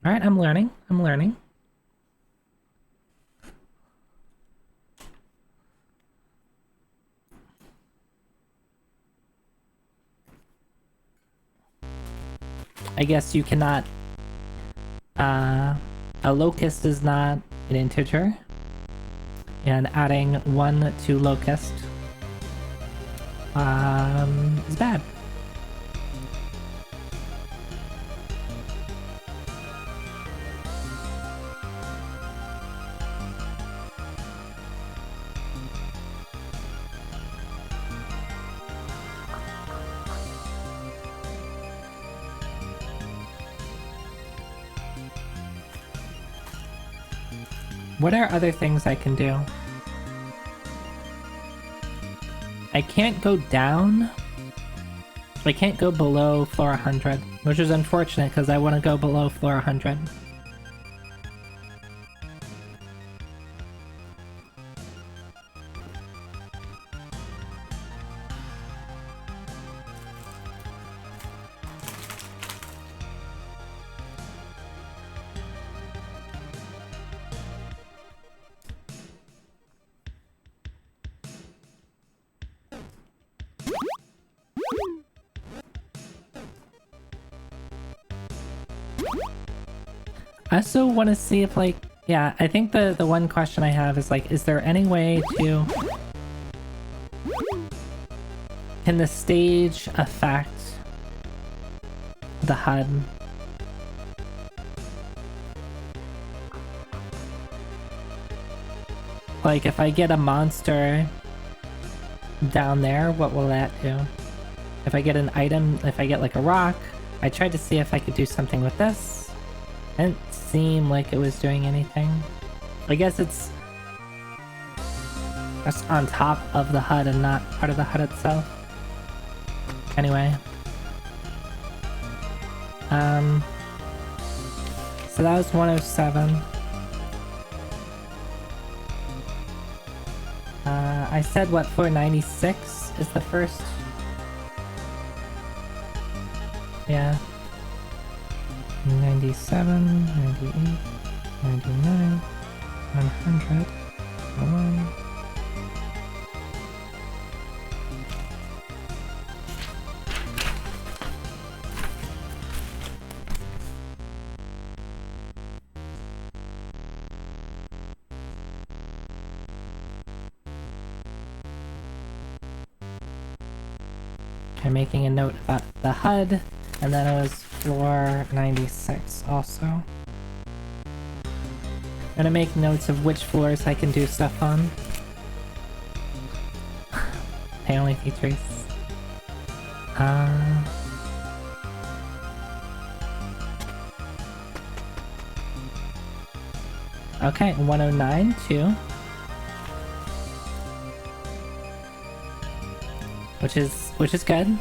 Alright, I'm learning. I'm learning. I guess you cannot... a locust is not an integer. And adding 1 to locust is bad. What are other things I can do? I can't go down. I can't go below floor 100, which is unfortunate because I want to go below floor 100. I also want to see if, like, yeah, I think the one question I have is, like, is there any way to... Can the stage affect the HUD? Like, if I get a monster down there, what will that do? If I get an item, if I get, like, a rock, I tried to see if I could do something with this. Didn't seem like it was doing anything. I guess it's just on top of the HUD and not part of the HUD itself. Anyway. So that was 107. I said what, floor 96 is the first? Yeah. 97, 98, 99, 100, 101. I'm making a note about the HUD, and then it was floor 96 also. I'm gonna make notes of which floors I can do stuff on. They only features. Okay, 109 too. Which is good.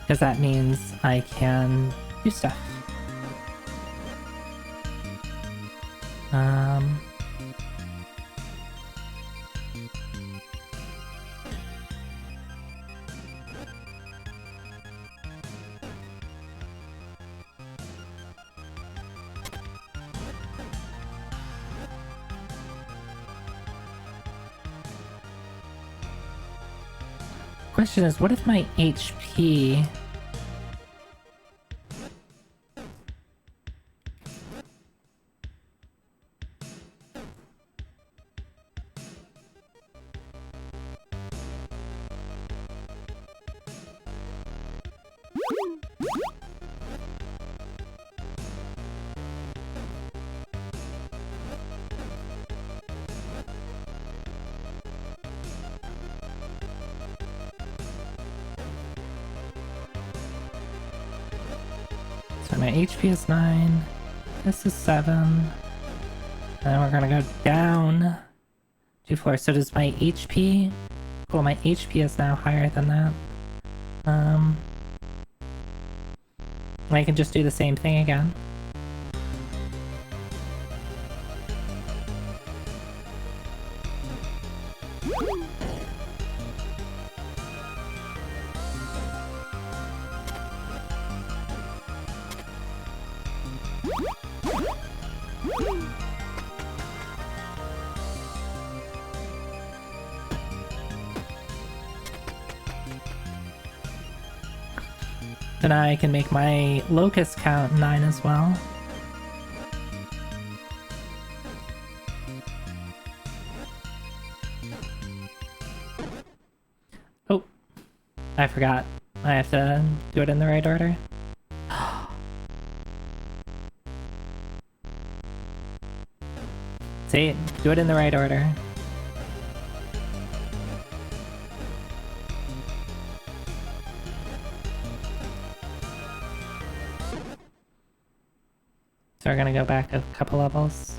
Because that means I can do stuff. Question is, what if my HP... So my HP is 9, this is 7, and then we're gonna go down 2 floors. So does my HP... Cool, my HP is now higher than that. I can just do the same thing again. So now I can make my locust count 9 as well. Oh, I forgot. I have to do it in the right order. See, do it in the right order. So we're gonna go back a couple levels.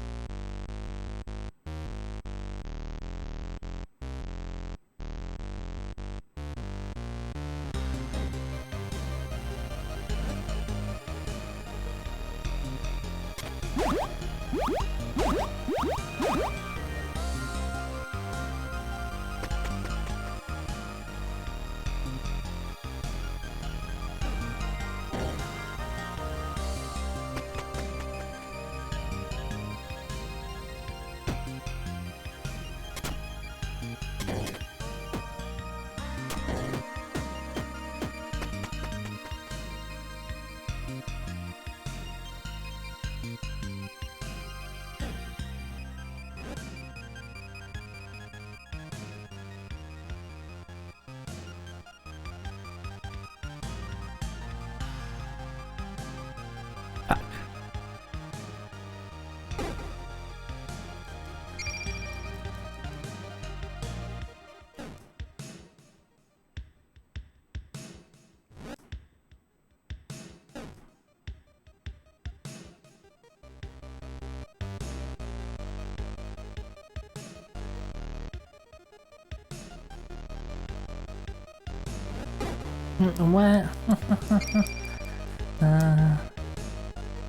What?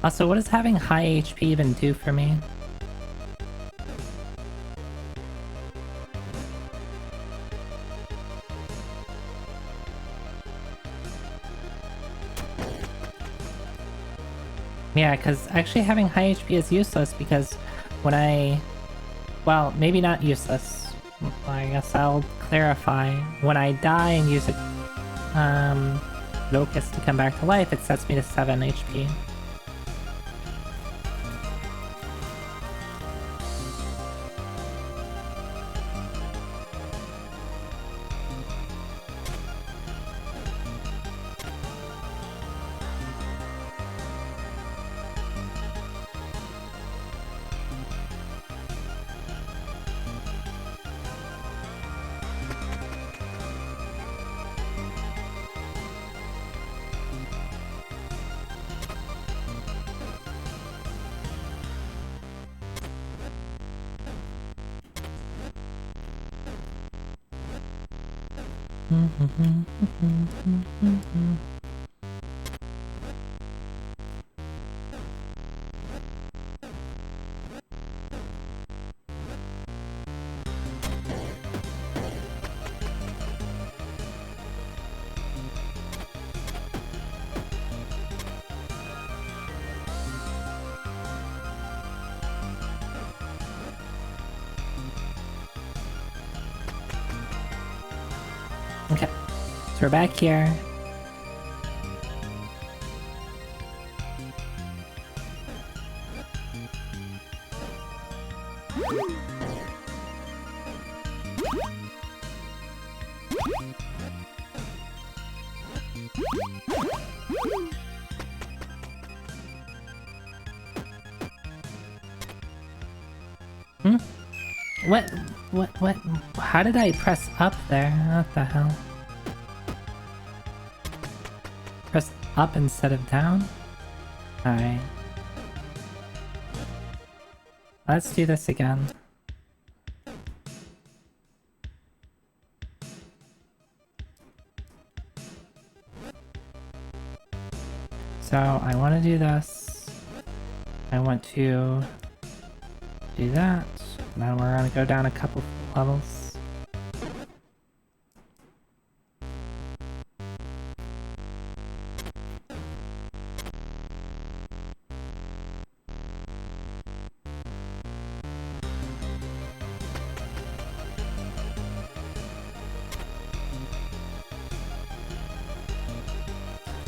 Also, what does having high HP even do for me? Yeah, because actually having high HP is useless because when I... Well, maybe not useless. I guess I'll clarify. When I die and use it, Locust to come back to life, it sets me to 7 HP. Okay, so we're back here. What? How did I press up there? What the hell? Press up instead of down? Alright. Let's do this again. So I want to do this. I want to do that. Now we're gonna go down a couple levels.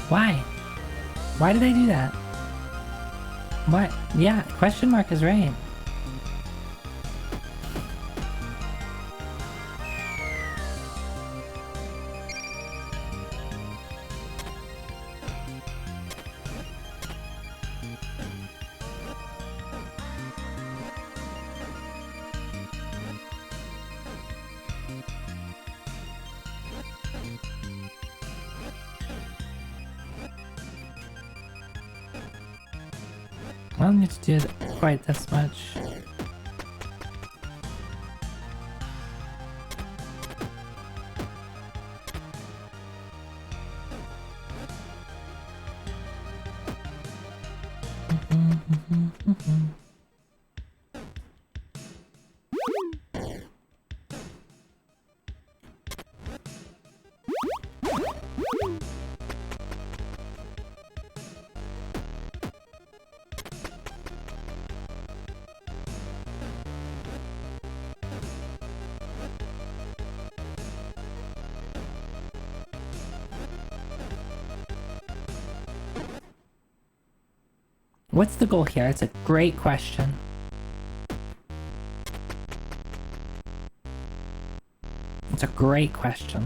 Why? Why did I do that? What? Yeah, question mark is right. I don't need to do quite this much. What's the goal here? It's a great question. It's a great question.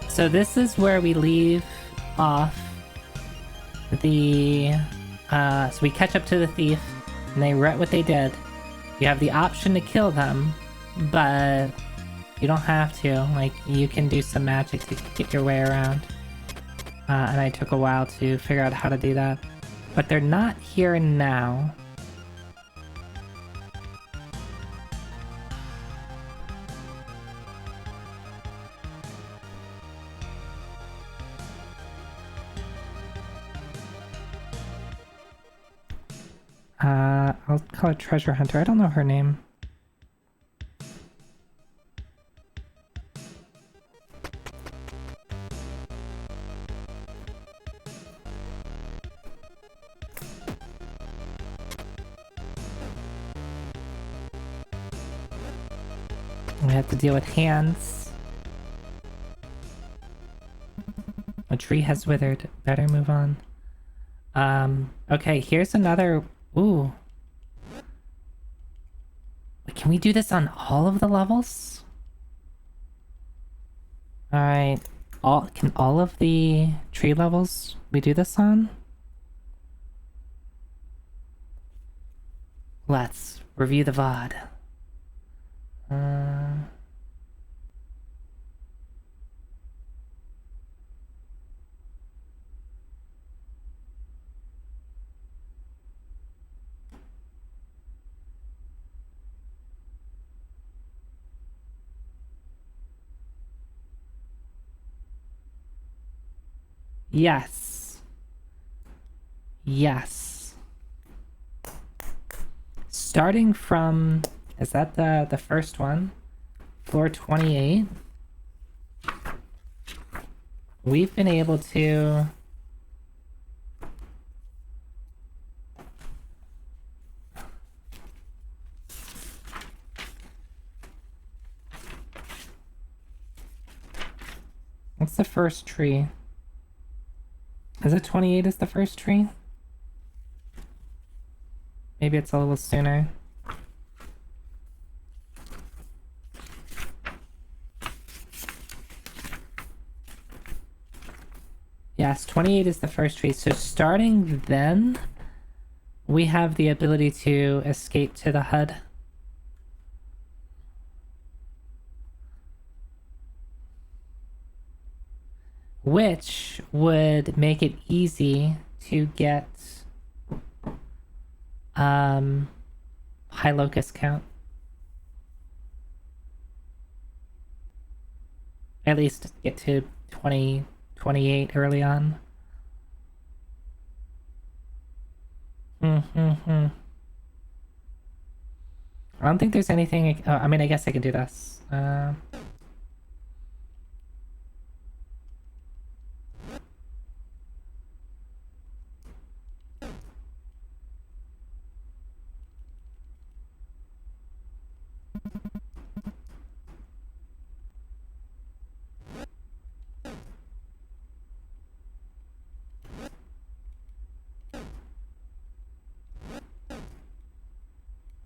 So this is where we leave off the, so we catch up to the thief, and they regret what they did. You have the option to kill them, but you don't have to. Like, you can do some magic to get your way around. And I took a while to figure out how to do that. But they're not here now. I'll call it Treasure Hunter. I don't know her name. We have to deal with hands. A tree has withered. Better move on. Okay, here's another... Ooh. Can we do this on all of the levels? Alright. Can all of the tree levels we do this on? Let's review the VOD. Yes. Yes. Starting from... Is that the first one? Floor 28. We've been able to... What's the first tree? Is it 28 is the first tree? Maybe it's a little sooner. Yes, 28 is the first tree. So starting then, we have the ability to escape to the HUD. which would make it easy to get high locust count. At least get to 20, 28 early on. I don't think there's anything. I mean, I guess I can do this.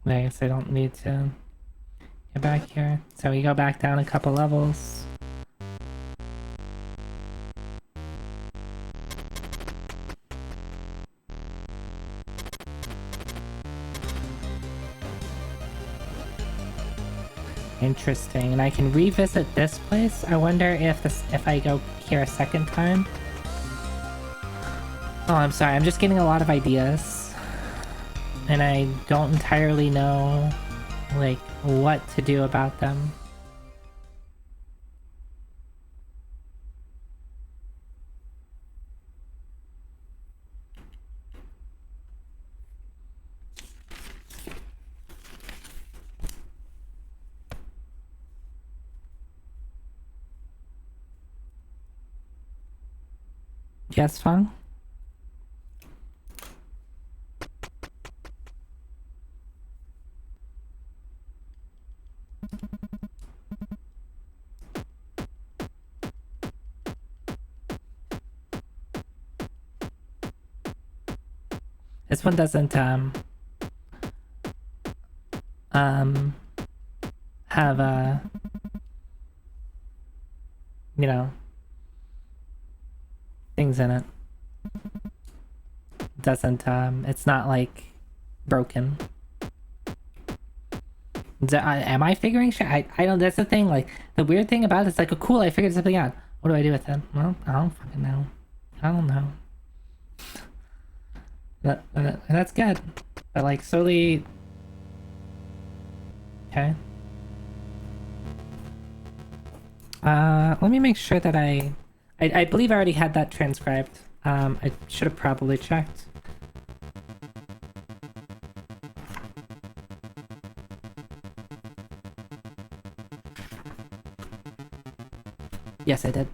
I guess I don't need to get back here. So we go back down a couple levels. Interesting, and I can revisit this place. I wonder if I go here a second time. Oh, I'm sorry, I'm just getting a lot of ideas. And I don't entirely know, like, what to do about them. Yes, Fang? This one doesn't have you know, things in it. Doesn't it's not like broken. Am I figuring shit? I don't. That's the thing. Like, the weird thing about it is like, oh, cool, I figured something out. What do I do with it? Well, I don't fucking know. I don't know. That's good. But like, slowly. Okay. Let me make sure that I believe I already had that transcribed. I should have probably checked. Yes, I did.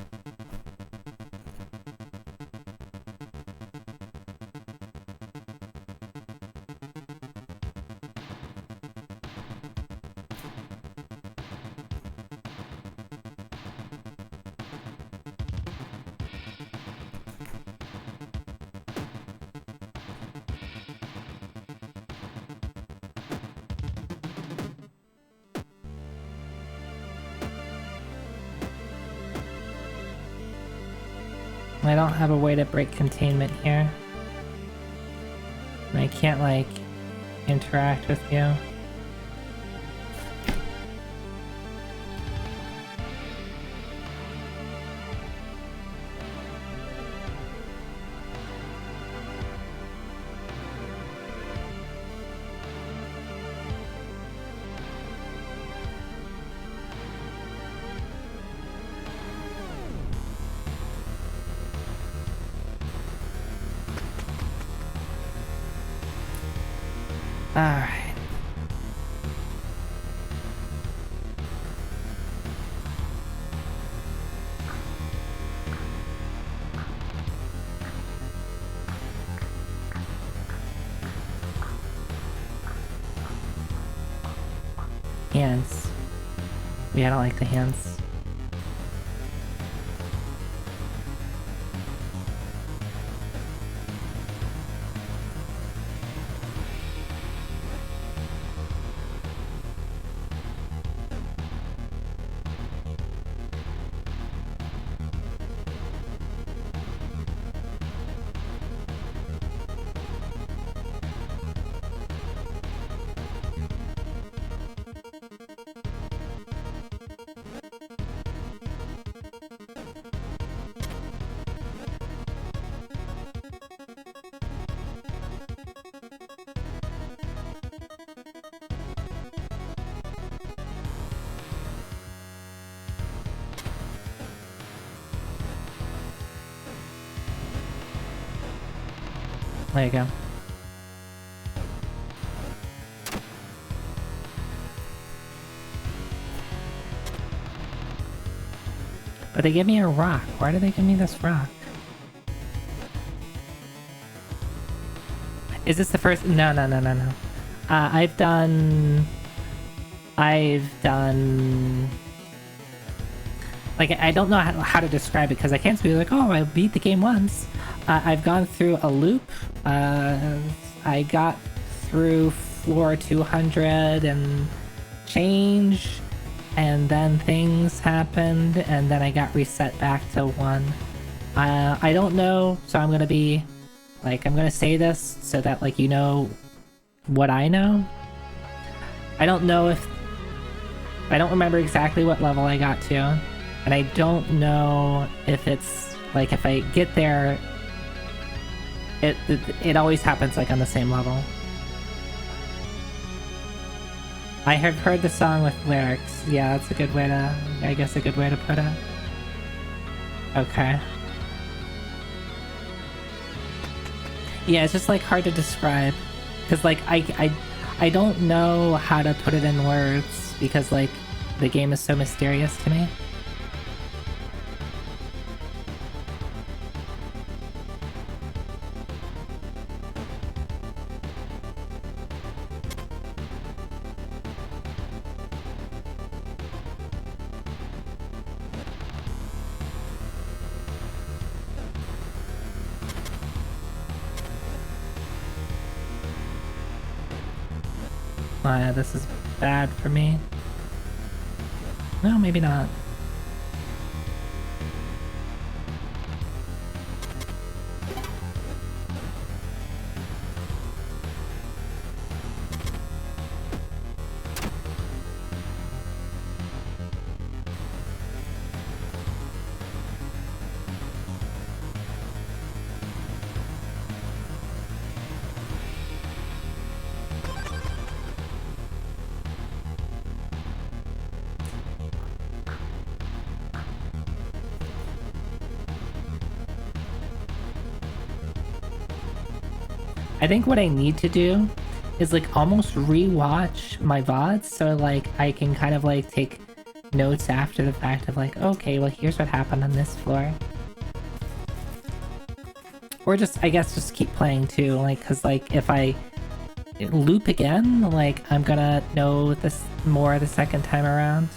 I don't have a way to break containment here. And I can't, like, interact with you. Alright. Hands. Yeah, I don't like the hands. There you go. But they give me a rock. Why do they give me this rock? Is this the first? No. I've done... Like, I don't know how to describe it, because I can't be like, oh, I beat the game once. I've gone through a loop. I got through floor 200 and change, and then things happened, and then I got reset back to 1. I don't know, so I'm gonna be... Like, I'm gonna say this so that, like, you know what I know. I don't know if... I don't remember exactly what level I got to. And I don't know if it's... Like, if I get there... It always happens, like, on the same level. I have heard the song with lyrics. Yeah, that's a good way to... I guess a good way to put it. Okay. Yeah, it's just, like, hard to describe. Because, like, I don't know how to put it in words. Because, like, the game is so mysterious to me. This is bad for me. No, maybe not. I think what I need to do is like almost rewatch my VODs so like I can kind of like take notes after the fact of like, okay, well here's what happened on this floor. Or just, I guess, just keep playing too, like, cause like if I loop again, like I'm gonna know this more the second time around.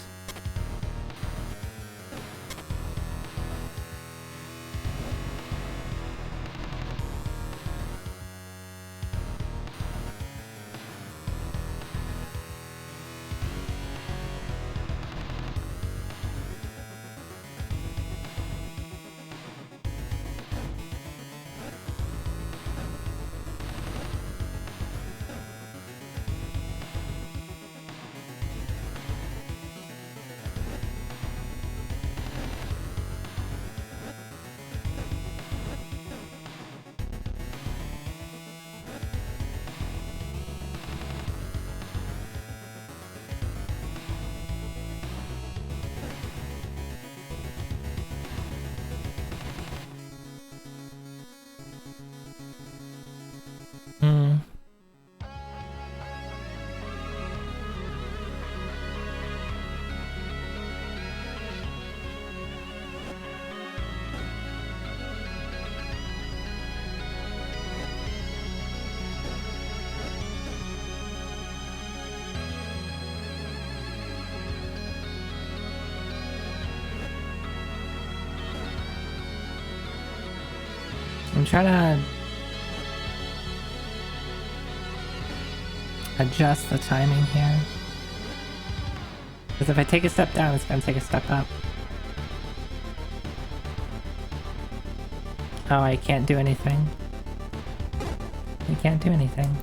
I'm trying to adjust the timing here. Because if I take a step down, it's going to take a step up. Oh, I can't do anything. I can't do anything.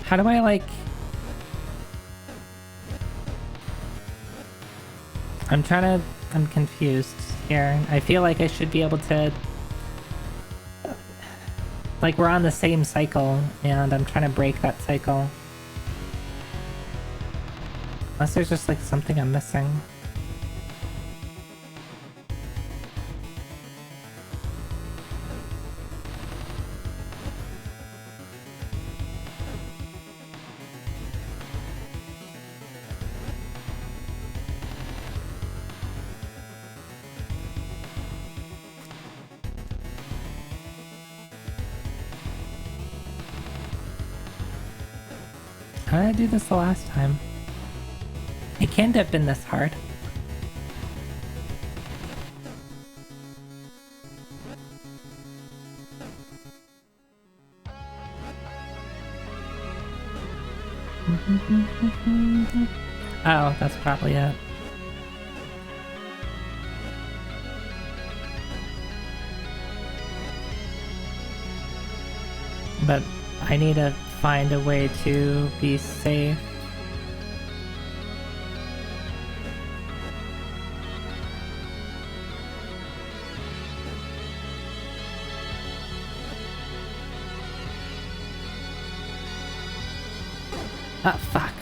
How do I, like... I'm confused here. I feel like I should be able to... Like, we're on the same cycle, and I'm trying to break that cycle. Unless there's just, like, something I'm missing. How did I do this the last time? It can't have been this hard. Oh, that's probably it. But I need to find a way to be safe. Ah, fuck.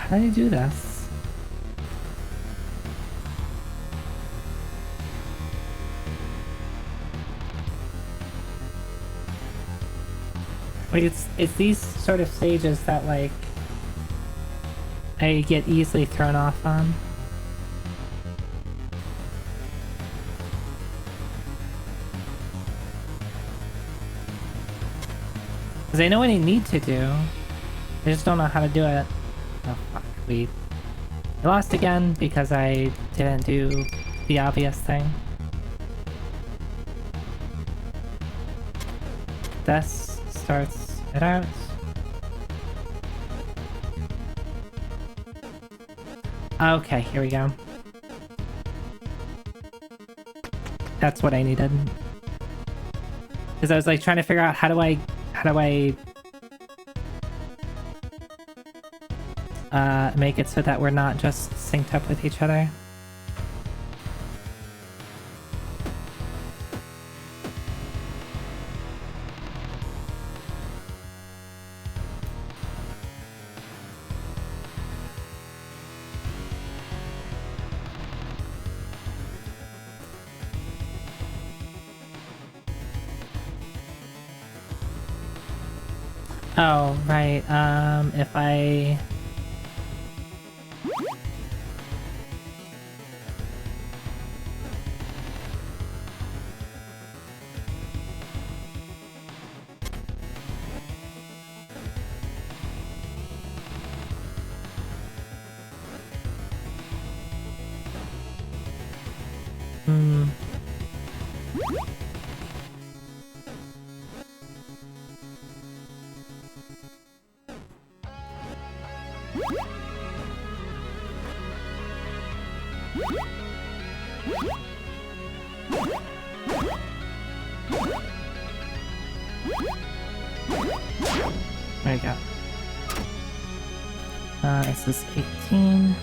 How do you do this? Wait, it's these sort of stages that, like, I get easily thrown off on. Because I know what I need to do. I just don't know how to do it. Oh fuck, we lost again because I didn't do the obvious thing. This starts it out. Okay, here we go. That's what I needed. Because I was like trying to figure out how do I make it so that we're not just synced up with each other. Oh, right, if I... There we go. This is 18.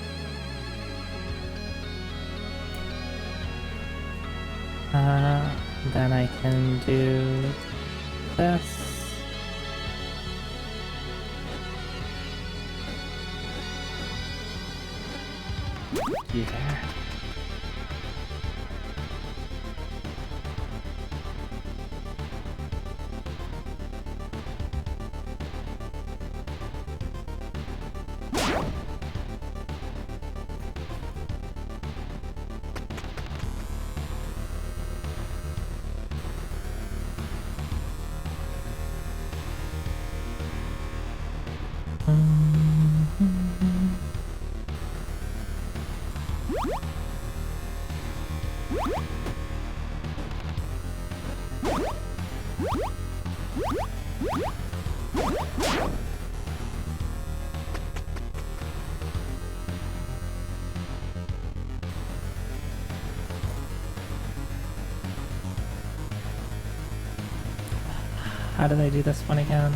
Then I can do this. You there. How did I do this one again?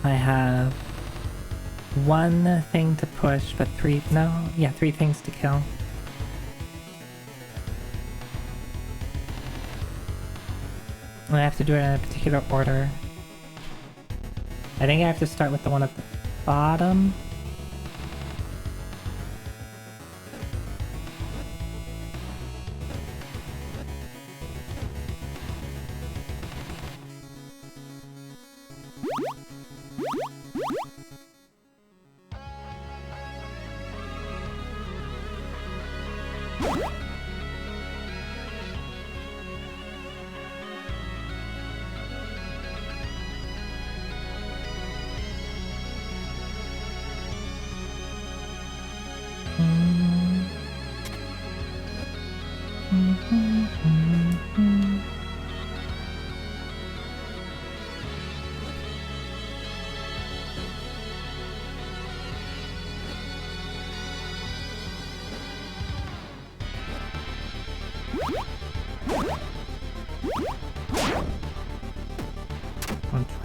I have one thing to push, but three things to kill. I have to do it in a particular order. I think I have to start with the one at the bottom.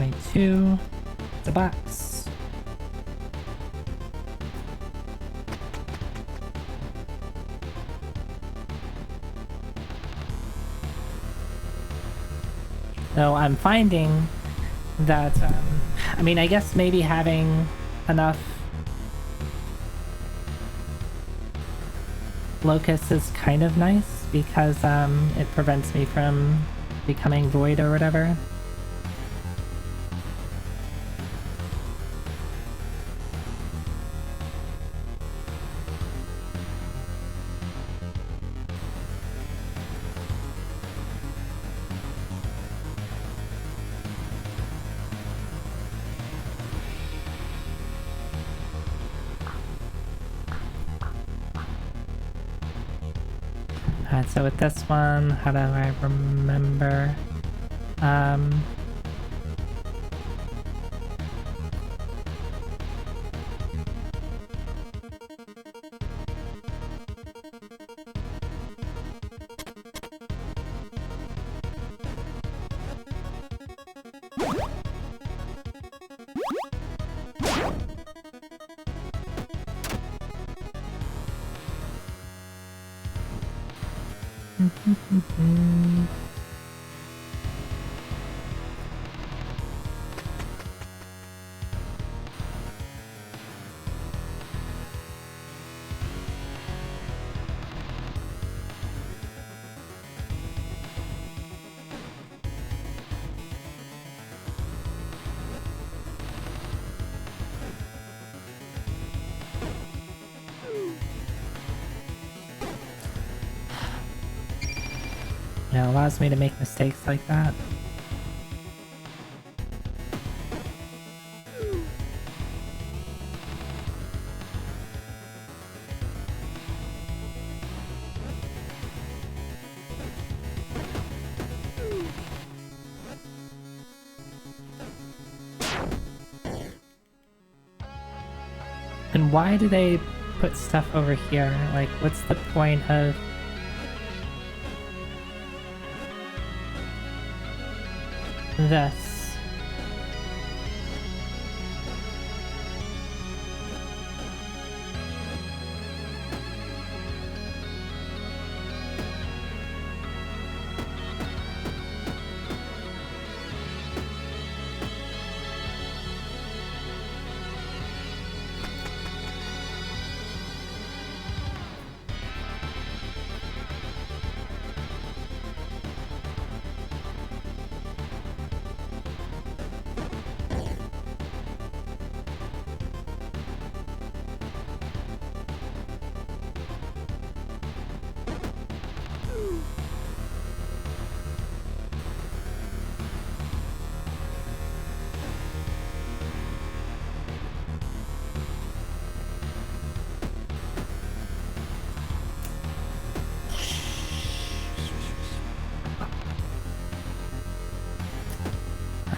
$122. The box. So I'm finding that, I mean, I guess maybe having enough locusts is kind of nice because it prevents me from becoming void or whatever. Alright, so with this one, how do I remember? Yeah, it allows me to make mistakes like that. And why do they put stuff over here? Like, what's the point of... this?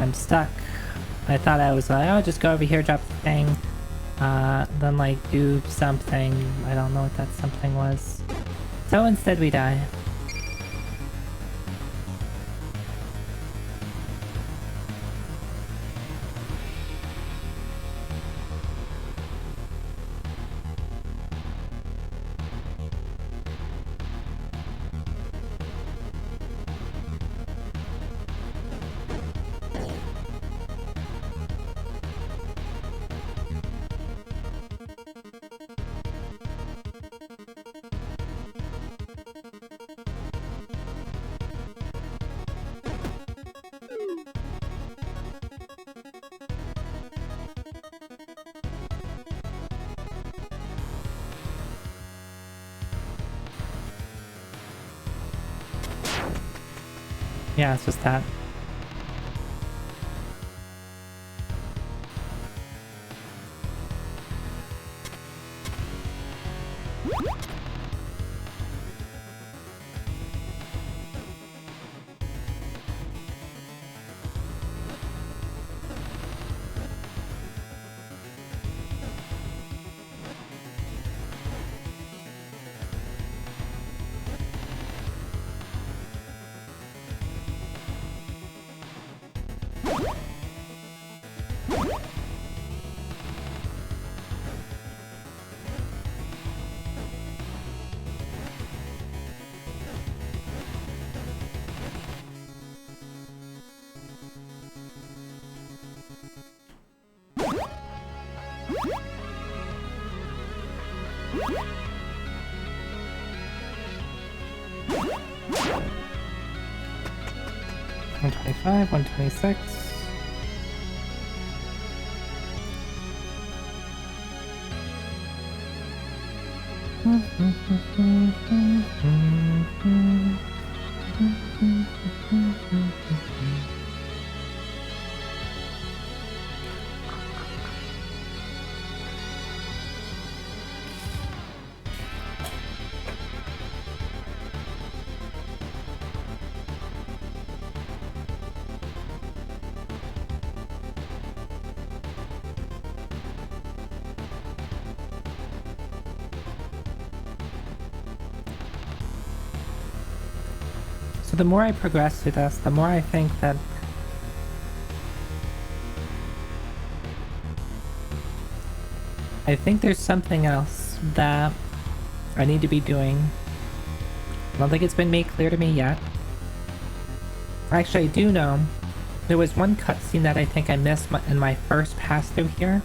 I'm stuck. I thought I was like, oh, just go over here, drop the thing, then like do something. I don't know what that something was. So instead we die. Yeah, it's just that. $125, $126. So the more I progress through this, the more I think that there's something else that I need to be doing. I don't think it's been made clear to me yet. Actually, I do know. There was one cutscene that I think I missed in my first pass through here.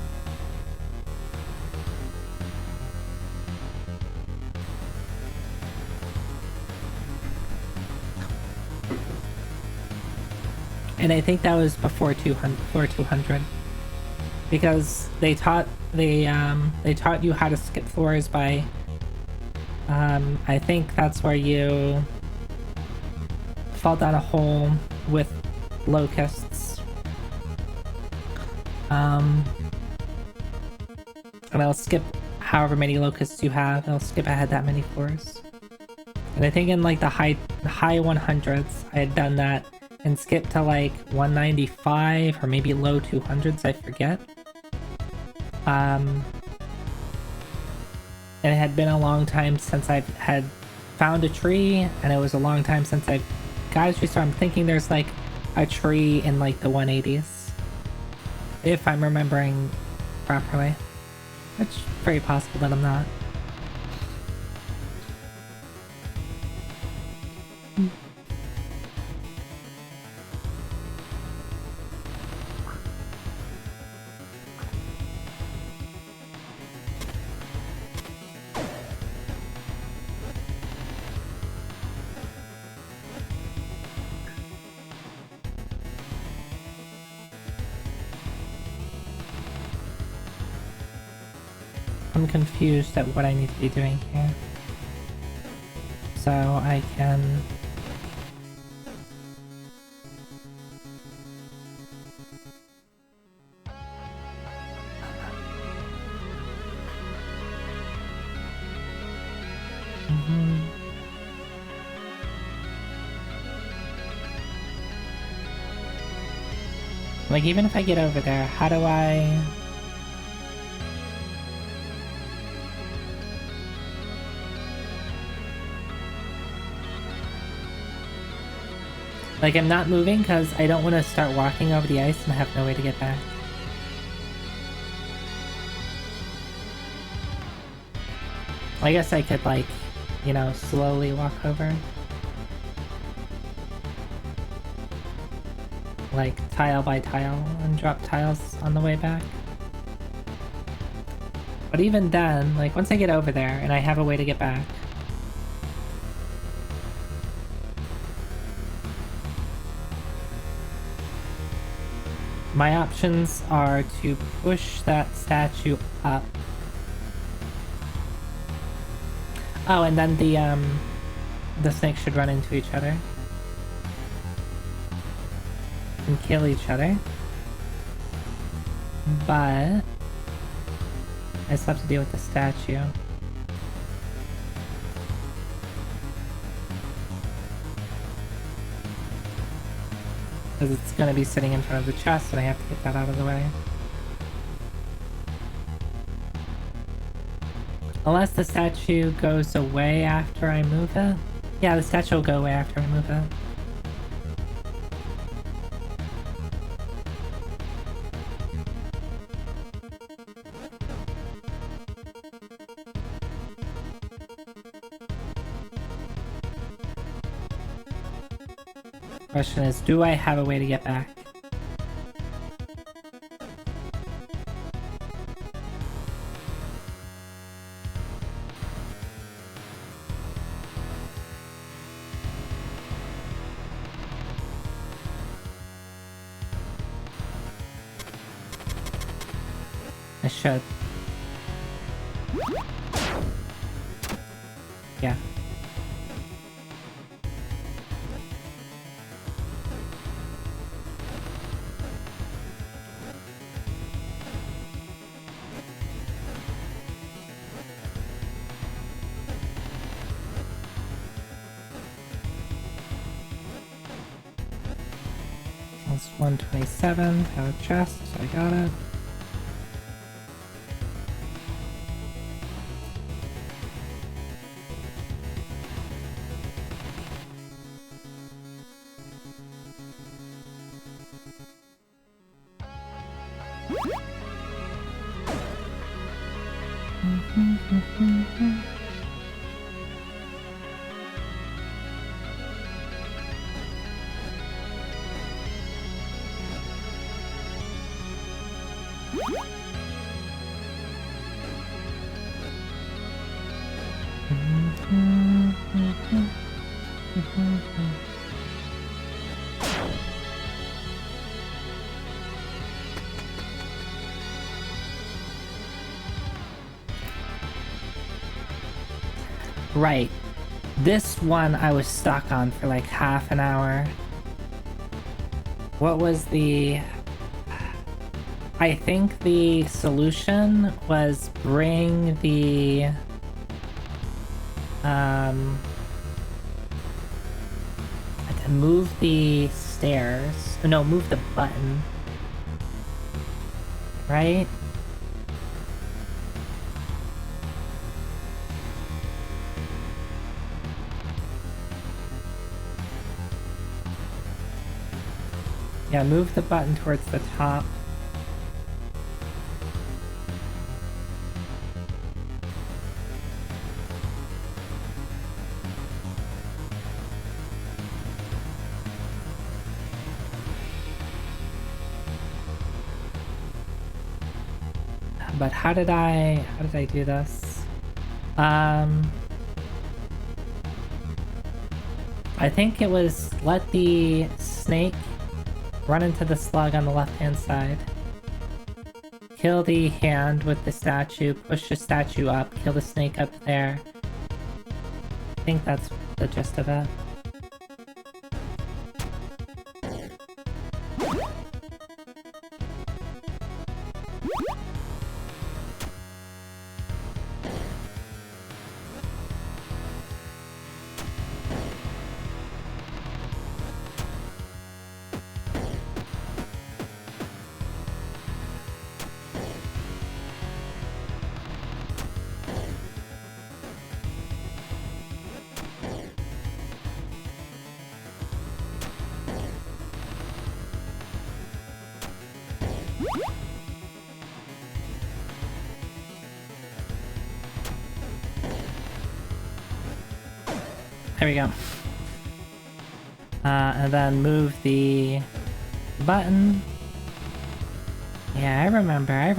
And I think that was before floor 200, because they taught you how to skip floors by. I think that's where you fall down a hole with locusts. And I'll skip however many locusts you have. I'll skip ahead that many floors. And I think in like the high 100s, I had done that. And skip to like 195 or maybe low 200s, I forget. And it had been a long time since I had found a tree, and it was a long time since I got a tree, so I'm thinking there's like a tree in like the 180s. If I'm remembering properly. It's very possible that I'm not. I'm confused at what I need to be doing here. So I can... Like, even if I get over there, how do I... Like, I'm not moving because I don't want to start walking over the ice and have no way to get back. I guess I could, like, you know, slowly walk over. Like, tile by tile and drop tiles on the way back. But even then, like, once I get over there and I have a way to get back, my options are to push that statue up. Oh, and then the snakes should run into each other and kill each other. But I still have to deal with the statue. Because it's going to be sitting in front of the chest and I have to get that out of the way. Unless the statue goes away after I move it. Yeah, the statue will go away after I move it. Question is, do I have a way to get back? I should. Yeah. That's 127, have a chest, I got it. Right. This one I was stuck on for like half an hour. What was the... I think the solution was bring the... to move the stairs. No, move the button. Right? Yeah, move the button towards the top. But how did I do this? I think it was let the snake run into the slug on the left-hand side. Kill the hand with the statue, push the statue up, kill the snake up there. I think that's the gist of it. There we go. And then move the button. Yeah, I remember. I'm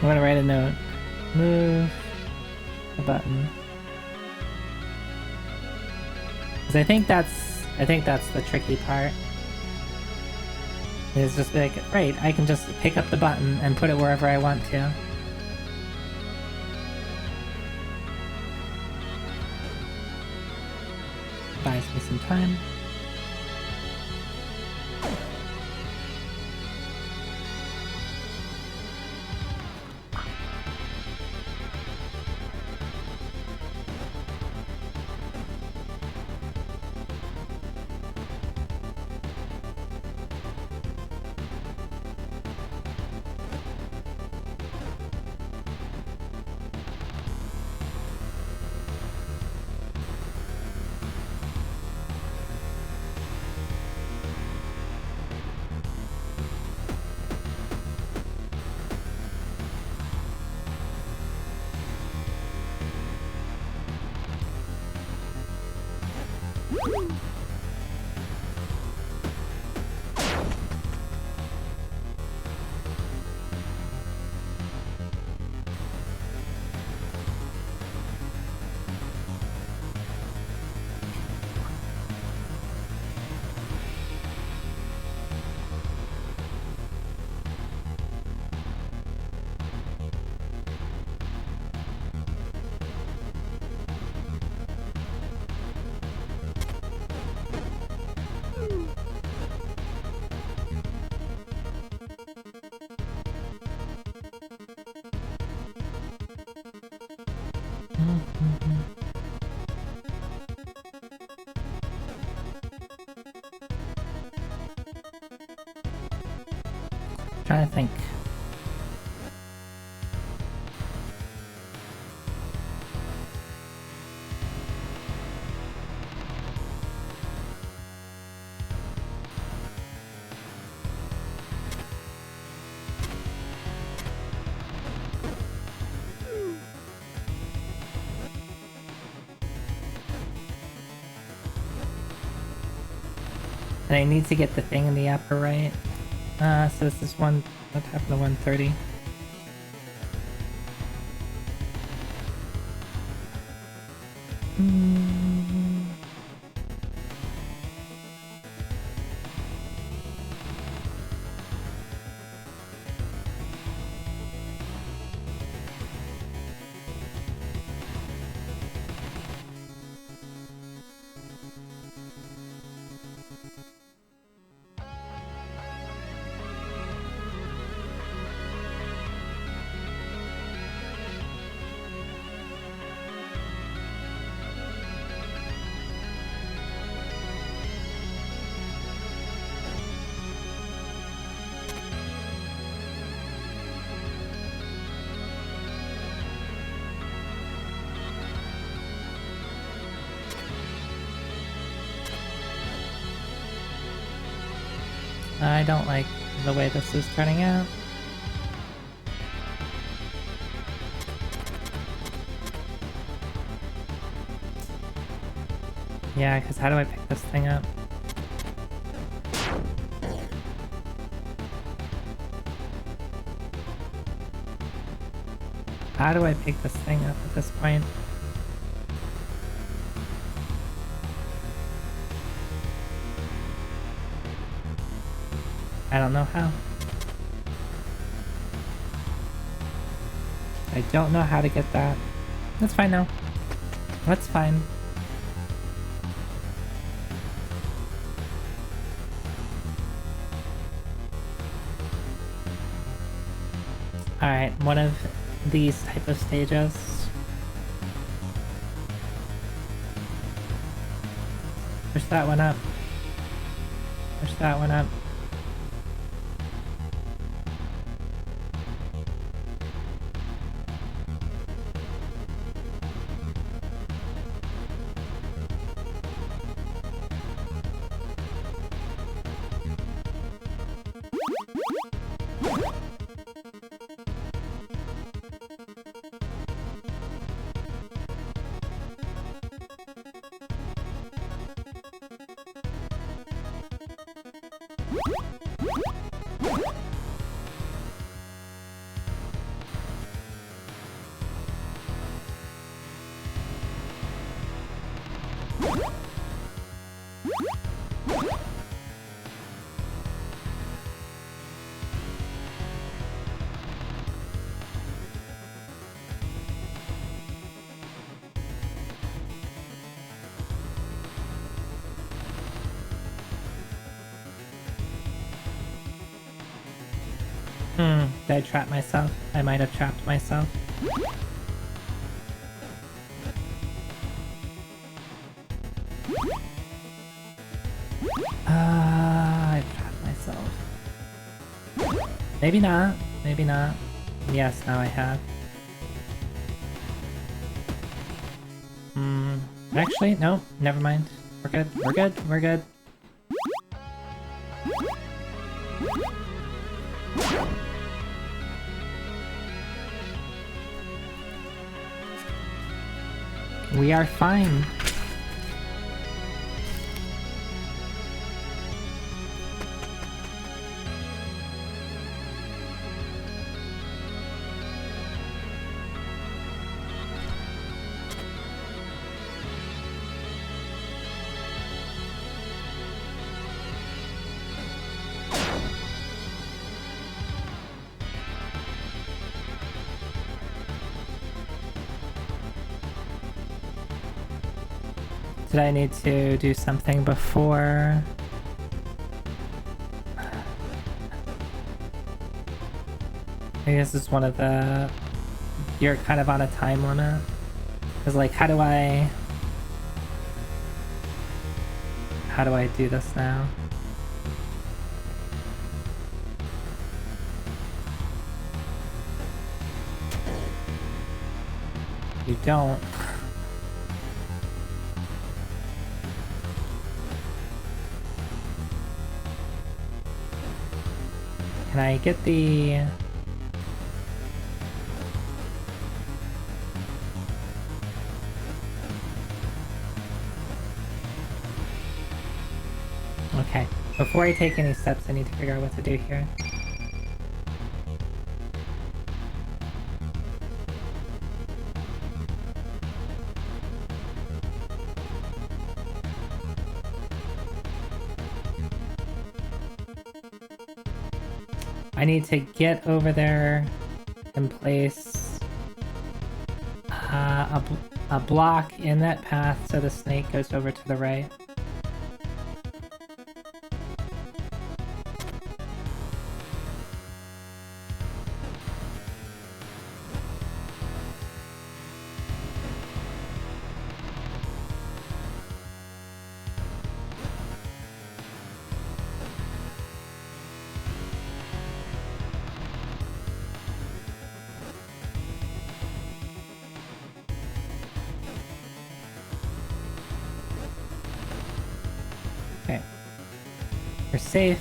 gonna write a note. Move the button. Because I think that's the tricky part. Is just like, right, I can just pick up the button and put it wherever I want to. Buys me some time. Trying to think. And I need to get the thing in the upper right. So this is what happened to 130? I don't like the way this is turning out. Yeah, because how do I pick this thing up? How do I pick this thing up at this point? I don't know how. I don't know how to get that. That's fine now. That's fine. Alright, one of these type of stages. Push that one up. Push that one up. Did I trap myself? I might have trapped myself. I trapped myself. Maybe not. Maybe not. Yes, now I have. Actually, no. Never mind. We're good. We're good. We're good. We are fine. Did I need to do something before? Maybe this is one of the... You're kind of on a time limit. Because like, how do I do this now? You don't. Can I get the... Okay, before I take any steps, I need to figure out what to do here. I need to get over there and place a block in that path so the snake goes over to the right. Okay. We're safe.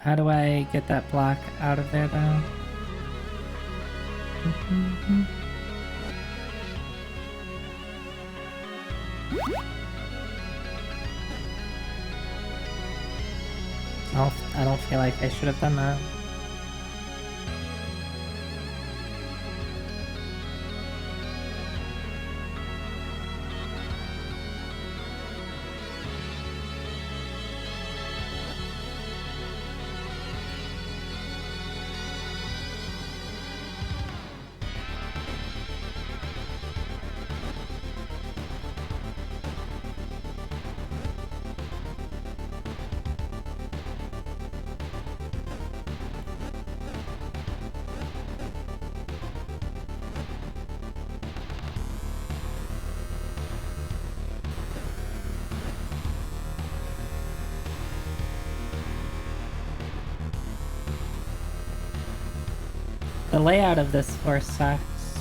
How do I get that block out of there, though? I don't feel like I should have done that. The layout of this floor sucks.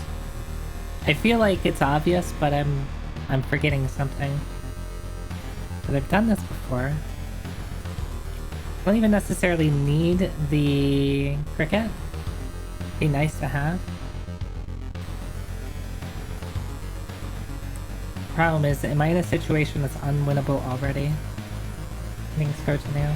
I feel like it's obvious, but I'm forgetting something. But I've done this before. I don't even necessarily need the cricket. Be nice to have. Problem is, am I in a situation that's unwinnable already? Things continue.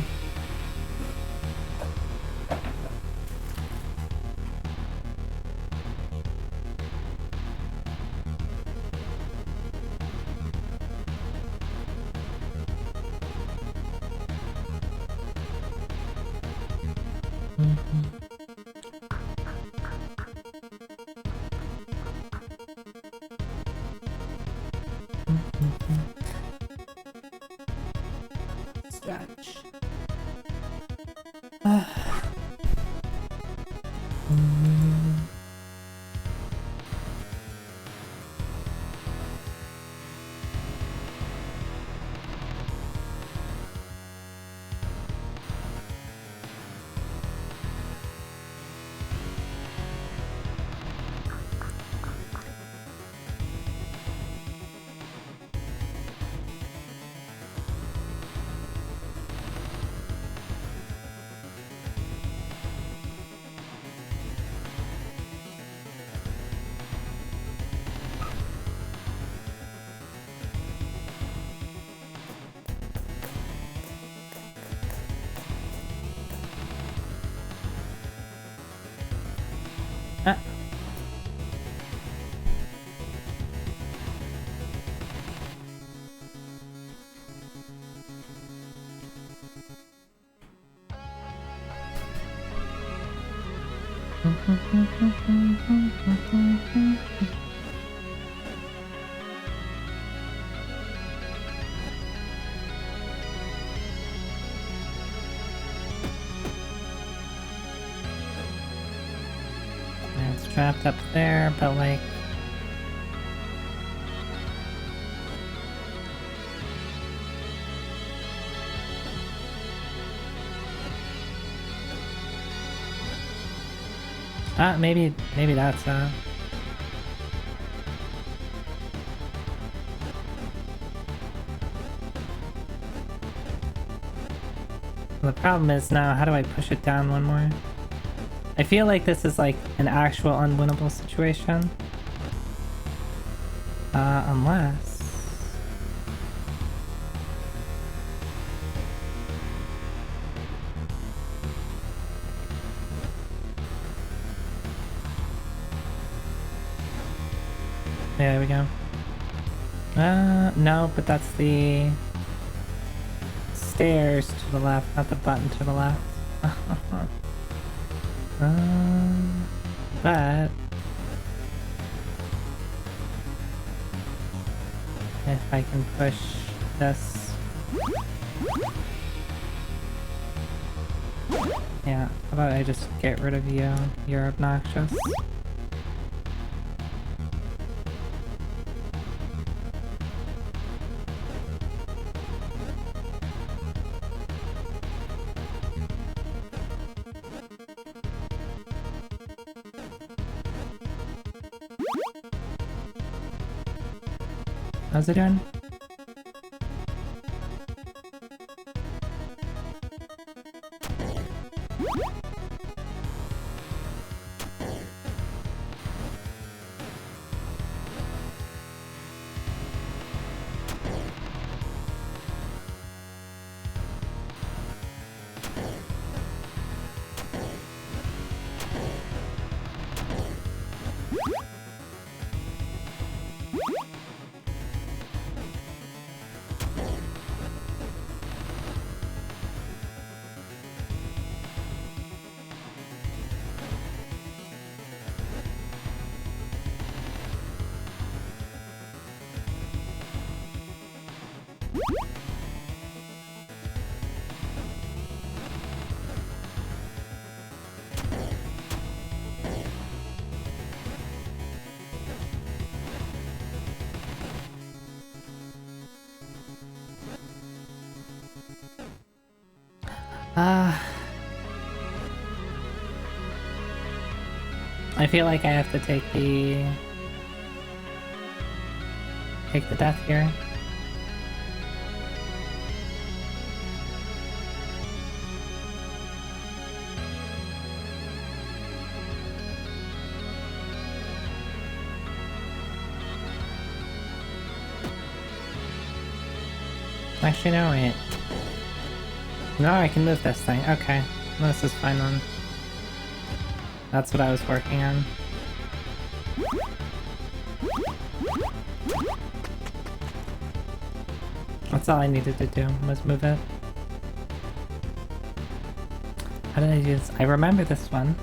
Stretch. It's trapped up there, but like... maybe that's The problem is now, how do I push it down one more? I feel like this is like an actual unwinnable situation. Unless... Yeah, there we go. No, but that's the stairs to the left, not the button to the left. But if I can push this, yeah. How about I just get rid of you? You're obnoxious. How's it doing? I feel like I have to take the death here. Actually, no, wait. No, I can move this thing. Okay. This is fine then. That's what I was working on. That's all I needed to do, was move it. How did I do this? I remember this one.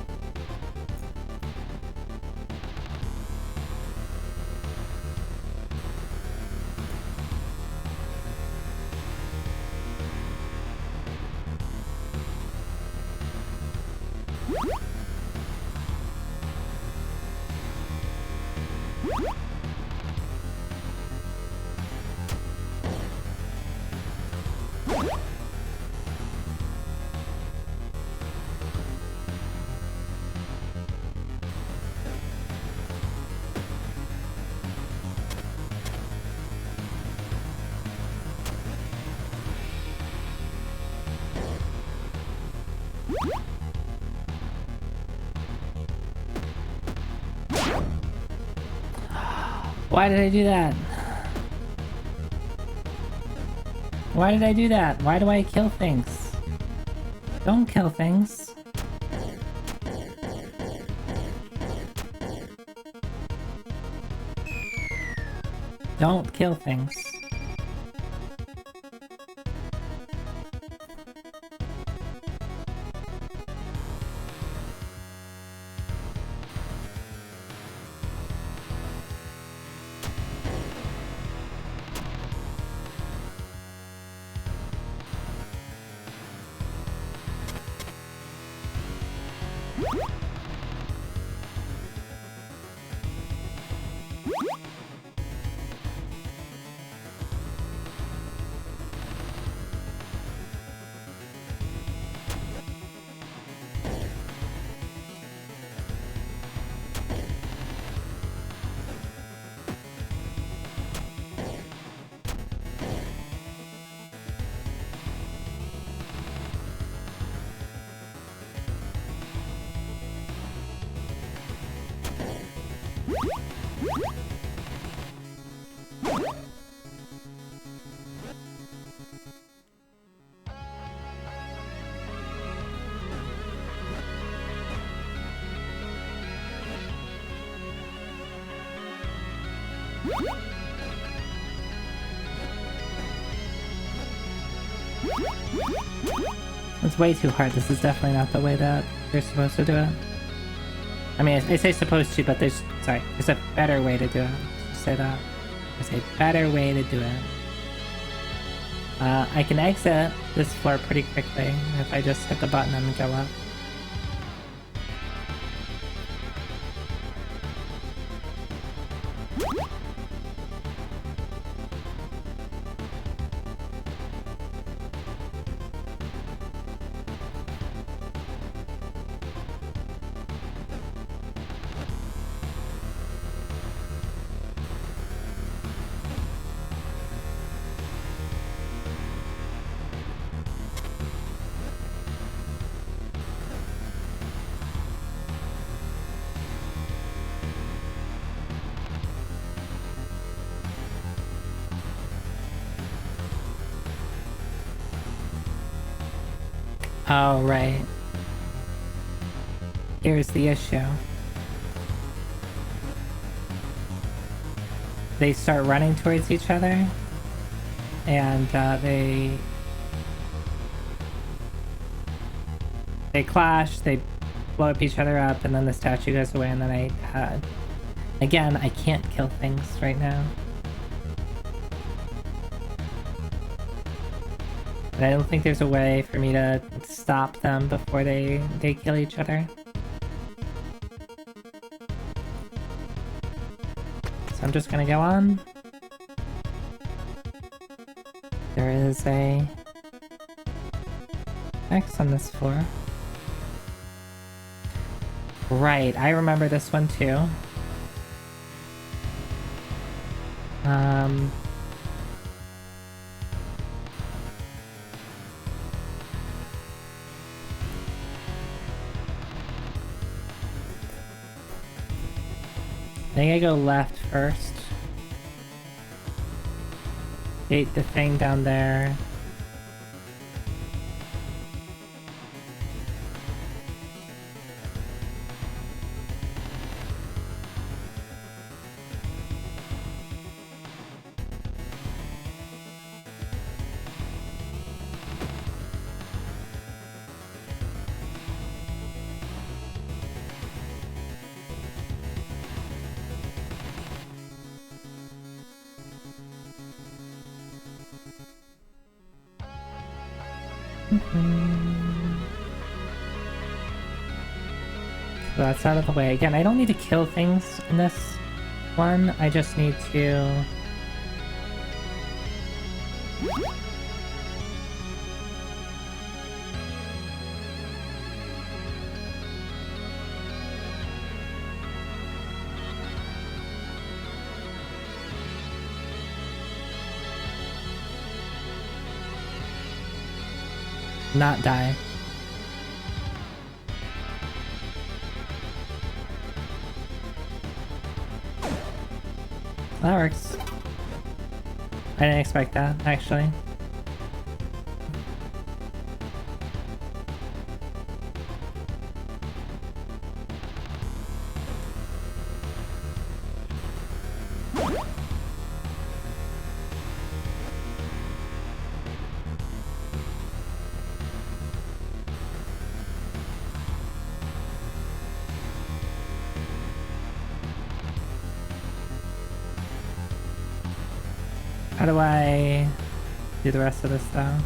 Why did I do that? Why did I do that? Why do I kill things? Don't kill things. Don't kill things. It's way too hard. This is definitely not the way that you're supposed to do it. I mean, I say supposed to, but there's a better way to do it. Let's say that. There's a better way to do it. I can exit this floor pretty quickly if I just hit the button and go up. Oh, right. Here's the issue. They start running towards each other, and they clash, they blow up each other up, and then the statue goes away, and then again, I can't kill things right now. I don't think there's a way for me to stop them before they kill each other. So I'm just gonna go on. There is a X on this floor. Right, I remember this one too. I think I go left first. Gate the thing down there. So that's out of the way. Again, I don't need to kill things in this one. I just need to... not die. That works. I didn't expect that, actually. How do I do the rest of this though?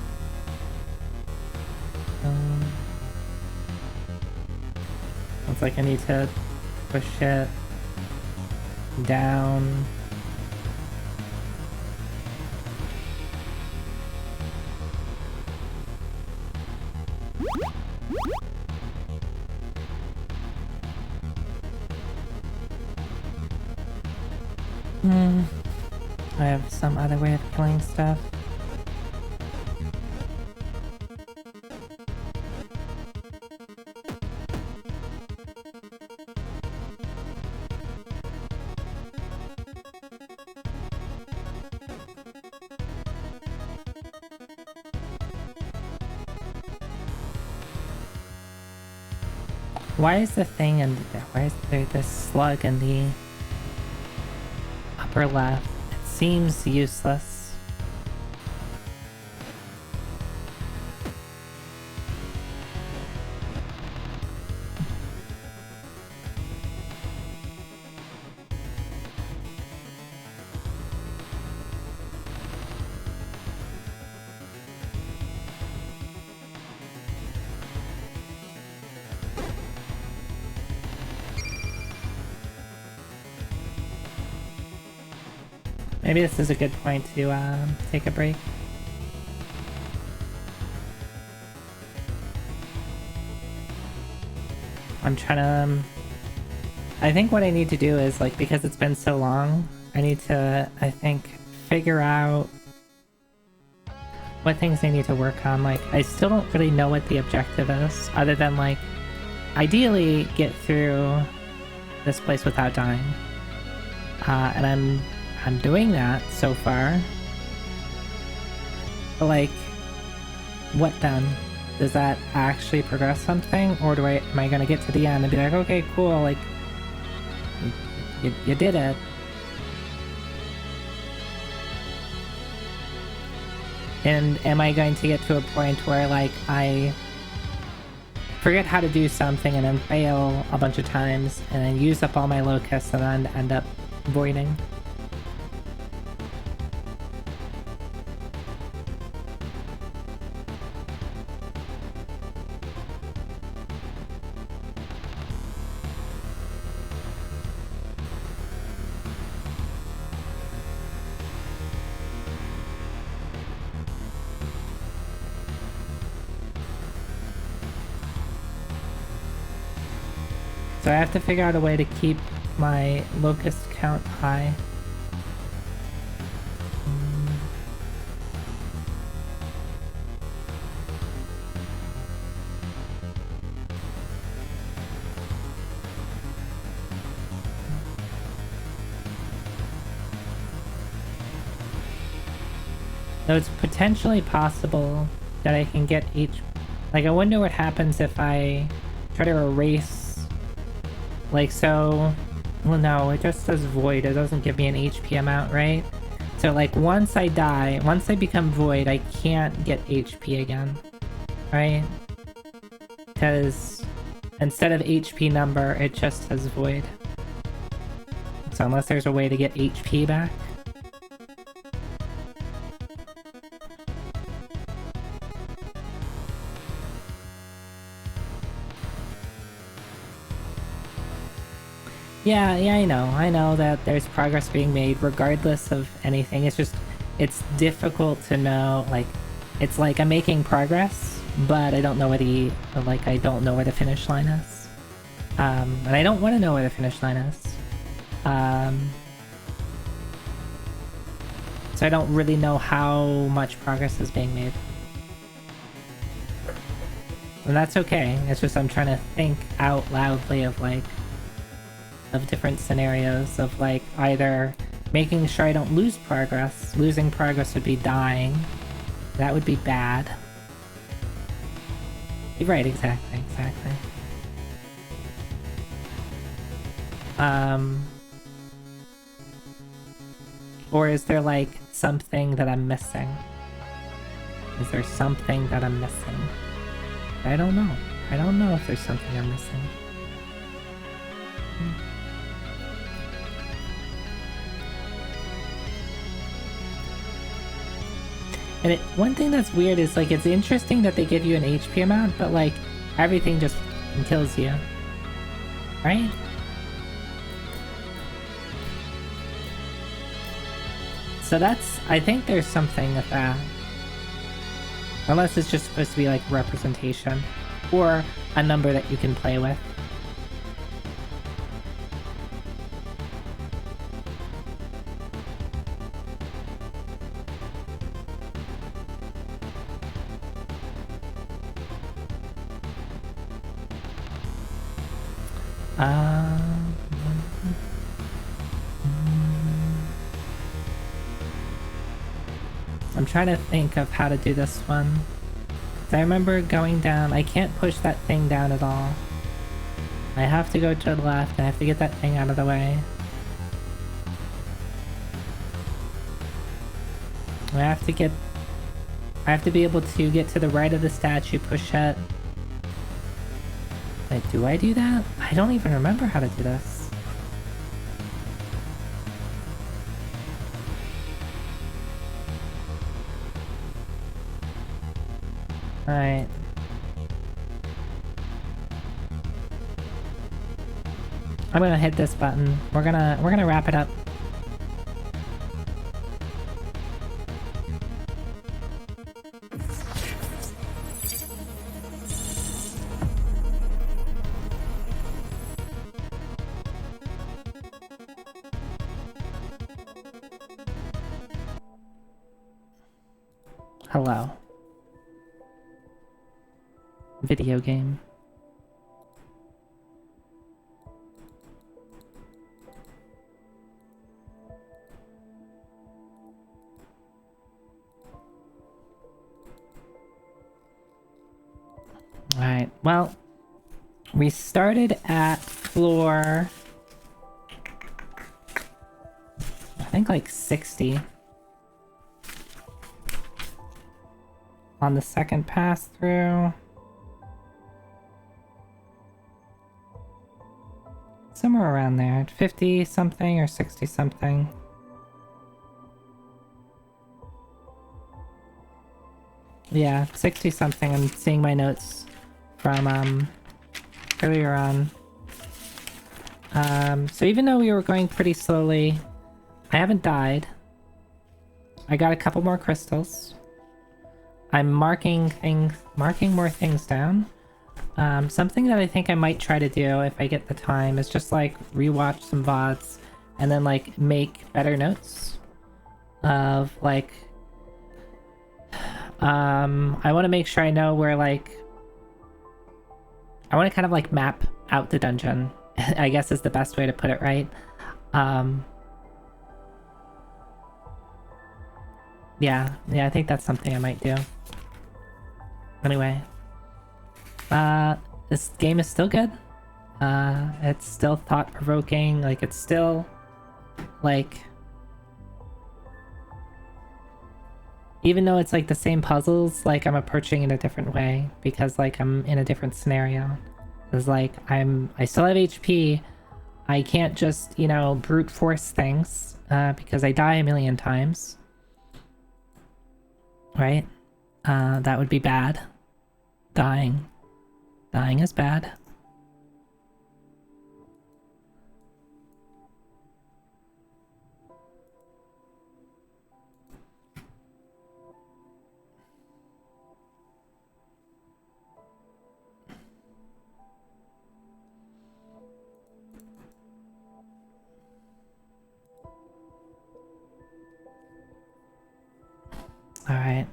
Looks like I need to push it down. I have some other way of killing stuff. Why is the thing in the, why is there this slug in the upper left? It seems useless. Maybe this is a good point to take a break. I'm trying to... I think what I need to do is, like, because it's been so long, I need to, I think, figure out what things I need to work on. Like, I still don't really know what the objective is, other than, like, ideally get through this place without dying. And I'm doing that so far. But, like, what then? Does that actually progress something? Or am I gonna get to the end and be like, okay, cool, like, you did it. And am I going to get to a point where, like, I forget how to do something and then fail a bunch of times and then use up all my locusts and then end up voiding? So I have to figure out a way to keep my locust count high. So it's potentially possible that I can get like, I wonder what happens if I try to erase, like, so, well, no, it just says void. It doesn't give me an HP amount, right? So, like, once I die, once I become void, I can't get HP again, right? Because instead of HP number, it just says void. So unless there's a way to get HP back. Yeah, I know that there's progress being made regardless of anything. It's just, it's difficult to know, like, it's like I'm making progress, but I don't know where I don't know where the finish line is. And I don't want to know where the finish line is. So I don't really know how much progress is being made. And that's okay, it's just I'm trying to think out loudly of, like, of different scenarios of, like, either making sure I don't lose progress. Losing progress would be dying. That would be bad. Right, exactly. Or is there, like, something that I'm missing? Is there something that I'm missing? I don't know. I don't know if there's something I'm missing. And one thing that's weird is, like, it's interesting that they give you an HP amount, but, like, everything just kills you. Right? So that's... I think there's something with that. Unless it's just supposed to be, like, representation. Or a number that you can play with. I'm trying to think of how to do this one. I remember going down. I can't push that thing down at all. I have to go to the left and I have to get that thing out of the way. I have to be able to get to the right of the statue, push it. Wait, do I do that? I don't even remember how to do this. Alright. I'm gonna hit this button. We're gonna wrap it up. Hello. Video game. Alright, well, we started at floor, I think, like 60. On the second pass through. Somewhere around there, 50 something or 60 something. Yeah, 60 something. I'm seeing my notes from earlier on. So even though we were going pretty slowly, I haven't died. I got a couple more crystals. I'm marking more things down. Something that I think I might try to do if I get the time is just like rewatch some VODs and then like make better notes of like I want to make sure I know where like I want to kind of like map out the dungeon. I guess is the best way to put it, right? Yeah, I think that's something I might do. Anyway, this game is still good. It's still thought-provoking. Like, it's still, like, even though it's like the same puzzles, like I'm approaching it a different way because like I'm in a different scenario. It's like I still have HP. I can't just, you know, brute force things because I die a million times. Right? That would be bad. Dying is bad. All right.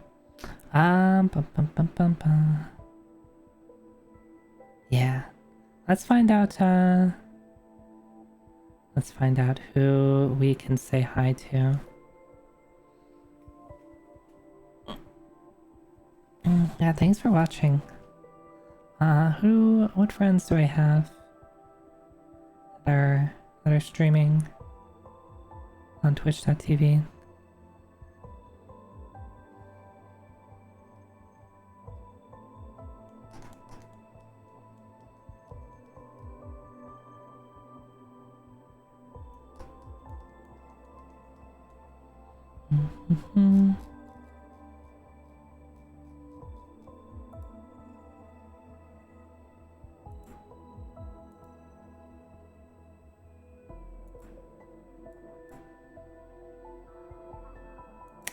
Yeah. Let's find out who we can say hi to. Yeah, thanks for watching. What friends do I have that are streaming on twitch.tv?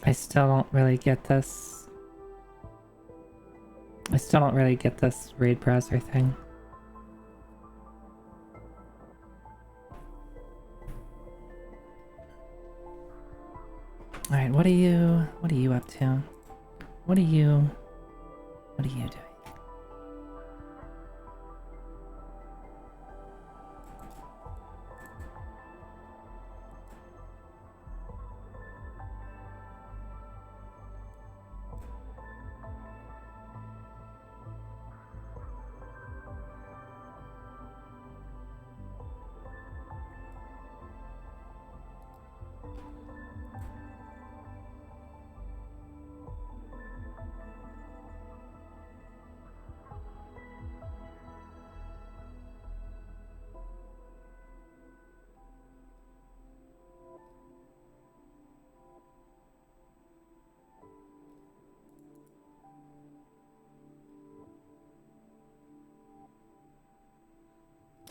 I still don't really get this. I still don't really get this raid browser thing. Alright, what are you up to? What are you doing?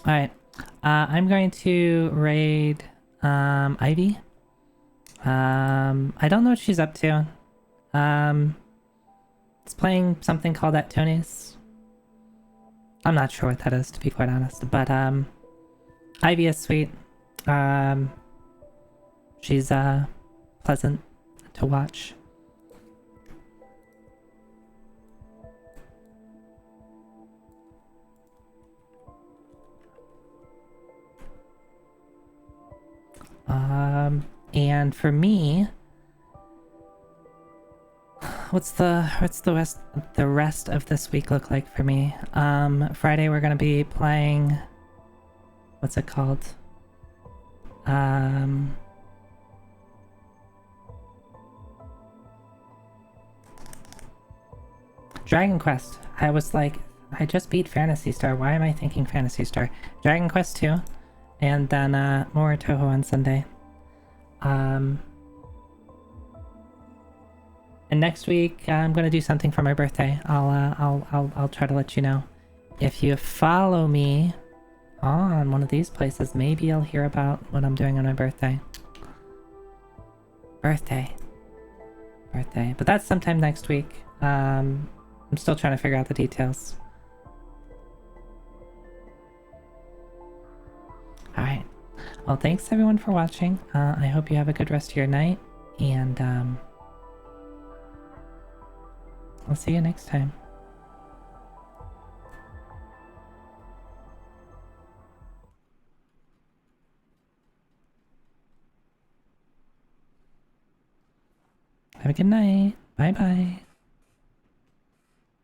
Alright, I'm going to raid Ivy. I don't know what she's up to. It's playing something called At Tony's. I'm not sure what that is, to be quite honest, but Ivy is sweet. She's pleasant to watch. And for me, what's the rest of this week look like for me? Friday we're gonna be playing, what's it called? Dragon Quest. I was like, I just beat Phantasy Star. Why am I thinking Phantasy Star? Dragon Quest 2. And then more Toho on Sunday. And next week I'm gonna do something for my birthday. I'll try to let you know. If you follow me on one of these places, maybe you'll hear about what I'm doing on my birthday. Birthday. But that's sometime next week. I'm still trying to figure out the details. Well, thanks everyone for watching. I hope you have a good rest of your night, and I'll see you next time. Have a good night. Bye bye.